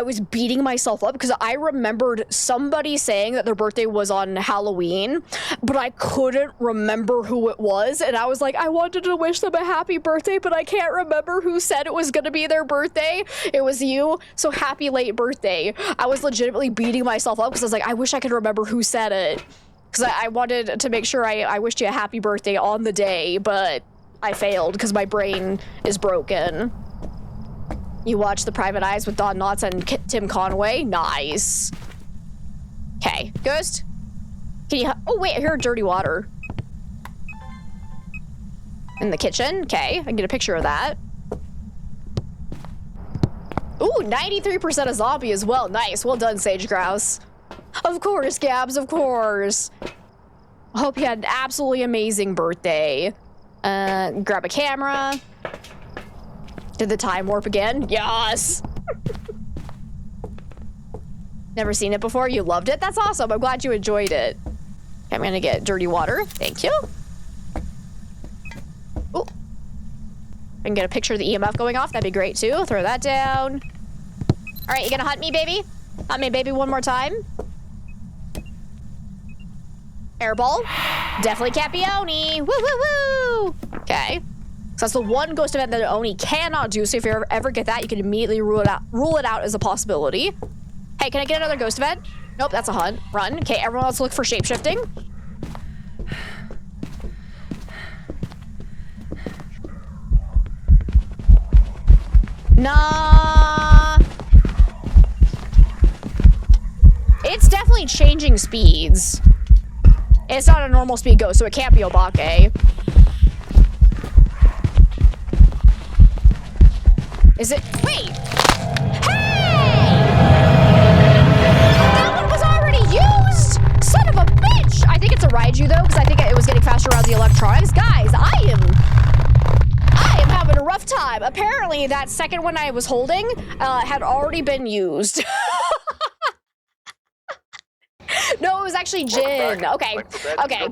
was beating myself up because I remembered somebody saying that their birthday was on Halloween, but I couldn't remember who it was. And I was like, I wanted to wish them a happy birthday, but I can't remember who said it was going to be their birthday. It was you. So happy late birthday. I was legitimately beating myself up because I was like, I wish I could remember who said it. Because I wanted to make sure I wished you a happy birthday on the day, but I failed because my brain is broken. You watched The Private Eyes with Don Knotts and Tim Conway? Nice. Okay, Ghost? Can you... Oh, wait, I hear dirty water. In the kitchen? Okay, I can get a picture of that. Ooh, 93% a zombie as well. Nice, well done, Sage Grouse. Of course, Gabs, of course. I hope you had an absolutely amazing birthday. Grab a camera. Did the time warp again? Yes! Never seen it before? You loved it? That's awesome. I'm glad you enjoyed it. Okay, I'm gonna get dirty water. Thank you. Ooh. I can get a picture of the EMF going off. That'd be great too. Throw that down. All right, you gonna hunt me, baby? Hunt me, baby, one more time. Airball. Definitely can't be Oni. Woo, woo, woo! Okay. So that's the one ghost event that Oni cannot do, so if you ever get that, you can immediately rule it out as a possibility. Hey, can I get another ghost event? Nope, that's a hunt. Run. Okay, everyone else look for shapeshifting. Nah. It's definitely changing speeds. It's not a normal speed ghost, so it can't be Obake. Is it? Wait! Hey! That one was already used! Son of a bitch! I think it's a Raiju though, because I think it was getting faster around the electronics. Guys, I am having a rough time. Apparently, that second one I was holding had already been used. No, it was actually Jin. Okay, okay.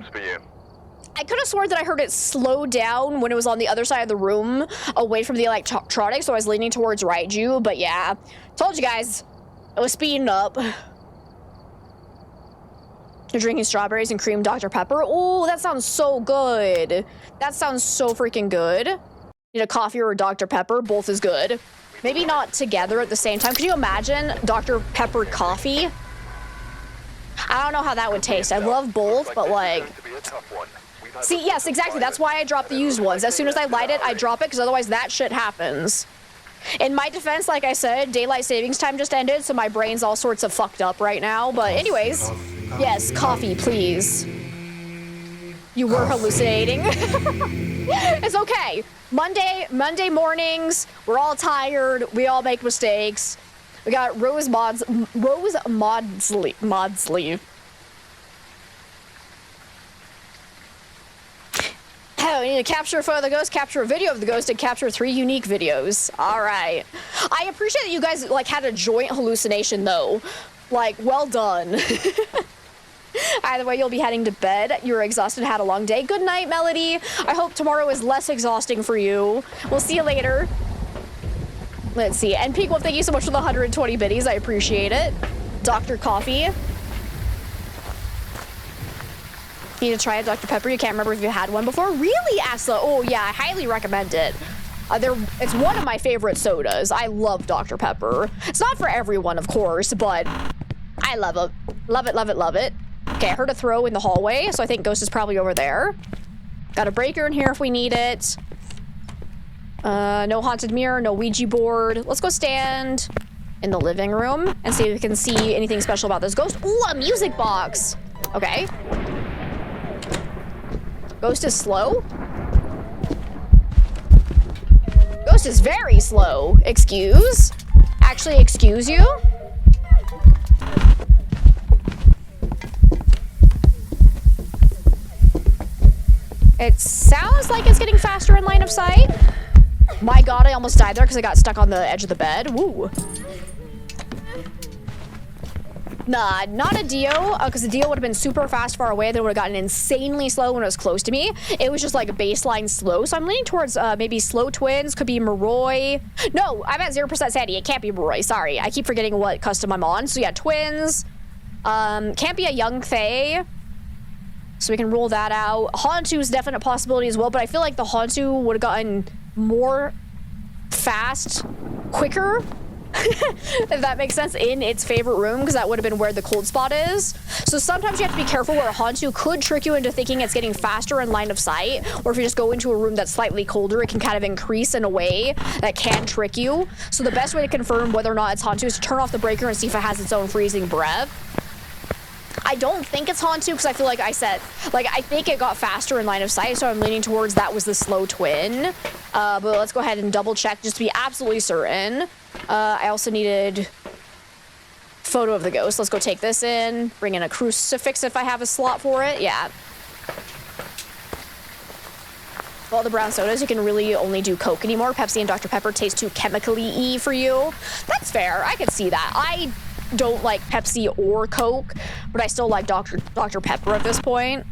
I could have sworn that I heard it slow down when it was on the other side of the room, away from the electronics, so I was leaning towards Raiju, but yeah. Told you guys, it was speeding up. You're drinking strawberries and cream Dr. Pepper? Oh, that sounds so good. That sounds so freaking good. Need a coffee or a Dr. Pepper, both is good. Maybe not together at the same time. Could you imagine Dr. Pepper coffee? I don't know how that would taste. I love both, but like... See, yes, exactly. That's why I drop the used ones. As soon as I light it, I drop it, because otherwise that shit happens. In my defense, like I said, daylight savings time just ended, so my brain's all sorts of fucked up right now. But anyways, yes, coffee, please. You were hallucinating. It's okay. Monday mornings, we're all tired. We all make mistakes. We got Rose Maudsley. Oh, we need to capture a photo of the ghost, capture a video of the ghost, and capture 3 unique videos. All right. I appreciate that you guys, like, had a joint hallucination, though. Like, well done. Either way, you'll be heading to bed. You're exhausted, had a long day. Good night, Melody. I hope tomorrow is less exhausting for you. We'll see you later. Let's see. And Peak Wolf, thank you so much for the 120 biddies. I appreciate it. Dr. Coffee. Need to try a Dr. Pepper. You can't remember if you had one before. Really, Asla? Oh, yeah. I highly recommend it. It's one of my favorite sodas. I love Dr. Pepper. It's not for everyone, of course, but I love it. Love it, love it, love it. Okay, I heard a throw in the hallway, so I think Ghost is probably over there. Got a breaker in here if we need it. No haunted mirror, no Ouija board. Let's go stand in the living room and see if we can see anything special about this ghost. Ooh, a music box. Okay. Ghost is slow? Ghost is very slow. Excuse? Actually, excuse you? It sounds like it's getting faster in line of sight. My god, I almost died there because I got stuck on the edge of the bed. Woo. Nah, not a Dio, because the Dio would have been super fast far away, then would have gotten insanely slow when it was close to me. It was just like baseline slow, so I'm leaning towards maybe slow twins, could be Moroi. No, I'm at 0% sanity, it can't be Moroi, sorry. I keep forgetting what custom I'm on. So yeah, twins. Can't be a young Fae. So we can rule that out. Hantu's definite possibility as well, but I feel like the Hantu would have gotten more fast, quicker, if that makes sense, in its favorite room, because that would have been where the cold spot is. So sometimes you have to be careful where a Hantu could trick you into thinking it's getting faster in line of sight, or if you just go into a room that's slightly colder, it can kind of increase in a way that can trick you. So the best way to confirm whether or not it's Hantu is to turn off the breaker and see if it has its own freezing breath. I don't think it's Hantu because I feel like I said, like, I think it got faster in line of sight, so I'm leaning towards that was the slow twin. But let's go ahead and double check just to be absolutely certain. I also needed photo of the ghost. Let's go take this in, bring in a crucifix if I have a slot for it. Yeah. All the brown sodas, you can really only do Coke anymore. Pepsi and Dr. Pepper taste too chemically-y for you. That's fair. I could see that. I don't like Pepsi or Coke, but I still like Dr. Pepper at this point.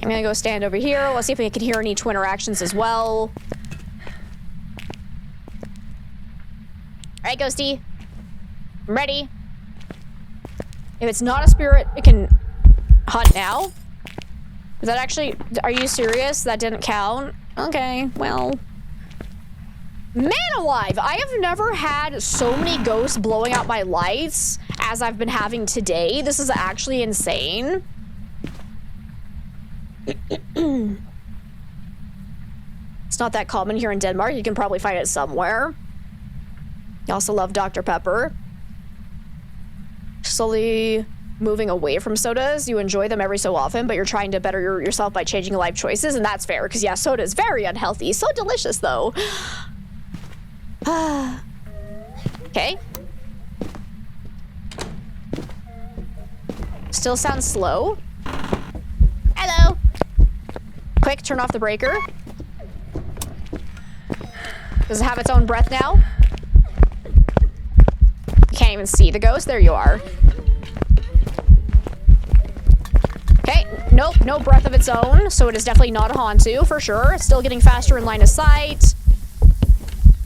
I'm gonna go stand over here. Let's see if we can hear any twin interactions as well. All right, Ghosty. I'm ready. If it's not a spirit, it can hunt now. Is that actually... Are you serious? That didn't count? Okay, well... Man alive! I have never had so many ghosts blowing out my lights as I've been having today. This is actually insane. It's not that common here in Denmark. You can probably find it somewhere. You also love Dr. Pepper. Slowly moving away from sodas. You enjoy them every so often, but you're trying to better yourself by changing life choices, and that's fair, because yeah, soda is very unhealthy. So delicious, though. Okay. Still sounds slow. Hello. Quick, turn off the breaker. Does it have its own breath now? You can't even see the ghost. There you are. Okay, nope, no breath of its own, so it is definitely not a Hantu, for sure. It's still getting faster in line of sight.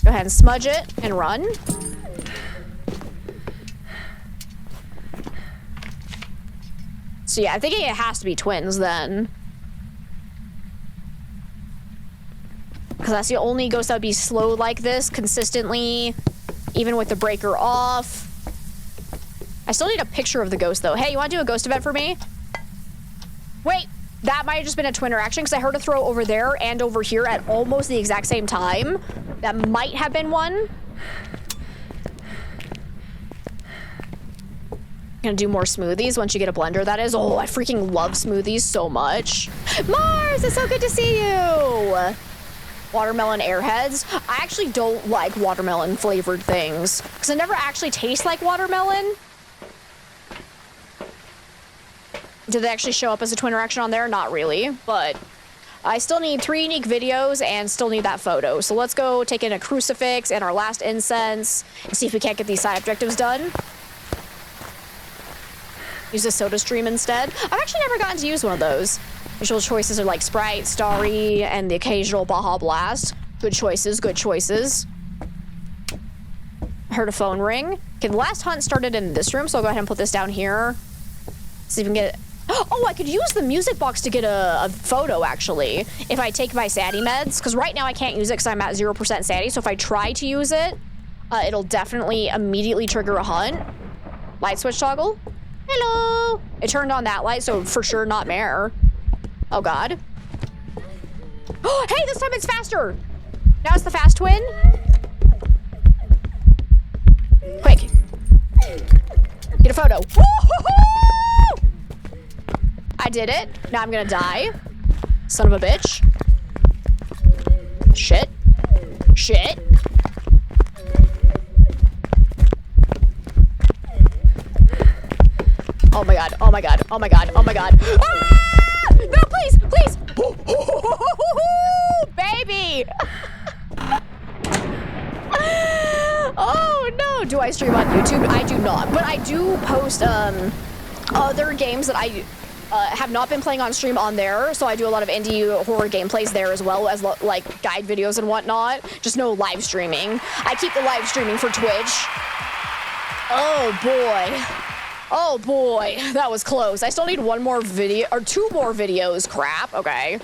Go ahead and smudge it and run. So yeah, I think it has to be twins then. Because that's the only ghost that would be slow like this consistently, even with the breaker off. I still need a picture of the ghost though. Hey, you want to do a ghost event for me? Wait, that might have just been a twin interaction because I heard a throw over there and over here at almost the exact same time. That might have been one. Gonna do more smoothies once you get a blender, that is. Oh, I freaking love smoothies so much. Mars, it's so good to see you. Watermelon Airheads. I actually don't like watermelon flavored things because it never actually tastes like watermelon. Did they actually show up as a twin interaction on there? Not really, but I still need 3 unique videos and still need that photo. So let's go take in a crucifix and our last incense and see if we can't get these side objectives done. Use a soda stream instead. I've actually never gotten to use one of those. Visual choices are like Sprite, Starry, and the occasional Baja Blast. Good choices, good choices. I heard a phone ring. Okay, the last hunt started in this room, so I'll go ahead and put this down here. See if we can get it. Oh, I could use the music box to get a photo, actually, if I take my Sadie meds, because right now I can't use it because I'm at 0% Sadie, so if I try to use it, it'll definitely immediately trigger a hunt. Light switch toggle. Hello! It turned on that light, so for sure not Mare. Oh, God. Oh, hey, this time it's faster! Now it's the fast twin. Quick. Get a photo. Woo-hoo-hoo! I did it. Now I'm gonna die. Son of a bitch. Shit. Shit. Oh my god, oh my god, oh my god, oh my god. Ah! No, please, please! Baby! Oh no! Do I stream on YouTube? I do not, but I do post other games that I have not been playing on stream on there. So I do a lot of indie horror gameplays there as well as like guide videos and whatnot. Just no live streaming. I keep the live streaming for Twitch. Oh boy. Oh boy, that was close. I still need one more video or 2 more videos. Crap. Okay.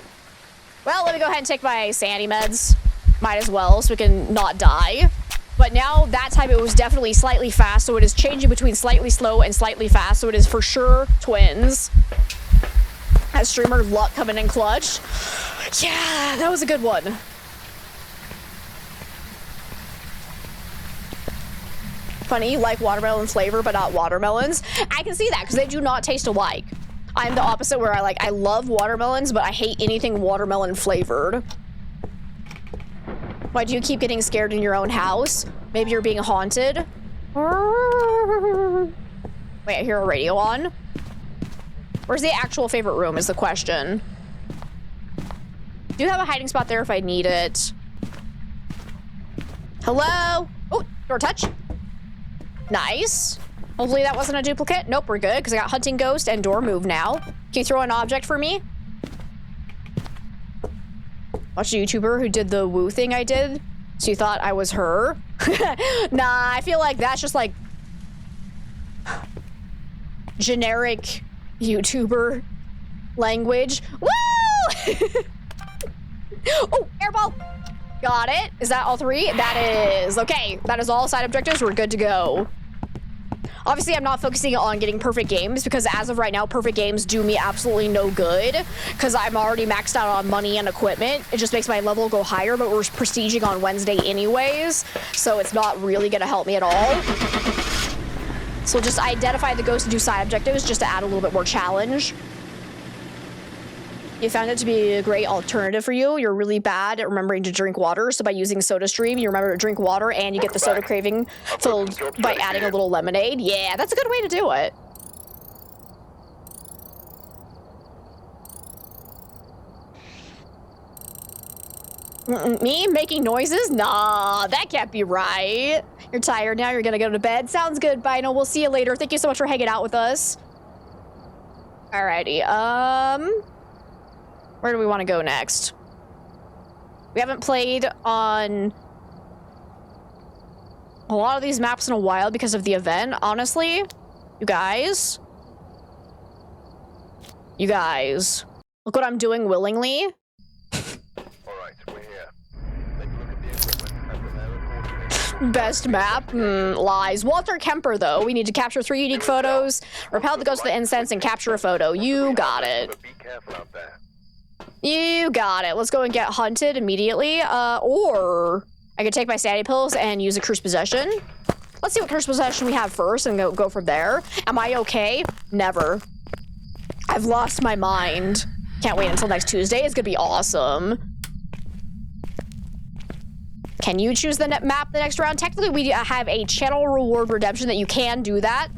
Well, let me go ahead and take my sanity meds. Might as well, so we can not die. But now, that time it was definitely slightly fast, so it is changing between slightly slow and slightly fast, so it is for sure twins. That streamer luck coming in clutch. Yeah, that was a good one. Funny, you like watermelon flavor, but not watermelons. I can see that, because they do not taste alike. I'm the opposite, where I love watermelons, but I hate anything watermelon flavored. Why do you keep getting scared in your own house? Maybe you're being haunted? Wait, I hear a radio on. Where's the actual favorite room is the question. Do you have a hiding spot there if I need it? Hello? Oh, door touch. Nice. Hopefully that wasn't a duplicate. Nope, we're good, because I got hunting ghost and door move now. Can you throw an object for me? Watch a YouTuber who did the woo thing I did, so you thought I was her? Nah, I feel like that's just like generic YouTuber language. Woo! Oh, airball! Got it. Is that all 3? That is. Okay, that is all side objectives. We're good to go. Obviously, I'm not focusing on getting perfect games because as of right now, perfect games do me absolutely no good because I'm already maxed out on money and equipment. It just makes my level go higher, but we're prestiging on Wednesday anyways, so it's not really going to help me at all. So just identify the ghost and do side objectives just to add a little bit more challenge. You found it to be a great alternative for you. You're really bad at remembering to drink water, so by using SodaStream, you remember to drink water and you get the soda craving filled by adding a little lemonade. Yeah, that's a good way to do it. Me making noises? Nah, that can't be right. You're tired now, you're gonna go to bed. Sounds good, Bino. We'll see you later. Thank you so much for hanging out with us. Alrighty, where do we want to go next? We haven't played on a lot of these maps in a while because of the event, honestly. You guys, look what I'm doing willingly. All right, we're here. Take a look at the equipment and prepare a Best map? Lies. Walter Kemper, though. We need to capture 3 unique photos, repel the ghost of the incense, and capture a photo. You got it. But be careful out there. You got it. Let's go and get hunted immediately. Or I could take my sanity pills and use a curse possession. Let's see what curse possession we have first and go from there. Am I okay? Never. I've lost my mind. Can't wait until next Tuesday. It's gonna be awesome. Can you choose the map the next round? Technically, we have a channel reward redemption that you can do that.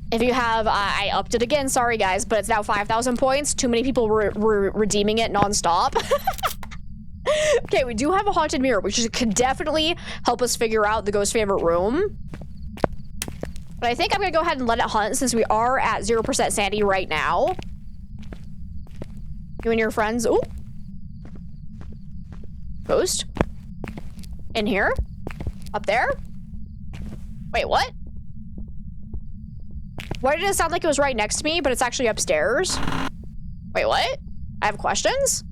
If you have, I upped it again, sorry guys, but it's now 5,000 points. Too many people were redeeming it non-stop. Okay, we do have a haunted mirror, which could definitely help us figure out the ghost's favorite room. But I think I'm gonna go ahead and let it hunt since we are at 0% sanity right now. You and your friends, ooh. Ghost? In here? Up there? Wait, what? Why did it sound like it was right next to me, but it's actually upstairs? Wait, what? I have questions?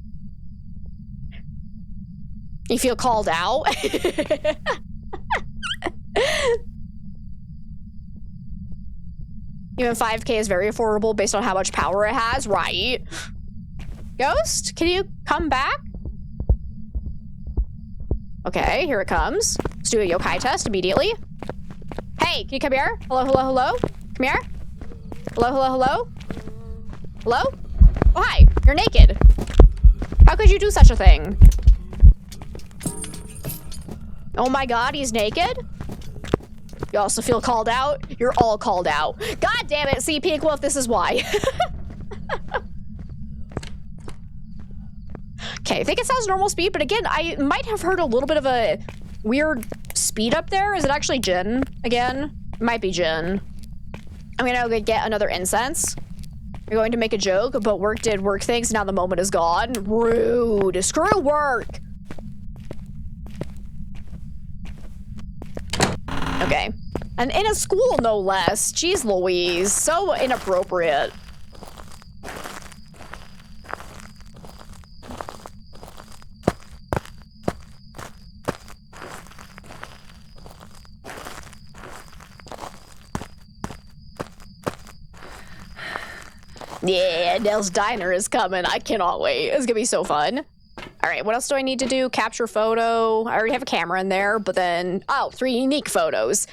You feel called out? Even 5K is very affordable based on how much power it has, right? Ghost, can you come back? Okay, here it comes. Let's do a yokai test immediately. Hey, can you come here? Hello, hello, hello? Come here. Hello, hello, hello? Hello? Oh, hi. You're naked. How could you do such a thing? Oh my god, he's naked? You also feel called out? You're all called out. God damn it, see, Pink Wolf, this is why. Okay, I think it sounds normal speed, but again, I might have heard a little bit of a weird speed up there? Is it actually Jinn again? It might be Jinn. I'm gonna go get another incense. You're going to make a joke, but work did work things. Now the moment is gone. Rude. Screw work. Okay. And in a school, no less. Jeez Louise. So inappropriate. Yeah, Nell's Diner is coming. I cannot wait. It's gonna be so fun. All right, what else do I need to do? Capture photo. I already have a camera in there, but then, oh, 3 unique photos.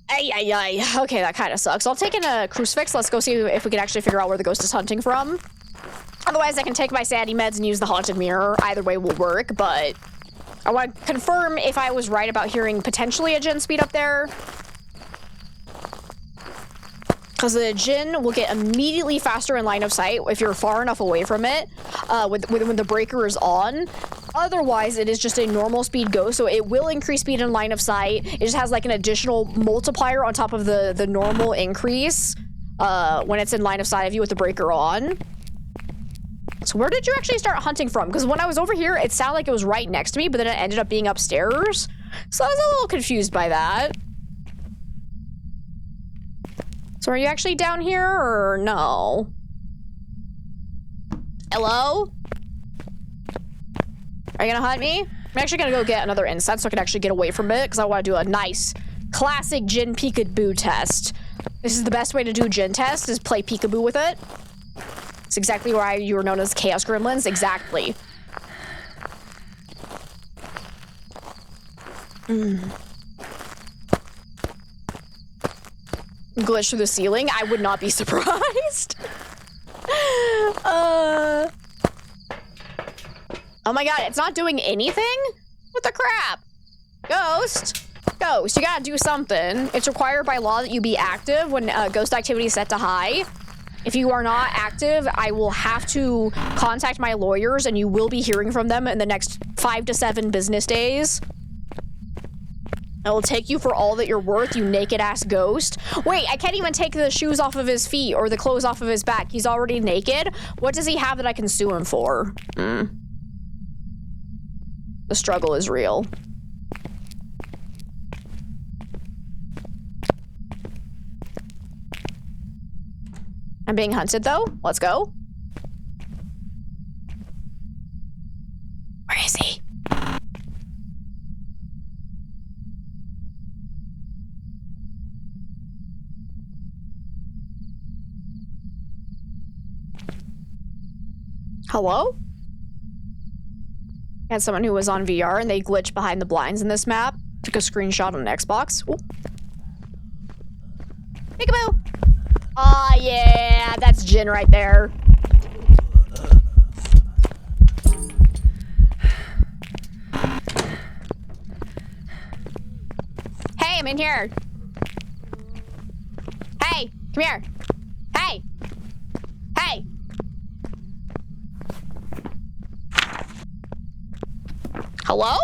Ay, ay, ay. Okay, that kind of sucks. I'll take in a crucifix. Let's go see if we can actually figure out where the ghost is hunting from. Otherwise, I can take my sanity meds and use the haunted mirror. Either way will work, but I want to confirm if I was right about hearing potentially a Jinn speed up there. Because the Jinn will get immediately faster in line of sight if you're far enough away from it when the breaker is on. Otherwise, it is just a normal speed ghost, so it will increase speed in line of sight. It just has like an additional multiplier on top of the normal increase when it's in line of sight of you with the breaker on. So where did you actually start hunting from? Because when I was over here, it sounded like it was right next to me, but then it ended up being upstairs. So I was a little confused by that. So are you actually down here or no? Hello? Are you gonna hunt me? I'm actually gonna go get another incense so I can actually get away from it because I want to do a nice classic Jinn peekaboo test. This is the best way to do Jinn test is play peekaboo with it. It's exactly why you were known as Chaos Gremlins. Exactly. Glitch through the ceiling? I would not be surprised. Oh my god, it's not doing anything? What the crap? Ghost? Ghost, you gotta do something. It's required by law that you be active when ghost activity is set to high. If you are not active, I will have to contact my lawyers and you will be hearing from them in the next 5 to 7 business days. I will take you for all that you're worth, you naked-ass ghost. Wait, I can't even take the shoes off of his feet or the clothes off of his back. He's already naked? What does he have that I can sue him for? The struggle is real. I'm being hunted, though. Let's go. Where is he? Hello? I had someone who was on VR and they glitched behind the blinds in this map. Took a screenshot on Xbox. Ooh. Peekaboo! Aw, yeah, that's Jinn right there. Hey, I'm in here. Hey, come here. Hey. Hey. Hello?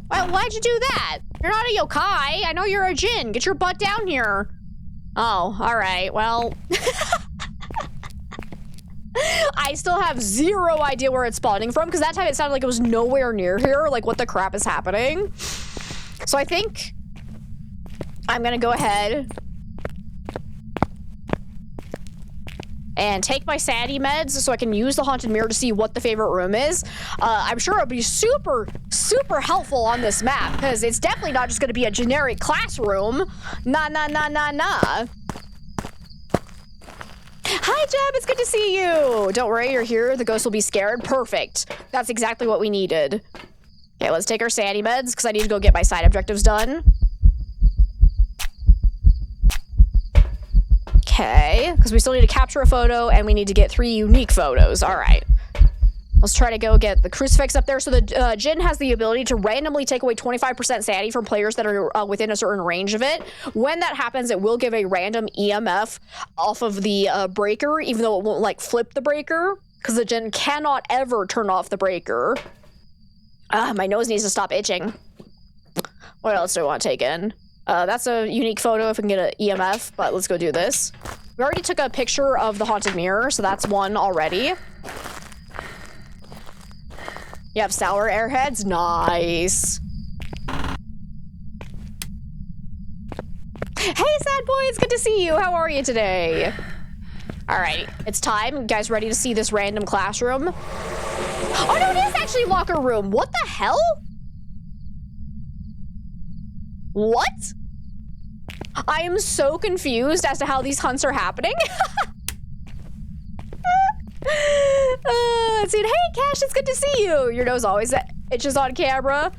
Well, why'd you do that? You're not a yokai. I know you're a Jinn. Get your butt down here. Oh, all right. Well, I still have zero idea where it's spawning from because that time it sounded like it was nowhere near here. Like, what the crap is happening? So I think I'm gonna go ahead and take my sanity meds so I can use the haunted mirror to see what the favorite room is. I'm sure it'll be super, super helpful on this map because it's definitely not just gonna be a generic classroom. Nah, nah, nah, nah, nah. Hi, Jeb, it's good to see you. Don't worry, you're here. The ghost will be scared. Perfect. That's exactly what we needed. Okay, let's take our sanity meds because I need to go get my side objectives done. Okay, because we still need to capture a photo and we need to get 3 unique photos. All right. Let's try to go get the crucifix up there. So the Jinn has the ability to randomly take away 25% sanity from players that are within a certain range of it. When that happens, it will give a random EMF off of the breaker, even though it won't like flip the breaker, because the Jinn cannot ever turn off the breaker. My nose needs to stop itching. What else do I want to take in? That's a unique photo if we can get an EMF, but let's go do this. We already took a picture of the haunted mirror, so that's one already. You have sour airheads? Nice. Hey, sad boy, it's good to see you. How are you today? All right, it's time. You guys ready to see this random classroom? Oh, no, it is actually locker room. What the hell? What? I am so confused as to how these hunts are happening. Dude, hey, Cash, it's good to see you. Your nose always itches on camera.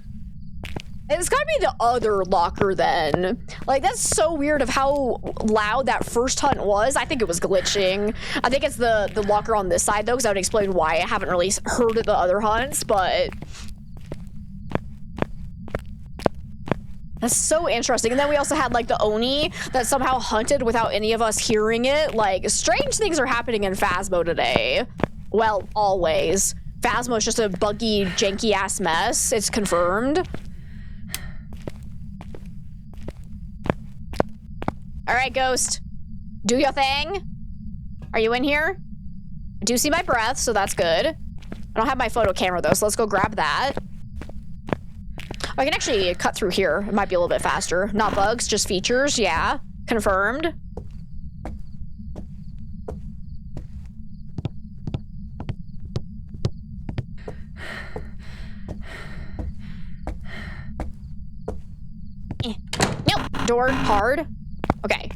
It's gotta be the other locker then. Like, that's so weird of how loud that first hunt was. I think it was glitching. I think it's the locker on this side, though, because I would explain why I haven't really heard of the other hunts, but... That's so interesting. And then we also had, like, the Oni that somehow hunted without any of us hearing it. Like, strange things are happening in Phasmo today. Well, always. Phasmo's just a buggy, janky-ass mess. It's confirmed. All right, Ghost. Do your thing. Are you in here? I do see my breath, so that's good. I don't have my photo camera, though, so let's go grab that. I can actually cut through here. It might be a little bit faster. Not bugs, just features. Yeah, confirmed. Nope. Door hard. Okay.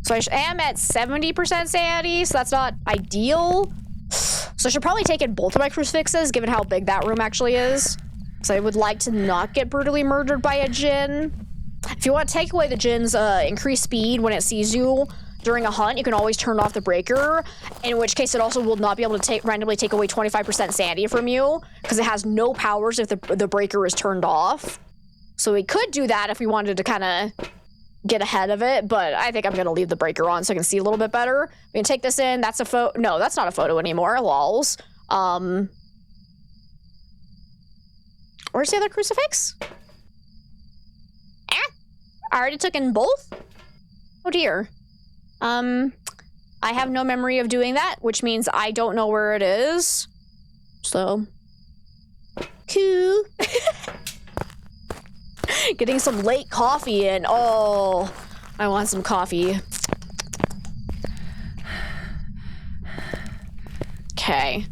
So I am at 70% sanity, so that's not ideal. So I should probably take in both of my crucifixes, given how big that room actually is. So I would like to not get brutally murdered by a djinn. If you want to take away the djinn's increased speed when it sees you during a hunt, you can always turn off the breaker, in which case it also will not be able to randomly take away 25% sanity from you, because it has no powers if the breaker is turned off. So we could do that if we wanted to kind of get ahead of it, but I think I'm going to leave the breaker on so I can see a little bit better. We can take this in. That's a photo. No, that's not a photo anymore. Lols. Where's the other crucifix? I already took in both? Oh dear. I have no memory of doing that, which means I don't know where it is. So. Cool. Getting some late coffee in. Oh, I want some coffee. Okay.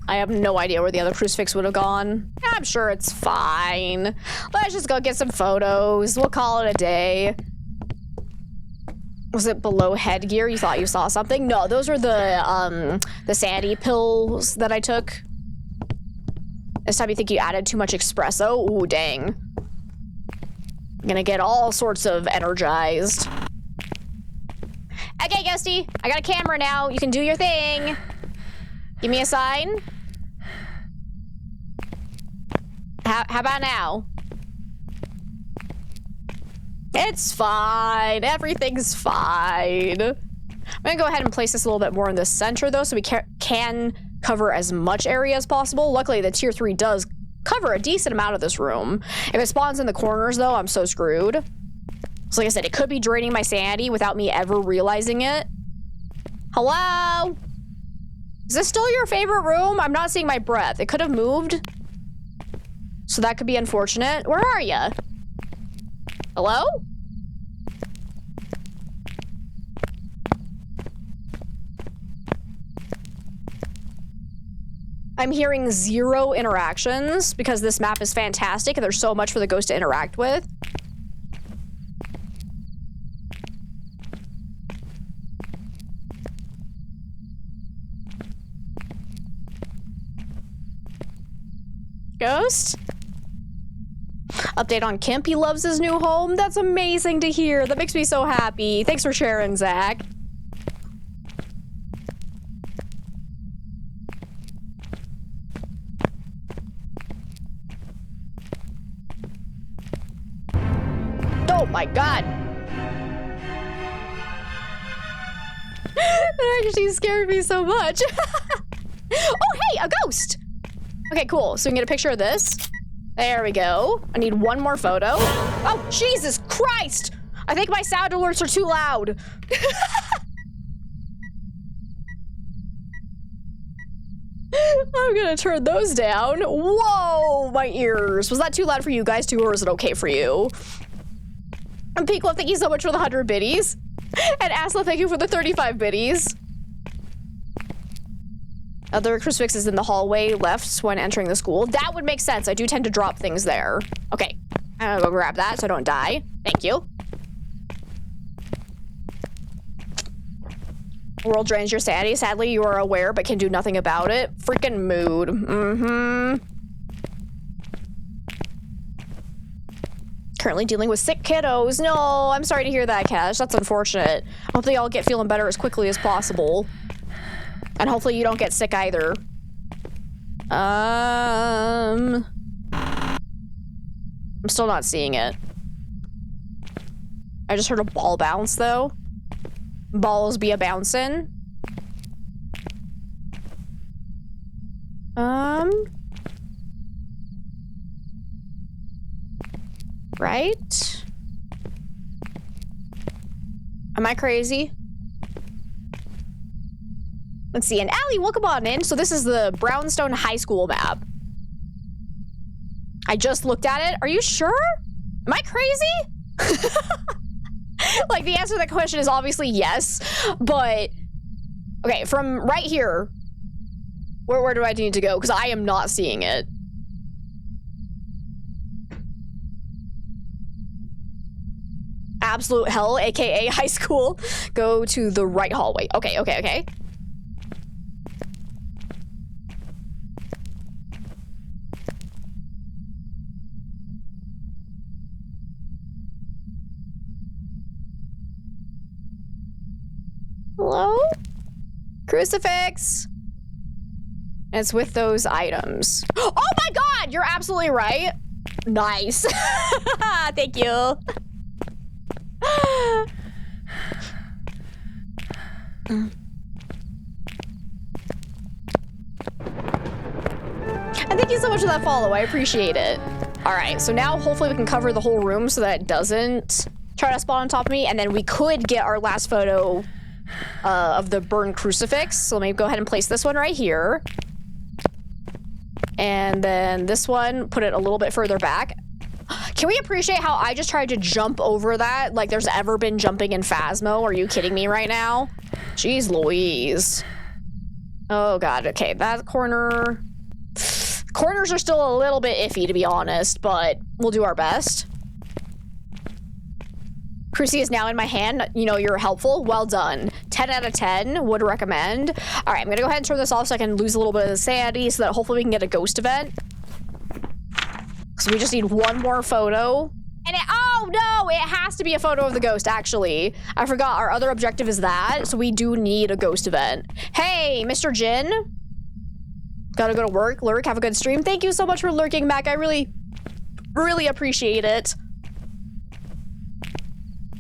I have no idea where the other crucifix would have gone. I'm sure it's fine. Let's just go get some photos. We'll call it a day. Was it below headgear? You thought you saw something? No, those were the sanity pills that I took. This time you think you added too much espresso? Ooh, dang. I'm gonna get all sorts of energized. Okay, Ghosty, I got a camera now. You can do your thing. Give me a sign. How about now? It's fine. Everything's fine. I'm gonna go ahead and place this a little bit more in the center, though, so we can cover as much area as possible. Luckily, the tier 3 does cover a decent amount of this room. If it spawns in the corners, though, I'm so screwed. So like I said, it could be draining my sanity without me ever realizing it. Hello? Is this still your favorite room? I'm not seeing my breath. It could have moved. So that could be unfortunate. Where are you? Hello? I'm hearing 0 interactions because this map is fantastic and there's so much for the ghost to interact with. Ghost? Update on Kemp. He loves his new home. That's amazing to hear. That makes me so happy. Thanks for sharing, Zach. Oh my god. That actually scared me so much. Oh, hey, a ghost. Okay, cool. So we can get a picture of this. There we go. I need one more photo. Oh, Jesus Christ. I think my sound alerts are too loud. I'm gonna turn those down. Whoa, my ears. Was that too loud for you guys too, or is it okay for you? And Peaklove, thank you so much for the 100 biddies. And Asla, thank you for the 35 biddies. Other crucifixes in the hallway left when entering the school. That would make sense. I do tend to drop things there. Okay, I'm gonna go grab that so I don't die. Thank you. World drains your sanity. Sadly, you are aware but can do nothing about it. Freaking mood. Mm-hmm. Currently dealing with sick kiddos. No, I'm sorry to hear that, Cash. That's unfortunate. I hope they all get feeling better as quickly as possible. And hopefully you don't get sick either. I'm still not seeing it. I just heard a ball bounce, though. Balls be a bouncing. Right? Am I crazy? Let's see. And Allie, welcome on in. So this is the Brownstone High School map. I just looked at it. Are you sure? Am I crazy? Like, the answer to that question is obviously yes, but okay, from right here, where do I need to go? Because I am not seeing it. Absolute hell, aka high school. Go to the right hallway. Okay, okay, okay. Hello? Crucifix. And it's with those items. Oh my god! You're absolutely right. Nice. Thank you. And thank you so much for that follow. I appreciate it. All right, so now hopefully we can cover the whole room so that it doesn't try to spawn on top of me, and then we could get our last photo of the burned crucifix. So let me go ahead and place this one right here. And then this one, put it a little bit further back. Can we appreciate how I just tried to jump over that like there's ever been jumping in Phasmo? Are you kidding me right now? Jeez Louise. Oh god, okay, that corner. Corners are still a little bit iffy, to be honest, but we'll do our best. Cruci is now in my hand. You know, you're helpful. Well done. 10 out of 10. Would recommend. All right, I'm gonna go ahead and turn this off so I can lose a little bit of sanity so that hopefully we can get a ghost event. So we just need one more photo. And oh no, it has to be a photo of the ghost, actually. I forgot our other objective is that, so we do need a ghost event. Hey, Mr. Jin. Gotta go to work. Lurk, have a good stream. Thank you so much for lurking, Mac. I really, really appreciate it.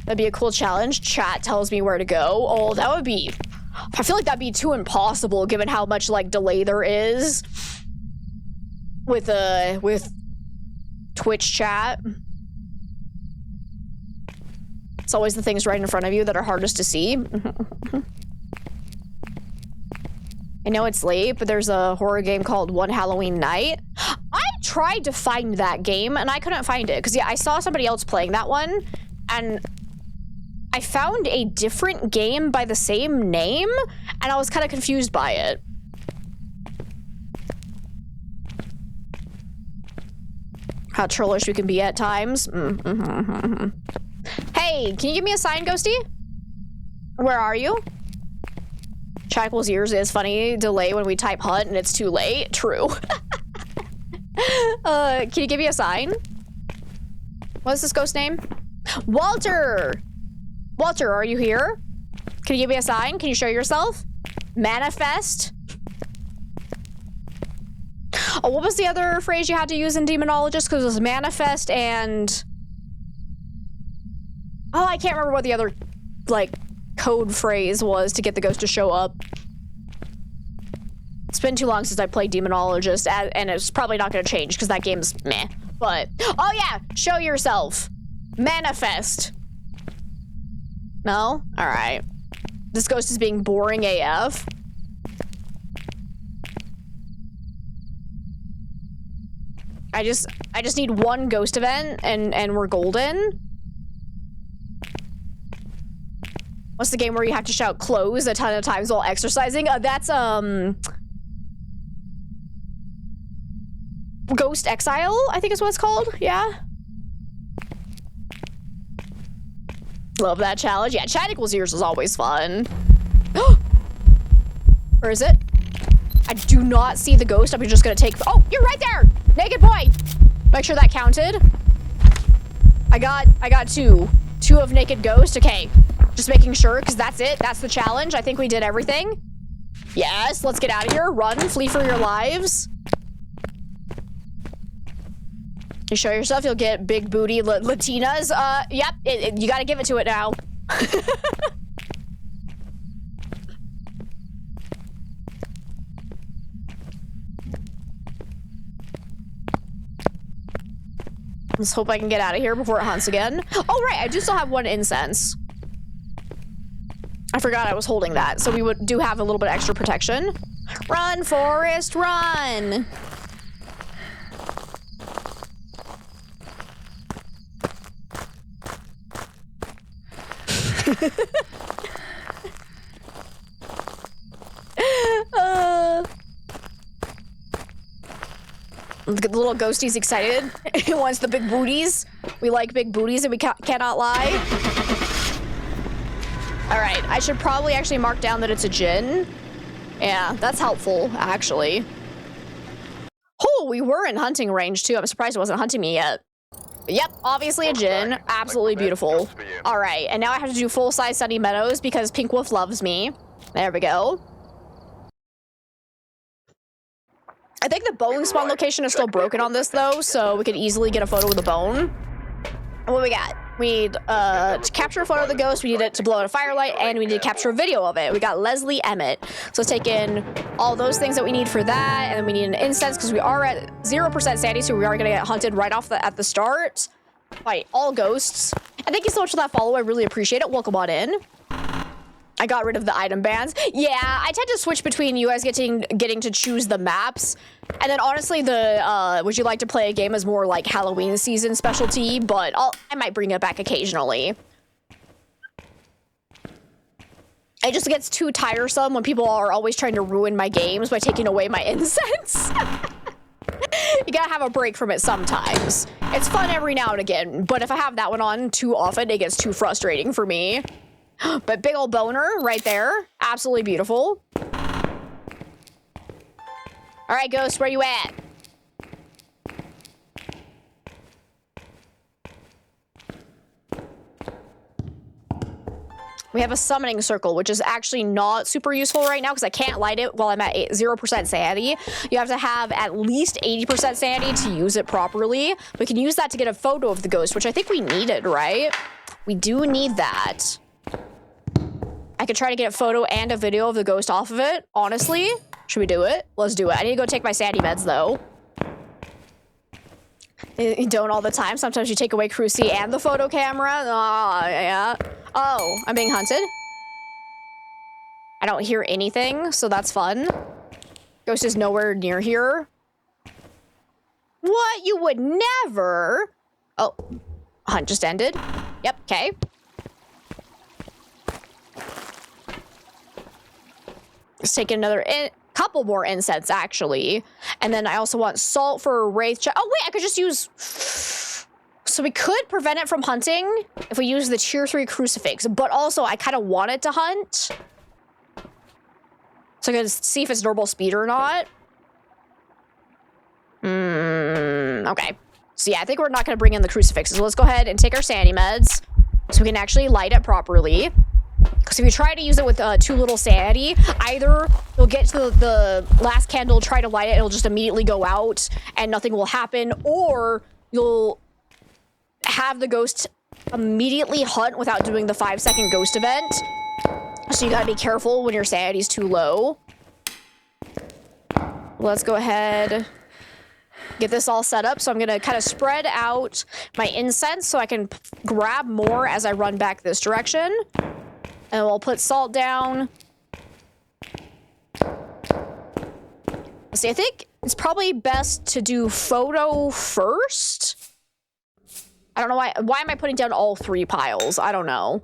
That'd be a cool challenge. Chat tells me where to go. Oh, that would be... I feel like that'd be too impossible given how much, like, delay there is with Twitch chat. It's always the things right in front of you that are hardest to see. I know it's late, but there's a horror game called One Halloween Night. I tried to find that game, and I couldn't find it. Because, yeah, I saw somebody else playing that one, and I found a different game by the same name, and I was kind of confused by it. How trollish we can be at times. Hey, can you give me a sign, Ghosty? Where are you? Shackle's ears is funny. Delay when we type hunt and it's too late. True. Can you give me a sign? What's this ghost name? Walter! Walter, are you here? Can you give me a sign? Can you show yourself? Manifest? Oh, what was the other phrase you had to use in Demonologist? Because it was manifest and... Oh, I can't remember what the other, like, code phrase was to get the ghost to show up. It's been too long since I played Demonologist, and it's probably not going to change because that game's meh. But, oh yeah, show yourself. Manifest. No? Alright. This ghost is being boring AF. I just need one ghost event and we're golden. What's the game where you have to shout close a ton of times while exercising? That's Ghost Exile, I think is what it's called. Yeah. Love that challenge. Yeah, chat equals ears is always fun. Where is it? I do not see the ghost. I'm just gonna take. Oh, you're right there! Naked boy! Make sure that counted. I got two. Two of naked ghost. Okay. Just making sure, because that's it. That's the challenge. I think we did everything. Yes, let's get out of here. Run, flee for your lives. You show yourself, you'll get big booty Latinas. Yep, you gotta give it to it now. Let's hope I can get out of here before it hunts again. Oh, right, I do still have one incense. I forgot I was holding that, so we do have a little bit extra protection. Run, Forrest, run! The little ghostie's excited. He wants the big booties. We like big booties and we cannot lie. Alright, I should probably actually mark down that it's a djinn. Yeah, that's helpful, actually. Oh, we were in hunting range, too. I'm surprised it wasn't hunting me yet. Yep, obviously a djinn. Absolutely beautiful. Alright, and now I have to do full-size Sunny Meadows because Pink Wolf loves me. There we go. I think the bone spawn location is still broken on this, though, so we could easily get a photo of the bone. What we got? We need to capture a photo of the ghost, we need it to blow out a firelight, and we need to capture a video of it. We got Leslie Emmett. So let's take in all those things that we need for that, and then we need an incense because we are at 0% sanity, so we are gonna get hunted right off at the start by all ghosts. And thank you so much for that follow, I really appreciate it. Welcome on in. I got rid of the item bans. Yeah, I tend to switch between you guys getting to choose the maps. And then honestly, the would you like to play a game is more like Halloween season specialty, but I might bring it back occasionally. It just gets too tiresome when people are always trying to ruin my games by taking away my incense. You gotta have a break from it sometimes. It's fun every now and again, but if I have that one on too often, it gets too frustrating for me. But big old boner right there. Absolutely beautiful. All right, Ghost, where you at? We have a summoning circle, which is actually not super useful right now because I can't light it while I'm at 0% sanity. You have to have at least 80% sanity to use it properly. We can use that to get a photo of the ghost, which I think we needed, right? We do need that. I could try to get a photo and a video of the ghost off of it, honestly. Should we do it? Let's do it. I need to go take my sanity meds, though. You don't all the time. Sometimes you take away Cruci and the photo camera. Oh, yeah. Oh, I'm being hunted. I don't hear anything, so that's fun. Ghost is nowhere near here. What? You would never? Oh, hunt just ended. Yep, okay. Let's take another couple more incense, actually. And then I also want salt for a wraith. Oh, wait, I could just use... So we could prevent it from hunting if we use the tier 3 crucifix. But also, I kind of want it to hunt. So I can see if it's normal speed or not. Okay. So yeah, I think we're not going to bring in the crucifixes. So let's go ahead and take our sanity meds so we can actually light it properly. Because if you try to use it with too little sanity, either you'll get to the last candle, try to light it, it'll just immediately go out and nothing will happen, or you'll have the ghost immediately hunt without doing the 5-second ghost event. So you gotta be careful when your sanity's too low. Let's go ahead, get this all set up. So I'm gonna kind of spread out my incense so I can grab more as I run back this direction. And we'll put salt down. Let's see, I think it's probably best to do photo first. I don't know why am I putting down all 3 piles? I don't know.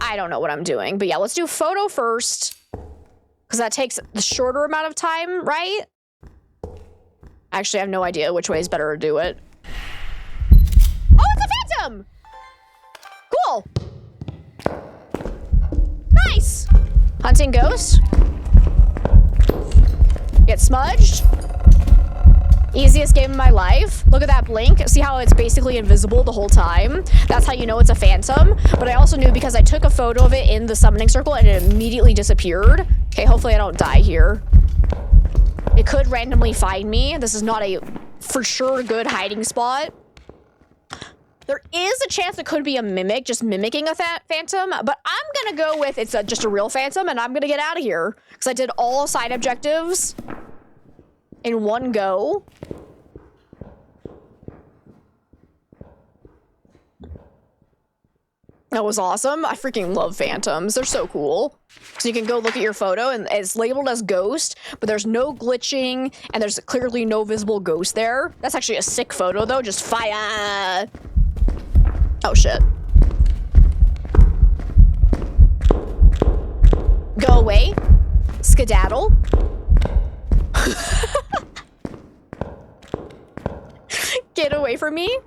I don't know what I'm doing. But yeah, let's do photo first. Because that takes the shorter amount of time, right? Actually, I have no idea which way is better to do it. Oh, it's a phantom! Cool. Nice! Hunting ghost. Get smudged. Easiest game of my life. Look at that blink. See how it's basically invisible the whole time? That's how you know it's a phantom. But I also knew because I took a photo of it in the summoning circle and it immediately disappeared. Okay, hopefully I don't die here. It could randomly find me. This is not a for sure good hiding spot. There is a chance it could be a mimic, just mimicking a phantom, but I'm gonna go with it's just a real phantom and I'm gonna get out of here because I did all side objectives in one go. That was awesome. I freaking love phantoms. They're so cool. So you can go look at your photo and it's labeled as ghost, but there's no glitching and there's clearly no visible ghost there. That's actually a sick photo though, just fire. Oh shit. Go away. Skedaddle. Get away from me.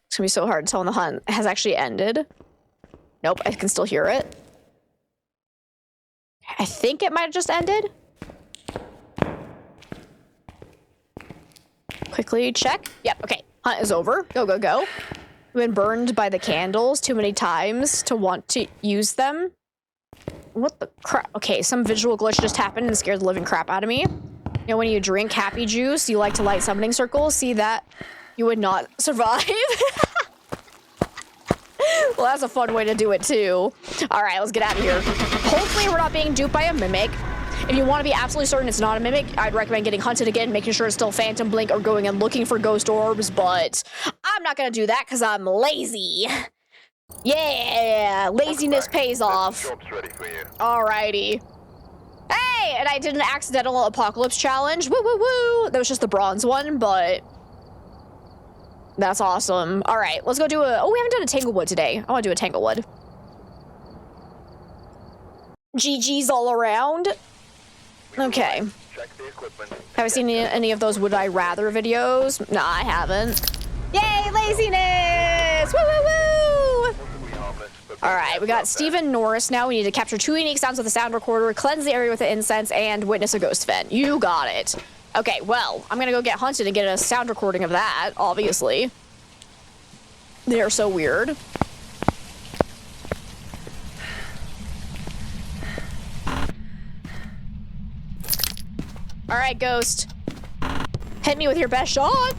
It's gonna be so hard to tell when the hunt has actually ended. Nope, I can still hear it. I think it might have just ended. Quickly check. Yep, okay. Hunt is over. Go, go, go. I've been burned by the candles too many times to want to use them. What the crap? Okay, some visual glitch just happened and scared the living crap out of me. You know, when you drink happy juice, you like to light summoning circles. See that? You would not survive. Well, that's a fun way to do it too. All right, let's get out of here. Hopefully we're not being duped by a mimic. If you want to be absolutely certain it's not a mimic, I'd recommend getting hunted again, making sure it's still phantom blink or going and looking for ghost orbs, but I'm not going to do that because I'm lazy. Yeah, laziness pays off. Job's ready for you. Alrighty. Hey, and I did an accidental apocalypse challenge. Woo, woo, woo. That was just the bronze one, but that's awesome. All right, let's go do a... Oh, we haven't done a Tanglewood today. I want to do a Tanglewood. GG's all around. Okay. Check the equipment. Have I seen any of those would I rather videos? Nah, I haven't. Yay, laziness! Woo, woo, woo! Possibly harmless, but All right, we got Stephen Norris now. We need to capture 2 unique sounds with the sound recorder, cleanse the area with the incense, and witness a ghost vent. You got it. Okay, well, I'm gonna go get hunted and get a sound recording of that, obviously. They are so weird. All right, ghost. Hit me with your best shot.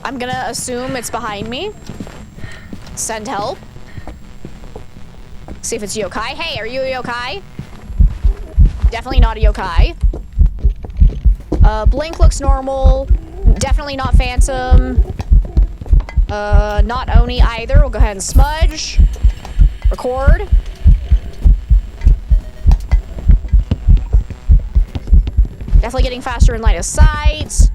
I'm gonna assume it's behind me. Send help. See if it's yokai. Hey, are you a yokai? Definitely not a yokai. Blink looks normal. Definitely not phantom. Not Oni either. We'll go ahead and smudge. Record. Definitely getting faster in line of sight.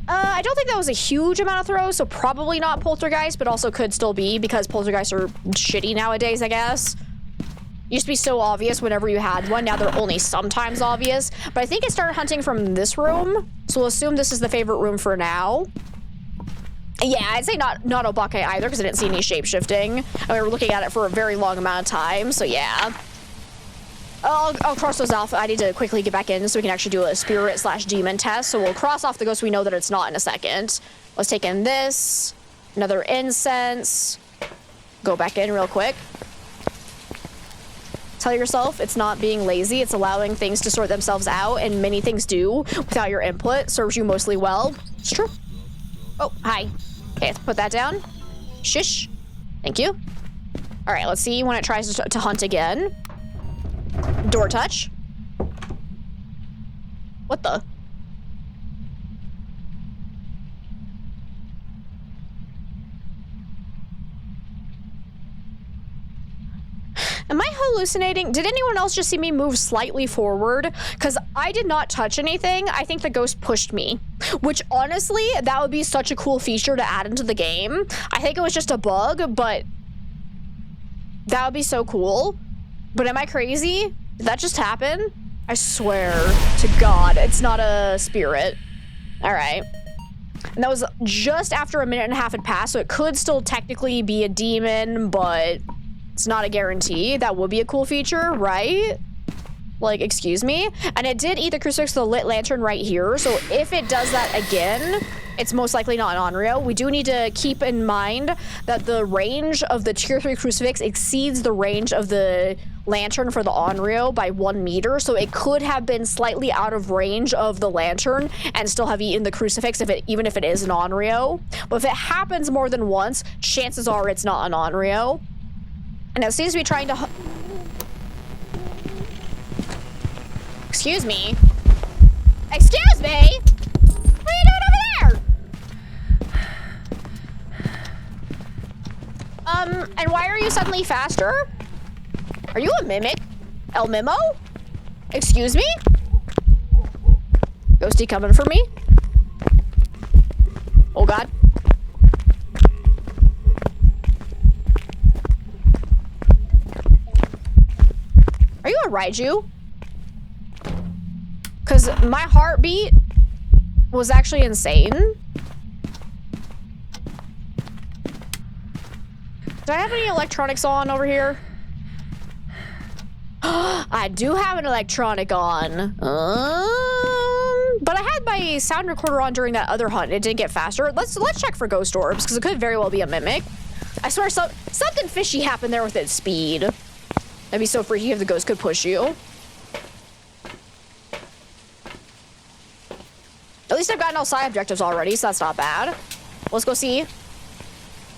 I don't think that was a huge amount of throws, so probably not poltergeist, but also could still be because poltergeists are shitty nowadays, I guess. Used to be so obvious whenever you had one. Now they're only sometimes obvious. But I think it started hunting from this room, so we'll assume this is the favorite room for now. Yeah, I'd say not Obake either because I didn't see any shape-shifting. And we were looking at it for a very long amount of time, so yeah. I'll cross those off. I need to quickly get back in so we can actually do a spirit/demon test. So we'll cross off the ghost we know that it's not in a second. Let's take in this. Another incense. Go back in real quick. Tell yourself it's not being lazy. It's allowing things to sort themselves out, and many things do without your input. Serves you mostly well. It's true. Oh, hi. Okay, let's put that down. Shish. Thank you. All right, let's see when it tries to hunt again. Door touch. What the? Am I hallucinating? Did anyone else just see me move slightly forward? Because I did not touch anything. I think the ghost pushed me. Which, honestly, that would be such a cool feature to add into the game. I think it was just a bug, but that would be so cool. But am I crazy? Did that just happen? I swear to God, it's not a spirit. All right. And that was just after 1.5 minutes had passed, so it could still technically be a demon, but it's not a guarantee. That would be a cool feature, right? Like, excuse me? And it did eat the crucifix with the lit lantern right here, so if it does that again, it's most likely not an Onryo. We do need to keep in mind that the range of the tier 3 crucifix exceeds the range of the lantern for the Onryo by 1 meter, so it could have been slightly out of range of the lantern and still have eaten the crucifix even if it is an Onryo. But if it happens more than once, chances are it's not an Onryo. And it seems to be trying to... Excuse me? Excuse me? What are you doing over there? And why are you suddenly faster? Are you a mimic? El Mimo? Excuse me? Ghosty coming for me? Oh God. Are you a Raiju? Because my heartbeat was actually insane. Do I have any electronics on over here? I do have an electronic on. But I had my sound recorder on during that other hunt. It didn't get faster. Let's check for ghost orbs, because it could very well be a mimic. I swear something fishy happened there with its speed. That'd be so freaky if the ghost could push you. At least I've gotten all side objectives already, so that's not bad. Let's go see.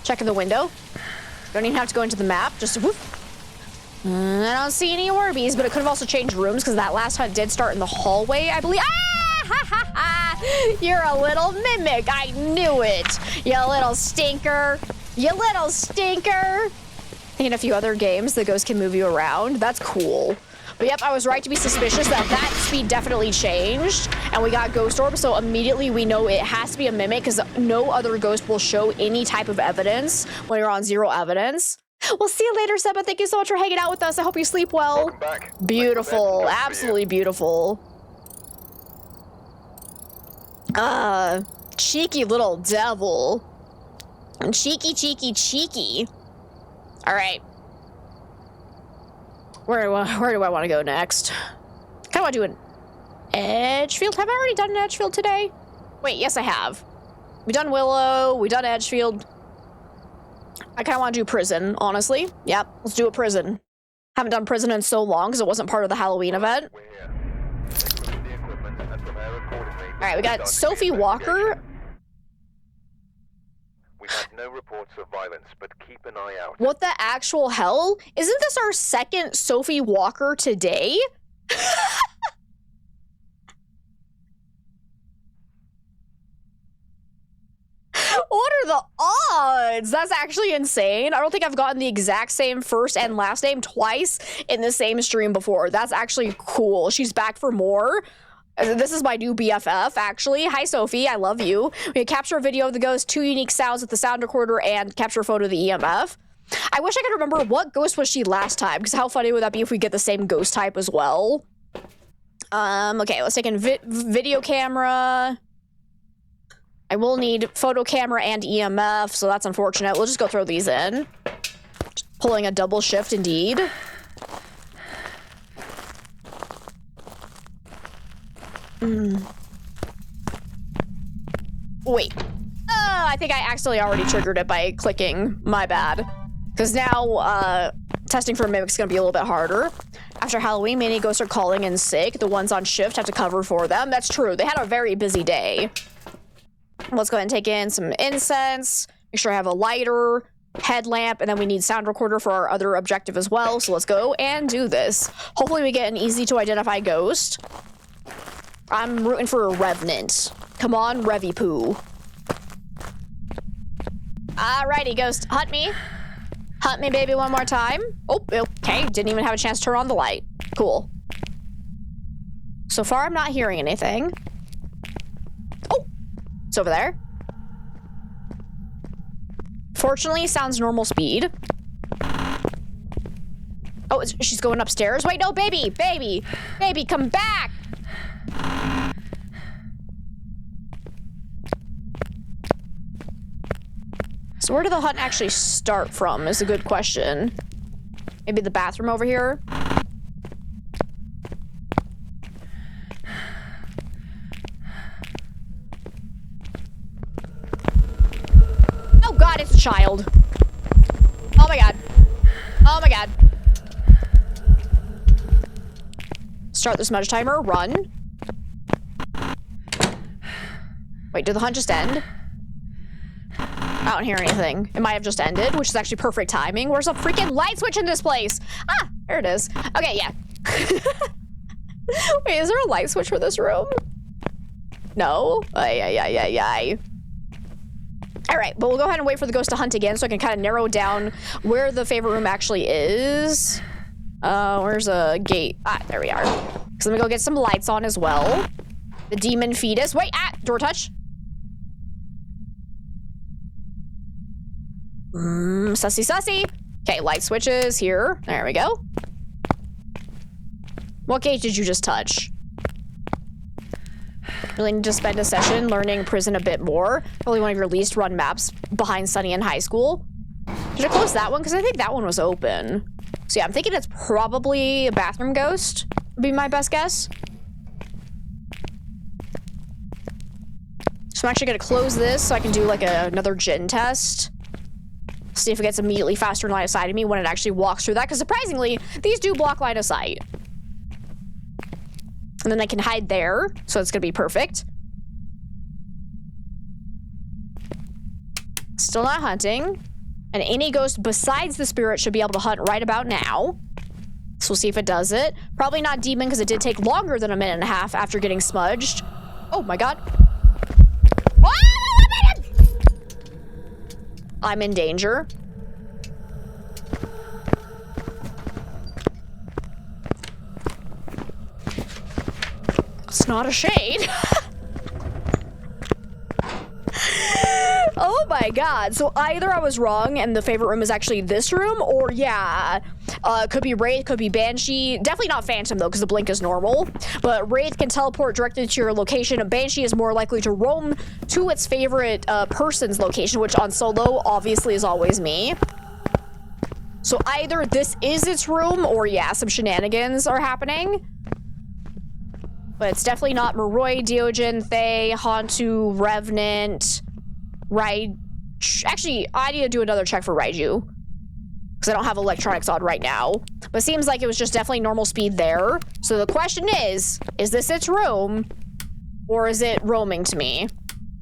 Check in the window. Don't even have to go into the map. Just whoop. I don't see any Orbeez, but it could have also changed rooms because that last hunt did start in the hallway, I believe. Ah! Ha ha ha! You're a little mimic. I knew it. You little stinker. You little stinker. I think in a few other games, the ghost can move you around. That's cool. But yep, I was right to be suspicious that speed definitely changed. And we got Ghost Orb, so immediately we know it has to be a mimic because no other ghost will show any type of evidence when you're on 0 evidence. We'll see you later, Seba. Thank you so much for hanging out with us. I hope you sleep well. Welcome back. Beautiful. Absolutely beautiful. Cheeky little devil. Cheeky, cheeky, cheeky. All right. Where do I want to go next? Kind of want to do an Edgefield. Have I already done an Edgefield today? Wait, yes, I have. We done Willow. We done Edgefield. I kind of want to do prison, honestly. Yep, let's do a prison. Haven't done prison in so long because it wasn't part of the Halloween event. We're here. Look at the equipment and prepare accordingly. All right, we got Sophie Walker. We've had no reports of violence, but keep an eye out. What the actual hell? Isn't this our second Sophie Walker today? What are the odds? That's actually insane. I don't think I've gotten the exact same first and last name twice in the same stream before. That's actually cool. She's back for more. This is my new BFF, actually. Hi, Sophie. I love you. We capture a video of the ghost, 2 unique sounds with the sound recorder, and capture a photo of the EMF. I wish I could remember what ghost was she last time, because how funny would that be if we get the same ghost type as well? Okay, let's take in video camera. I will need photo camera and EMF, so that's unfortunate. We'll just go throw these in. Just pulling a double shift, indeed. Wait. I think I accidentally already triggered it by clicking. My bad. Because now, testing for mimics is going to be a little bit harder. After Halloween, many ghosts are calling in sick. The ones on shift have to cover for them. That's true. They had a very busy day. Let's go ahead and take in some incense. Make sure I have a lighter. headlamp, and then we need sound recorder for our other objective as well. So let's go and do this. Hopefully we get an easy to identify ghost. I'm rooting for a revenant. Come on, Revy Poo. Alrighty, ghost, hunt me. Hunt me, baby, one more time. Oh, okay, didn't even have a chance to turn on the light. Cool. So far, I'm not hearing anything. Oh, it's over there. Fortunately, sounds normal speed. Oh, she's going upstairs. Wait, no, baby, come back. So where did the hunt actually start from is a good question. Maybe the bathroom over here? Oh god, it's a child. Oh my god. Oh my god. Start the smudge timer, run. Wait, did the hunt just end? I don't hear anything. It might have just ended, which is actually perfect timing. Where's the freaking light switch in this place? Ah, there it is. Okay, yeah. Wait, is there a light switch for this room? No? Ay. All right, but we'll go ahead and wait for the ghost to hunt again so I can kind of narrow down where the favorite room actually is. Where's a gate? Ah, there we are. So let me go get some lights on as well. The demon fetus. Wait, door touch. Sussy. Okay, light switches here. There we go. What gate did you just touch? Really need to spend a session learning prison a bit more. Probably one of your least run maps behind Sunny in high school. Did I close that one? Because I think that one was open. So yeah, I'm thinking it's probably a bathroom ghost. Would be my best guess. So I'm actually gonna close this so I can do like another gin test. See if it gets immediately faster line of sight of me when it actually walks through that. Because surprisingly, these do block line of sight. And then I can hide there, so it's gonna be perfect. Still not hunting. And any ghost besides the spirit should be able to hunt right about now. So we'll see if it does it. Probably not demon because it did take longer than a minute and a half after getting smudged. Oh my god. I'm in danger. It's not a shade. Oh my god. So either I was wrong and the favorite room is actually this room, or yeah. Could be Wraith, could be Banshee. Definitely not Phantom though, because the blink is normal. But Wraith can teleport directly to your location. Banshee is more likely to roam to its favorite person's location, which on solo obviously is always me. So either this is its room, or yeah, some shenanigans are happening. But it's definitely not Moroi, Diogen, Thay, Hantu, Revenant, Actually, I need to do another check for Raiju. Because I don't have electronics on right now. But it seems like it was just definitely normal speed there. So the question is this its room? Or is it roaming to me?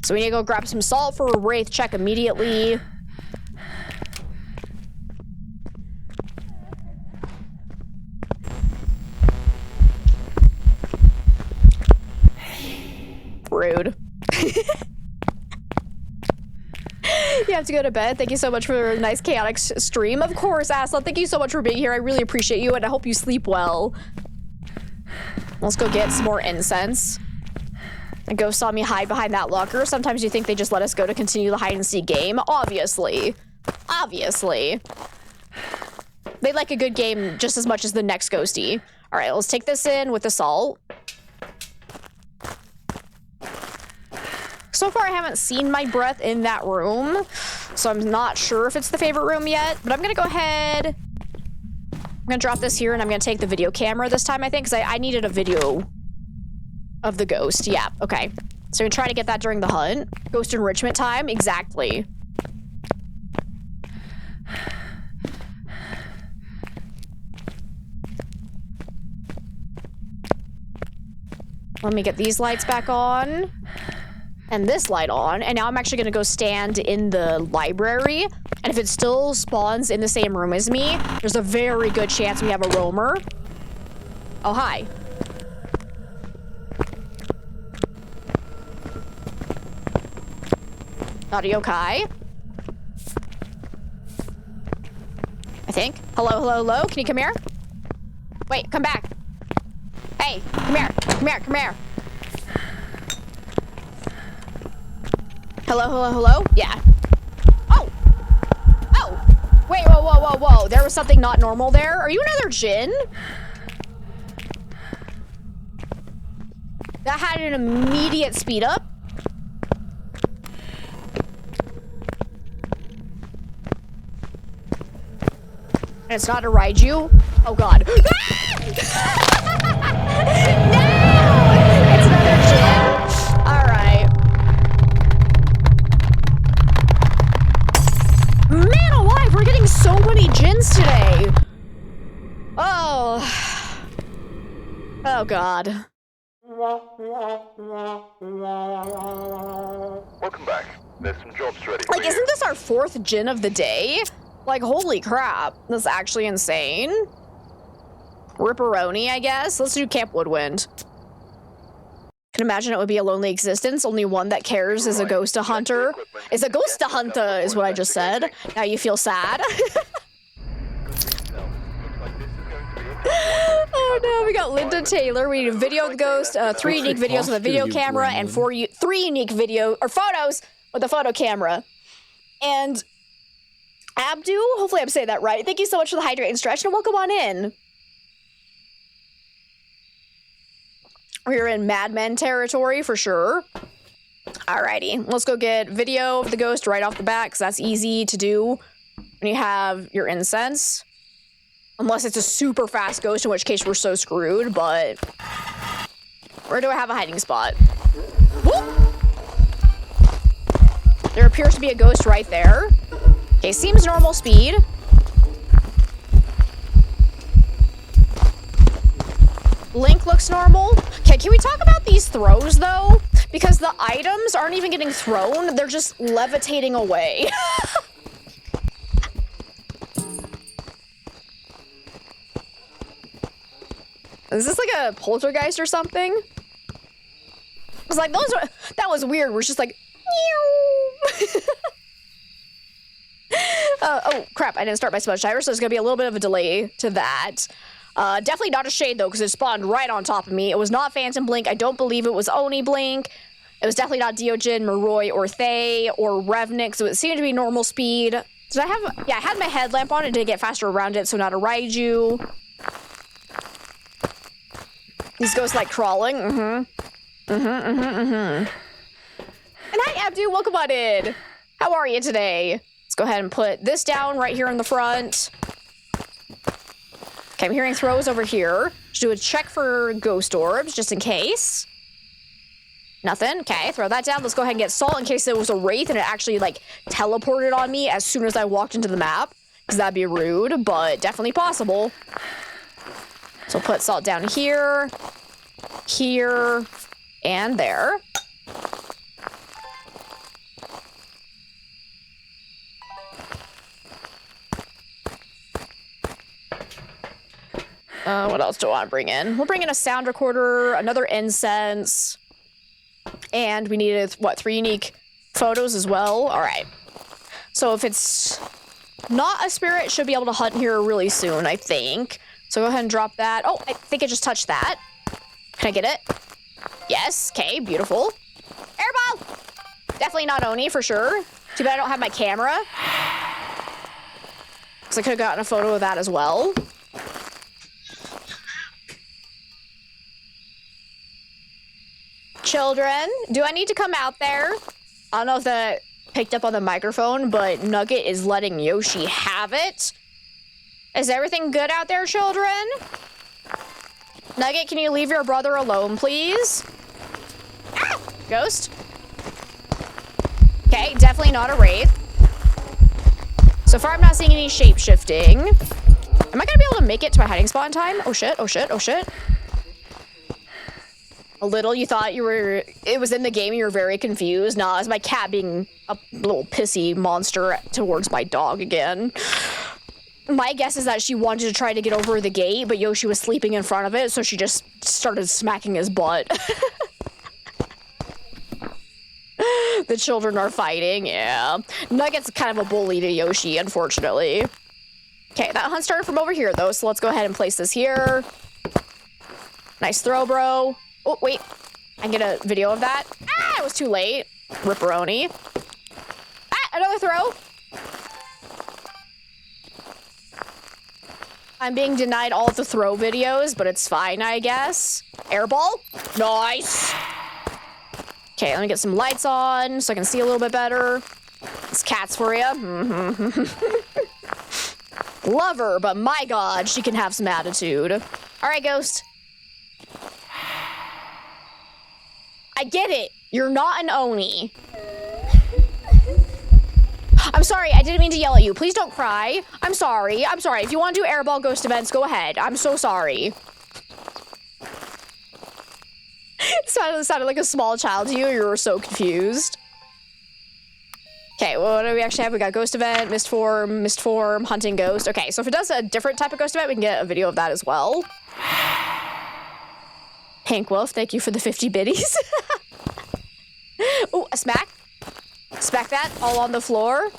So we need to go grab some salt for a Wraith check immediately. Rude. You have to go to bed. Thank you so much for a nice chaotic stream. Of course, Asla. Thank you so much for being here. I really appreciate you, and I hope you sleep well. Let's go get some more incense. A ghost saw me hide behind that locker. Sometimes you think they just let us go to continue the hide-and-seek game. Obviously. Obviously. They like a good game just as much as the next ghosty. All right, let's take this in with the salt. So far, I haven't seen my breath in that room, so I'm not sure if it's the favorite room yet, but I'm gonna go ahead. I'm gonna drop this here, and I'm gonna take the video camera this time, I think, because I needed a video of the ghost. Yeah, okay. So we're gonna try to get that during the hunt. Ghost enrichment time, exactly. Let me get these lights back on. And this light on, and now I'm actually gonna go stand in the library And if it still spawns in the same room as me, there's a very good chance we have a roamer. Oh, hi. Audio Kai. I think. Hello, hello, hello. Can you come here? Wait, come back. Hey, come here. Come here, come here. Hello, hello, hello? Yeah. Oh! Oh! Wait, whoa, whoa, whoa, whoa. There was something not normal there. Are you another Jinn? That had an immediate speed up. And it's not a Raiju. Oh god. No! It's another Jinn. Alright. Man alive, we're getting so many Jinns today. Oh. Oh god. Welcome back. There's some jobs ready for Like, you. isn't this our 4th Jinn of the day? Like, holy crap. That's actually insane. Ripperoni, I guess. Let's do Camp Woodwind. Can imagine it would be a lonely existence. Only one that cares is a ghost to hunter. Is a ghost to hunter, is what I just said. Now you feel sad. Oh no, we got Linda Taylor. We need a video of the ghost, 3 unique videos with a video camera, and 3 unique photos with a photo camera. And Abdu, hopefully I'm saying that right. Thank you so much for the hydrate and stretch, and welcome on in. We're in Madmen territory for sure. Alrighty, let's go get video of the ghost right off the bat, because that's easy to do when you have your incense. Unless it's a super fast ghost, in which case we're so screwed, but... Where do I have a hiding spot? Whoop! There appears to be a ghost right there. Okay, seems normal speed. Link looks normal. Okay, can we talk about these throws, though? Because the items aren't even getting thrown, they're just levitating away. Is this like a poltergeist or something? I was like, that was weird. We're just like, oh crap, I didn't start my smudge timer, so there's gonna be a little bit of a delay to that. Definitely not a shade though, because it spawned right on top of me. It was not Phantom Blink. I don't believe it was Oni Blink. It was definitely not Deojin, Maroi, or Thay, or Revnik, so it seemed to be normal speed. Did I have, yeah, I had my headlamp on. It did get faster around it, so not a Raiju. These ghosts like crawling. And hi, Abdu. Welcome on in. How are you today? Let's go ahead and put this down right here in the front. Okay, I'm hearing throws over here. Just do a check for ghost orbs, just in case. Nothing. Okay, throw that down. Let's go ahead and get salt in case it was a wraith and it actually, like, teleported on me as soon as I walked into the map. Because that'd be rude, but definitely possible. So put salt down here, here, and there. What else do I want to bring in? We'll bring in a sound recorder, another incense, and we needed, what, 3 unique photos as well? All right. So if it's not a spirit, it should be able to hunt here really soon, I think. So go ahead and drop that. Oh, I think I just touched that. Can I get it? Yes. Okay, beautiful. Airball! Definitely not Oni, for sure. Too bad I don't have my camera. Because I could have gotten a photo of that as well. Children, do I need to come out there? I don't know if that picked up on the microphone, but Nugget is letting Yoshi have it. Is everything good out there, children? Nugget, can you leave your brother alone, please? Ah! Ghost? Okay, definitely not a wraith. So far, I'm not seeing any shape-shifting. Am I gonna be able to make it to my hiding spot in time? Oh shit, oh shit, oh shit. A little? You thought it was in the game and you were very confused? Nah, it's my cat being a little pissy monster towards my dog again. My guess is that she wanted to try to get over the gate, but Yoshi was sleeping in front of it, so she just started smacking his butt. The children are fighting, yeah. Nugget's kind of a bully to Yoshi, unfortunately. Okay, that hunt started from over here, though, so let's go ahead and place this here. Nice throw, bro. Oh, wait. I can get a video of that. Ah, it was too late. Ripperoni. Ah, another throw. I'm being denied all of the throw videos, but it's fine, I guess. Airball. Nice. Okay, let me get some lights on so I can see a little bit better. It's cats for you. Love her, but my god, she can have some attitude. All right, Ghost. I get it. You're not an Oni. I'm sorry, I didn't mean to yell at you. Please don't cry. I'm sorry. I'm sorry. If you want to do airball ghost events, go ahead. I'm so sorry. It sounded like a small child to you. You were so confused. Okay, well, what do we actually have? We got ghost event, mist form, hunting ghost. Okay, so if it does a different type of ghost event, we can get a video of that as well. Pink Wolf, thank you for the 50 biddies. Ooh, a smack. Smack that all on the floor.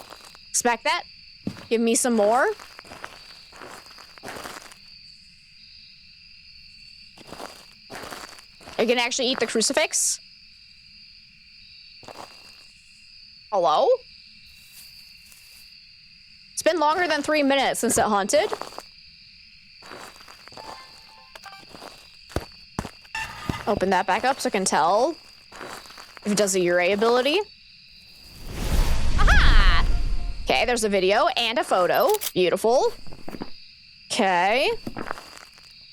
Smack that. Give me some more. Are you gonna actually eat the crucifix? Hello? It's been longer than 3 minutes since it hunted. Open that back up so I can tell if it does a Ure ability. Aha! Okay, there's a video and a photo. Beautiful. Okay.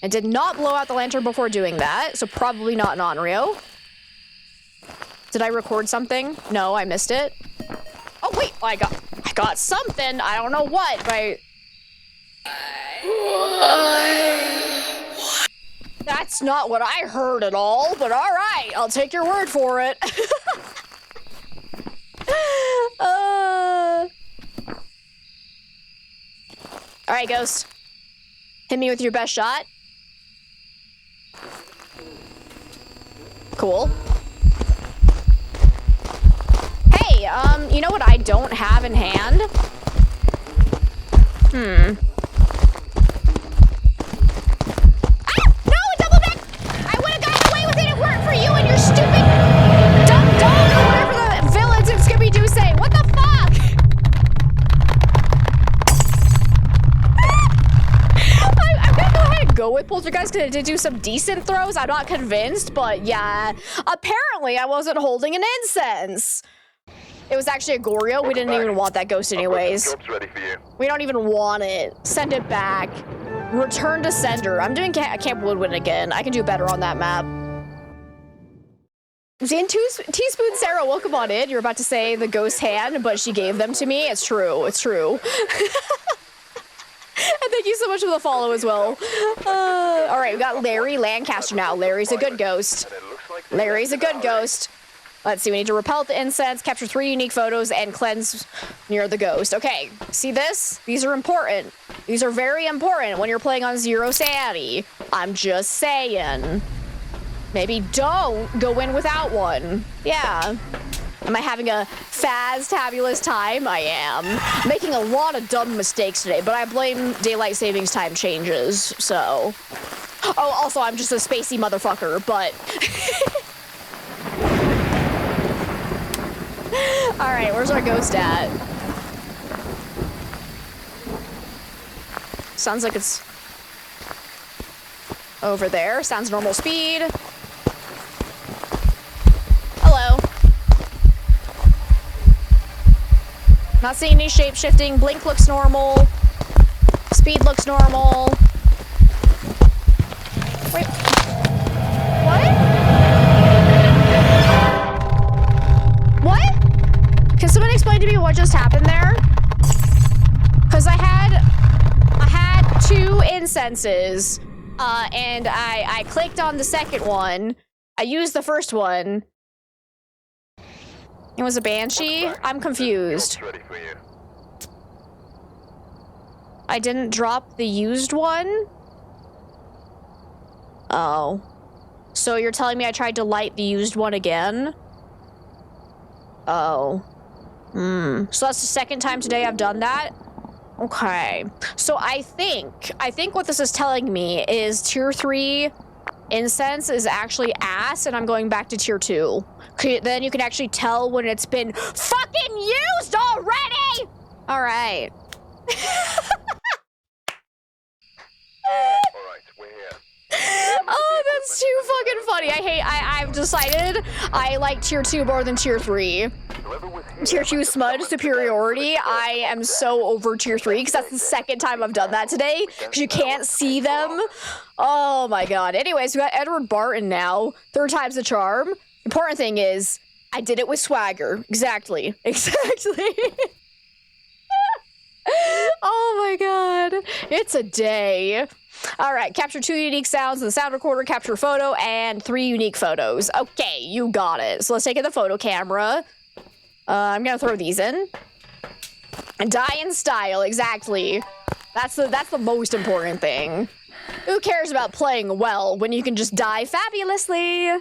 I did not blow out the lantern before doing that, so probably not an Onryo. Did I record something? No, I missed it. Oh wait, I got something. I don't know what, but that's not what I heard at all, but all right, I'll take your word for it. All right, Ghost. Hit me with your best shot. Cool. Hey, you know what I don't have in hand? Ah! No, double back! I would have gotten away with it if it weren't for you and your stupid dumb dog or whatever the villains in Scooby-Doo say. What the fuck? I'm gonna go ahead and go with Poltergeist because it did do some decent throws. I'm not convinced, but yeah. Apparently, I wasn't holding an incense. It was actually a Goryo. We didn't even want that ghost anyways. Job's ready for you. We don't even want it. Send it back. Return to sender. I'm doing Camp Woodwind again. I can do better on that map. Zane Teaspoon Sarah, welcome on in. You're about to say the ghost hand, but she gave them to me. It's true. It's true. And thank you so much for the follow as well. All right, we got Larry Lancaster now. Larry's a good ghost. Larry's a good ghost. Let's see, we need to repel the incense, capture 3 unique photos, and cleanse near the ghost. Okay, see this? These are important. These are very important when you're playing on 0 sanity. I'm just saying. Maybe don't go in without one. Yeah. Am I having a faz-tabulous time? I am. Making a lot of dumb mistakes today, but I blame daylight savings time changes, so. Oh, also, I'm just a spacey motherfucker, but. All right, where's our ghost at? Sounds like it's over there. Sounds normal speed. Hello. Not seeing any shape shifting. Blink looks normal. Speed looks normal. Wait. What? What? Can someone explain to me what just happened there? Because I had 2 incenses, and I clicked on the second one, I used the first one. It was a banshee? I'm confused. Ready for you. I didn't drop the used one? Oh. So you're telling me I tried to light the used one again? Oh. So that's the second time today I've done that? Okay. So I think what this is telling me is tier 3 incense is actually ass, and I'm going back to tier 2. Then you can actually tell when it's been fucking used already! Alright. Alright, we're here. Oh, that's too fucking funny. I've decided I like tier 2 more than tier 3. Whoever was here, Tier 2 smudge superiority. I am so over tier 3 because that's the second time I've done that today because you can't see them. Oh my god. Anyways, we got Edward Barton now. 3rd time's the charm. Important thing is, I did it with swagger. Exactly. Exactly. Oh my god. It's a day. Alright, capture 2 unique sounds in the sound recorder, capture a photo, and 3 unique photos. Okay, you got it. So let's take in the photo camera. I'm gonna throw these in. And die in style, exactly. That's the most important thing. Who cares about playing well when you can just die fabulously?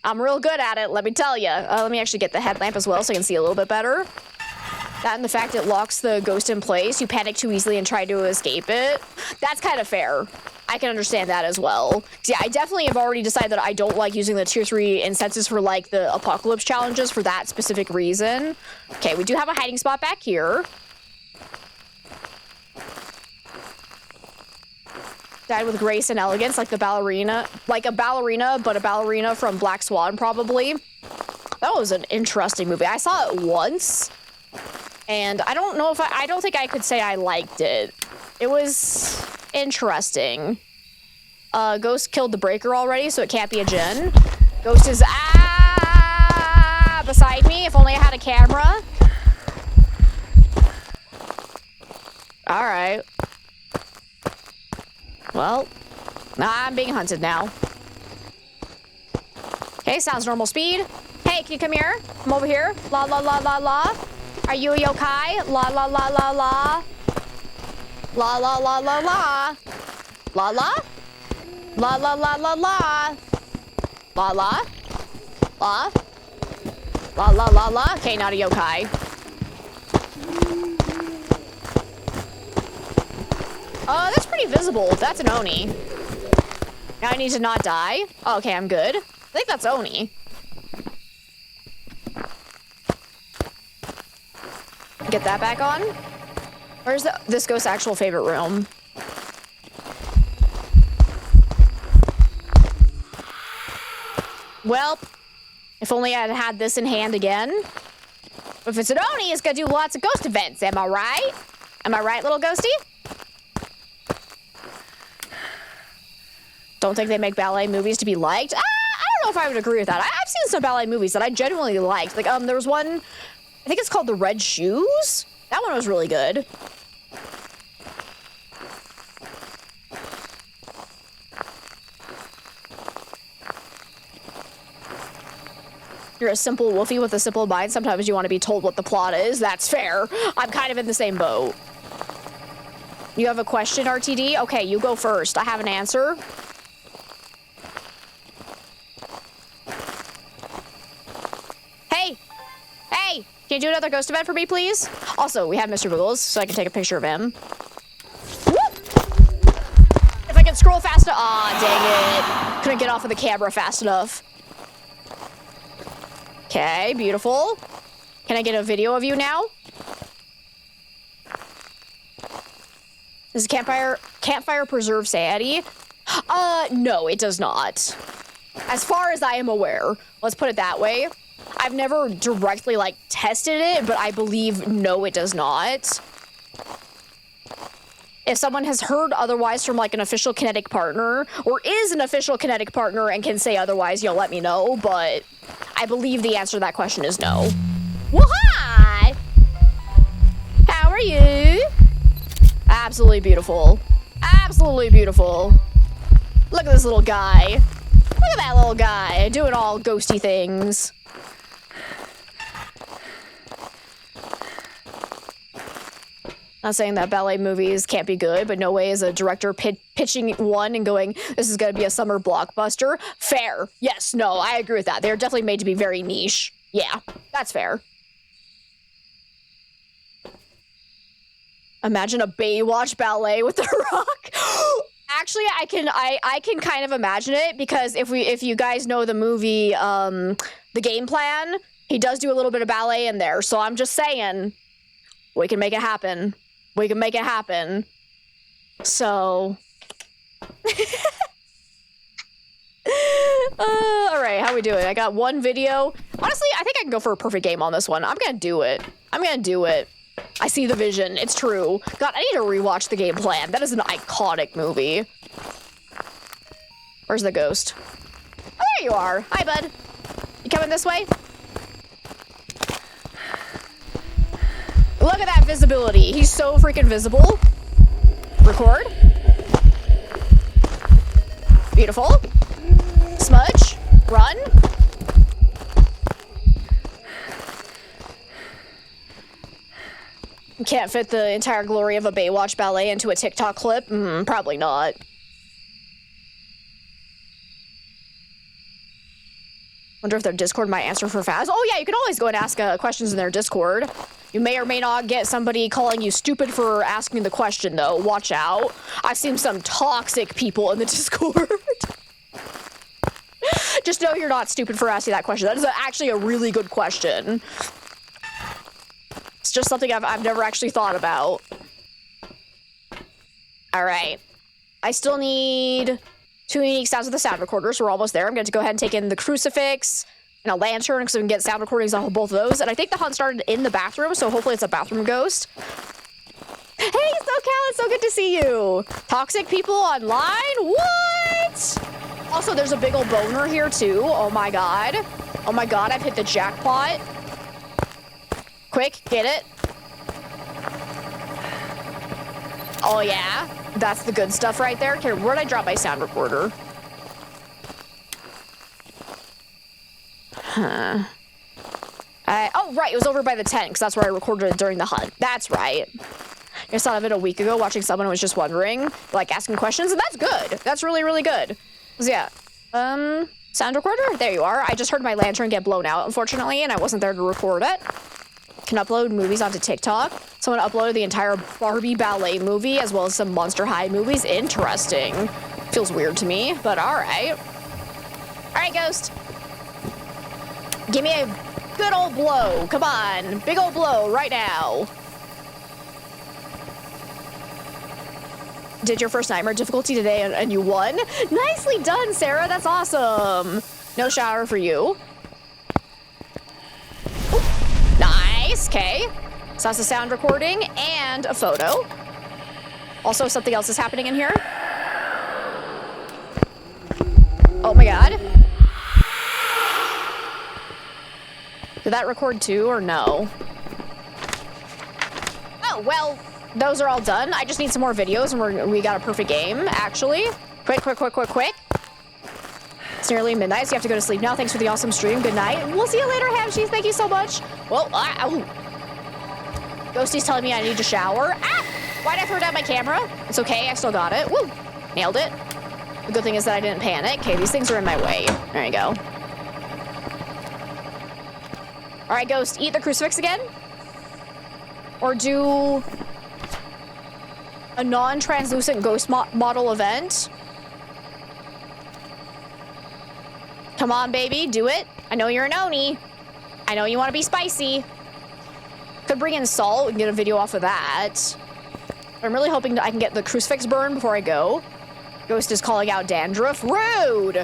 I'm real good at it, let me tell you. Let me actually get the headlamp as well so I can see a little bit better. That and the fact it locks the ghost in place. You panic too easily and try to escape it. That's kind of fair. I can understand that as well. Yeah, I definitely have already decided that I don't like using the tier 3 incenses for like the apocalypse challenges for that specific reason. Okay, we do have a hiding spot back here. Died with grace and elegance, like the ballerina. Like a ballerina, but a ballerina from Black Swan, probably. That was an interesting movie. I saw it once. And I don't know if I don't think I could say I liked it. It was interesting. Ghost killed the breaker already, so it can't be a djinn. Ghost is beside me. If only I had a camera. Alright. Well, I'm being hunted now. Okay, sounds normal speed. Hey, can you come here? Come over here. La la la la la. Are you a yokai? La la la la la. La la la la la. La la. La la la la la. La la. La. La la la la. Okay, not a yokai. That's pretty visible. That's an Oni. Now I need to not die. Oh, okay, I'm good. I think that's Oni. Get that back on. Where's this ghost's actual favorite room? Well, if only I had had this in hand again. If it's an Oni, it's gonna do lots of ghost events. Am I right? Am I right, little ghosty? Don't think they make ballet movies to be liked. I don't know if I would agree with that. I've seen some ballet movies that I genuinely liked. Like, there was one, I think it's called The Red Shoes. That one was really good. You're a simple wolfie with a simple mind. Sometimes you want to be told what the plot is. That's fair. I'm kind of in the same boat. You have a question, RTD? Okay, you go first. I have an answer. Hey! Hey! Can you do another ghost event for me, please? Also, we have Mr. Boogles, so I can take a picture of him. Whoop! If I can scroll fast enough. Aw, dang it. Couldn't get off of the camera fast enough. Okay, beautiful. Can I get a video of you now? Does campfire preserve sanity? No, it does not. As far as I am aware. Let's put it that way. I've never directly, like, tested it, but I believe no, it does not. If someone has heard otherwise from, like, an official kinetic partner, or is an official kinetic partner and can say otherwise, you'll let me know, but I believe the answer to that question is no. Well, hi! How are you? Absolutely beautiful. Absolutely beautiful. Look at this little guy. Look Look at that little guy doing all ghosty things. Not saying that ballet movies can't be good, but no way is a director pitching one and going, this is going to be a summer blockbuster. Fair. Yes, no, I agree with that. They're definitely made to be very niche. Yeah, that's fair. Imagine a Baywatch ballet with The Rock. Actually, I can kind of imagine it because if you guys know the movie, The Game Plan, he does do a little bit of ballet in there. So I'm just saying, we can make it happen. We can make it happen. So, all right, how we doing? I got one video. Honestly, I think I can go for a perfect game on this one. I'm gonna do it. I'm gonna do it. I see the vision. It's true. God, I need to rewatch The Game Plan. That is an iconic movie. Where's the ghost? Oh, there you are. Hi, bud. You coming this way? Look at that visibility. He's so freaking visible. Record. Beautiful. Smudge. Run. Can't fit the entire glory of a Baywatch ballet into a TikTok clip? Probably not. Wonder if their Discord might answer for Phaz. Oh yeah, you can always go and ask questions in their Discord. You may or may not get somebody calling you stupid for asking the question, though. Watch out. I've seen some toxic people in the Discord. Just know you're not stupid for asking that question. That is actually a really good question. It's just something I've never actually thought about. All right. I still need 2 unique sounds with the sound recorder, so we're almost there. I'm going to go ahead and take in the crucifix and a lantern so we can get sound recordings off of both of those. And I think the hunt started in the bathroom, so hopefully it's a bathroom ghost. Hey, SoCal, it's so good to see you. Toxic people online? What? Also, there's a big old boner here, too. Oh, my God. Oh, my God, I've hit the jackpot. Quick, get it. Oh, yeah. That's the good stuff right there. Okay, where'd I drop my sound recorder? Huh. Oh, right. It was over by the tent, because that's where I recorded it during the hunt. That's right. I saw of it a week ago, watching someone who was just wondering, like, asking questions, and that's good. That's really, really good. So, yeah. Sound recorder? There you are. I just heard my lantern get blown out, unfortunately, and I wasn't there to record it. Can upload movies onto TikTok. Someone uploaded the entire Barbie ballet movie as well as some Monster High movies. Interesting. Feels weird to me, but all right. All right, Ghost. Give me a good old blow. Come on. Big old blow right now. Did your first nightmare difficulty today and you won? Nicely done, Sarah. That's awesome. No shower for you. Nice, okay. So that's a sound recording and a photo. Also, something else is happening in here. Oh my God. Did that record too, or no? Oh, well, those are all done. I just need some more videos and we got a perfect game, actually. Quick. It's nearly midnight, so you have to go to sleep now. Thanks for the awesome stream. Good night. We'll see you later, Hamshies. Thank you so much. Well, Ghosty's telling me I need to shower. Ah! Why'd I throw down my camera? It's okay, I still got it. Woo! Nailed it. The good thing is that I didn't panic. Okay, these things are in my way. There you go. All right, Ghost, eat the crucifix again. Or do a non-translucent ghost model event. Come on, baby, do it. I know you're an Oni. I know you want to be spicy. Could bring in salt and get a video off of that. I'm really hoping that I can get the crucifix burn before I go. Ghost is calling out dandruff. Rude!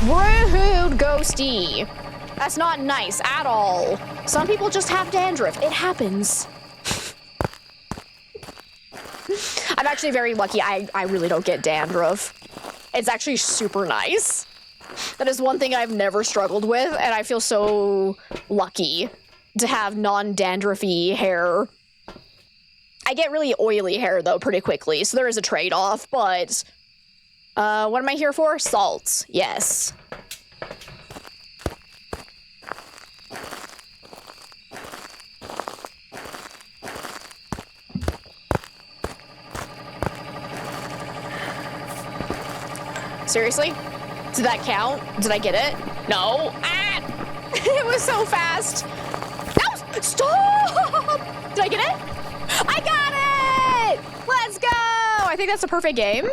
Rude, Ghosty. That's not nice at all. Some people just have dandruff. It happens. I'm actually very lucky. I really don't get dandruff. It's actually super nice. That is one thing I've never struggled with, and I feel so lucky to have non-dandruffy hair. I get really oily hair, though, pretty quickly, so there is a trade-off, but What am I here for? Salt. Yes. Seriously? Did that count? Did I get it? No. Ah! It was so fast. No! Stop! Did I get it? I got it! Let's go! I think that's a perfect game.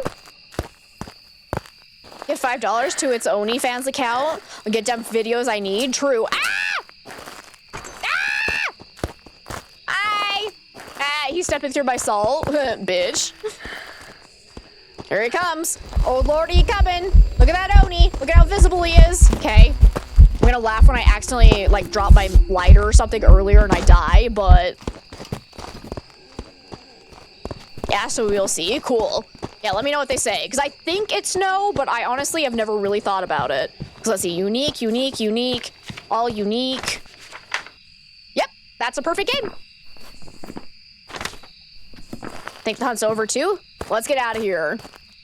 Give $5 to its OnlyFans account. I'll get them videos I need. True. Ah! Ah! He's stepping through my salt. Bitch. Here he comes. Oh lordy, he coming. Look at that Oni. Look at how visible he is. Okay. I'm gonna laugh when I accidentally like drop my lighter or something earlier and I die, but yeah, so we'll see. Cool. Yeah, let me know what they say, because I think it's no, but I honestly have never really thought about it. Because let's see, unique, unique, unique, all unique. Yep, that's a perfect game. Think the hunt's over too? Let's get out of here.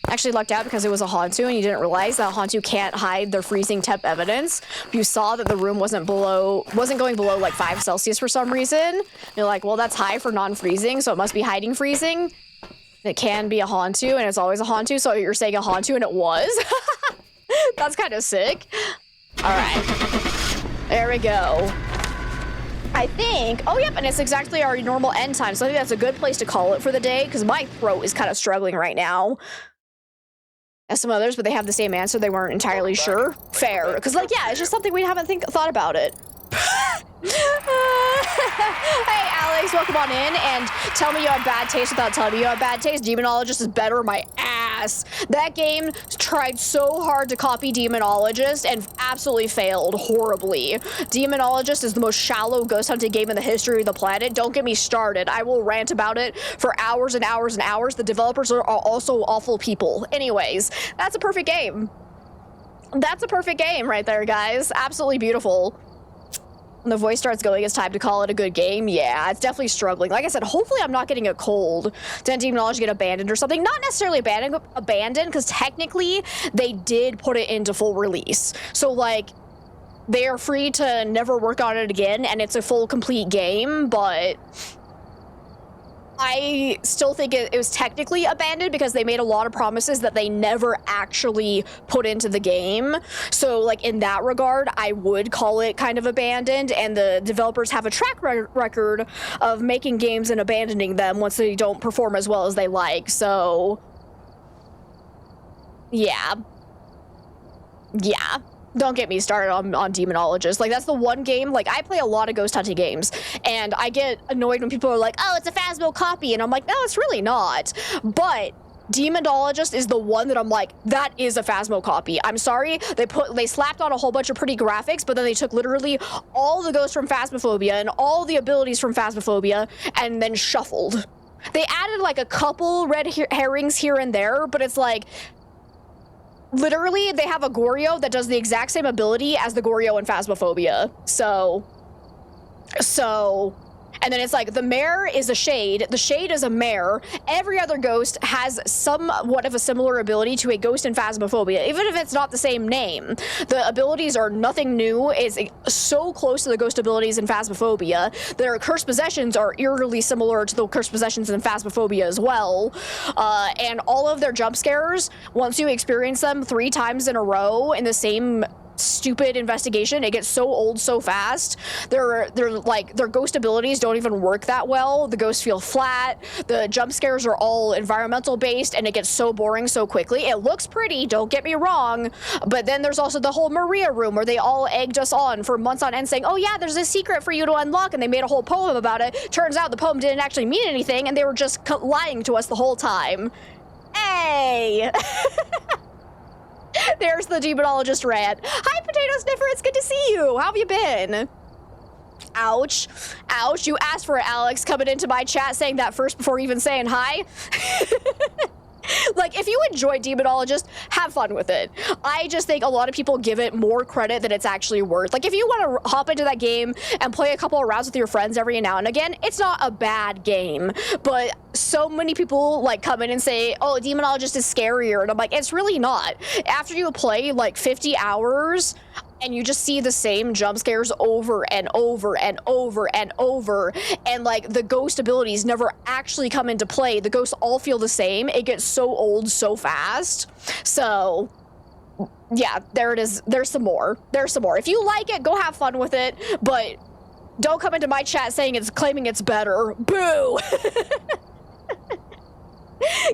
Actually lucked out because it was a Hantu and you didn't realize that Hantu can't hide their freezing temp evidence. You saw that the room wasn't going below like 5 Celsius for some reason. You're like, well, that's high for non-freezing, so it must be hiding freezing. It can be a Hantu and it's always a Hantu, so you're saying a Hantu and it was? That's kind of sick. All right, there we go. I think, oh yep, and it's exactly our normal end time, so I think that's a good place to call it for the day, because my throat is kind of struggling right now. As some others, but they have the same answer, they weren't entirely sure. Fair, because like, yeah, it's just something we haven't thought about it. Hey Alex, welcome on in, and tell me you have bad taste without telling me you have bad taste. Demonologist is better, my ass. That game tried so hard to copy Demonologist and absolutely failed horribly. Demonologist is the most shallow ghost hunting game in the history of the planet. Don't get me started. I will rant about it for hours and hours and hours. The developers are also awful people. Anyways, that's a perfect game. That's a perfect game right there, guys. Absolutely beautiful. When the voice starts going, it's time to call it a good game. Yeah, it's definitely struggling. Like I said, hopefully I'm not getting a cold. Didn't Demonology get abandoned or something? Not necessarily abandoned, because technically they did put it into full release. So like, they are free to never work on it again, and it's a full, complete game, but I still think it was technically abandoned because they made a lot of promises that they never actually put into the game. So like in that regard, I would call it kind of abandoned, and the developers have a track record of making games and abandoning them once they don't perform as well as they like. So yeah. Don't get me started on Demonologist. Like, that's the one game, like, I play a lot of ghost hunting games, and I get annoyed when people are like, oh, it's a Phasmo copy, and I'm like, no, it's really not. But Demonologist is the one that I'm like, that is a Phasmo copy. I'm sorry, they slapped on a whole bunch of pretty graphics, but then they took literally all the ghosts from Phasmophobia and all the abilities from Phasmophobia and then shuffled. They added like a couple red herrings here and there, but it's like, literally, they have a Goryo that does the exact same ability as the Goryo in Phasmophobia. So, and then it's like, the mare is a shade, the shade is a mare, every other ghost has somewhat of a similar ability to a ghost in Phasmophobia, even if it's not the same name. The abilities are nothing new, it's so close to the ghost abilities in Phasmophobia. Their cursed possessions are eerily similar to the cursed possessions in Phasmophobia as well. And all of their jump scares, once you experience them 3 times in a row in the same stupid investigation, it gets so old so fast. They're like, their ghost abilities don't even work that well. The ghosts feel flat. The jump scares are all environmental based, and it gets so boring so quickly. It looks pretty, don't get me wrong, but then there's also the whole Maria room where they all egged us on for months on end saying, oh yeah, there's a secret for you to unlock, and they made a whole poem about it. Turns out the poem didn't actually mean anything, and they were just lying to us the whole time. Hey! There's the Demonologist rant. Hi, Potato Sniffer, it's good to see you. How have you been? Ouch. Ouch, you asked for it, Alex, coming into my chat saying that first before even saying hi. Like, if you enjoy Demonologist, have fun with it. I just think a lot of people give it more credit than it's actually worth. Like, if you want to hop into that game and play a couple of rounds with your friends every now and again, it's not a bad game. But so many people, like, come in and say, oh, Demonologist is scarier. And I'm like, it's really not. After you play, like, 50 hours... and you just see the same jump scares over and over and over and over, and like the ghost abilities never actually come into play. The ghosts all feel the same. It gets so old so fast. So yeah, there it is. There's some more. There's some more. If you like it, go have fun with it, but don't come into my chat saying claiming it's better. Boo.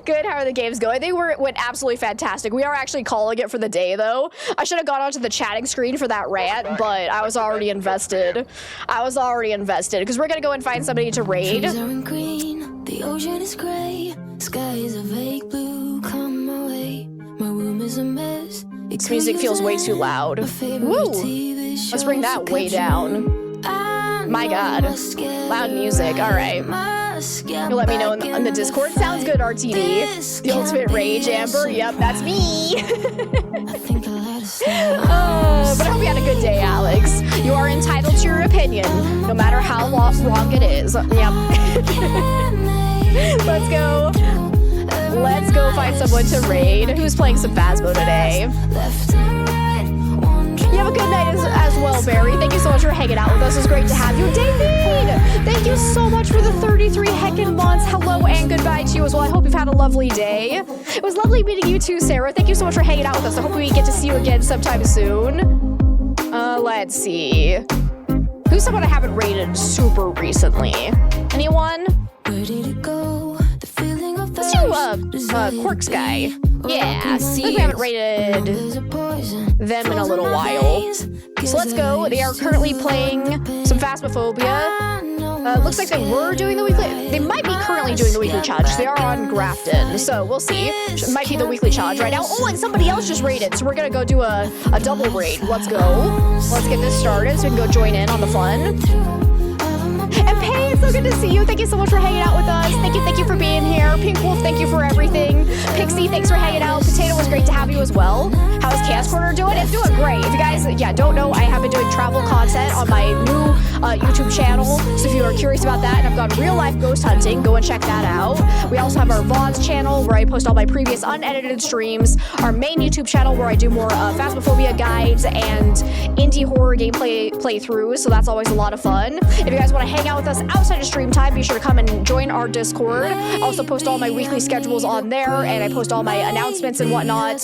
Good, how are the games going? They went absolutely fantastic. We are actually calling it for the day, though. I should have gone onto the chatting screen for that rant, but I was already invested. Because we're gonna go and find somebody to raid. Trees are in green, the ocean is gray, sky is a vague blue, come my way. My room is a mess. This music feels way too loud. Woo! Let's bring that way down. My God. Loud music, alright. You'll let me know in the Discord. Sounds good, RTD. The ultimate rage, Amber. Yep, that's me. But I hope you had a good day, Alex. You are entitled to your opinion, no matter how wrong it is. Yep. Let's go. Let's go find someone to raid. Who's playing some Phasmo today? You have a good night as well, Barry. Thank you so much for hanging out with us. It was great to have you. David! Thank you so much for the 33 heckin' months. Hello and goodbye to you as well. I hope you've had a lovely day. It was lovely meeting you too, Sarah. Thank you so much for hanging out with us. I hope we get to see you again sometime soon. Let's see. Who's someone I haven't rated super recently? Anyone? Where did it go? The feeling of Let's do, Quirks guy. Yeah, I think we haven't rated them in a little while. So let's go. They are currently playing some Phasmophobia. Looks like they were doing the weekly... They might be currently doing the weekly challenge. They are on Grafton, so we'll see. It might be the weekly challenge right now. Oh, and somebody else just raided, so we're gonna go do a double raid. Let's go. Let's get this started so we can go join in on the fun. And Pay, it's so good to see you. Thank you so much for hanging out with us. Thank you for being here. Pink Wolf, thank you for everything. Pixie, thanks for hanging out. Potato, was great to have you as well. How's Chaos Corner doing? It's doing great. If you guys, don't know, I have been doing travel content on my new YouTube channel. So if you are curious about that, and I've gone real life ghost hunting, go and check that out. We also have our VODs channel where I post all my previous unedited streams. Our main YouTube channel where I do more Phasmophobia guides and indie horror gameplay playthroughs. So that's always a lot of fun. If you guys want to hang out with us outside of stream time, be sure to come and join our Discord. I also post all my weekly schedules on there, and I post all my announcements and whatnot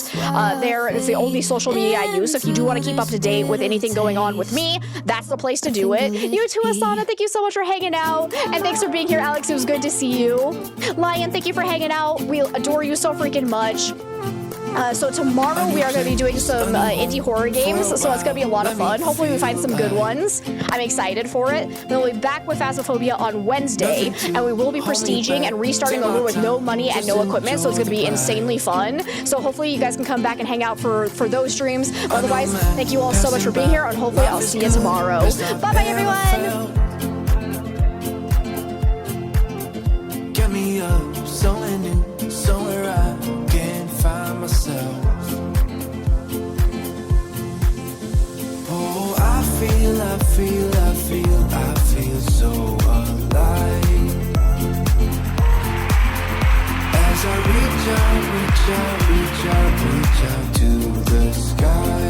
there. It's the only social media I use, so if you do want to keep up to date with anything going on with me, that's the place to do it. You too, Asana, thank you so much for hanging out, and thanks for being here, Alex. It was good to see you. Lion, thank you for hanging out. We adore you so freaking much. So tomorrow we are going to be doing some indie horror games, so it's going to be a lot of fun. Hopefully we find some good ones. I'm excited for it. Then we'll be back with Phasmophobia on Wednesday, and we will be prestiging and restarting over with no money and no equipment, so it's going to be insanely fun. So hopefully you guys can come back and hang out for those streams. Otherwise, thank you all so much for being here, and hopefully I'll see you tomorrow. Bye-bye, everyone! Get me up, somewhere new, somewhere I can find myself. Oh, I feel so alive. As I reach out to the sky.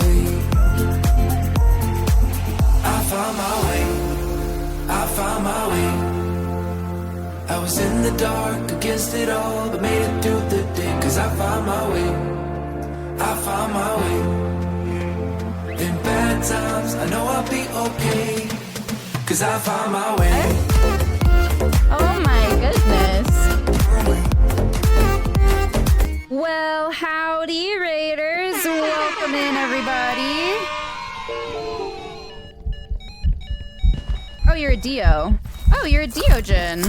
I found my way. I was in the dark against it all, but made it through the day. Cause I found my way. In bad times, I know I'll be okay. Cause I found my way. Oh my goodness. Well, howdy, Raiders. Welcome in, everybody. Oh, you're a Dio. Oh, you're a Diogen.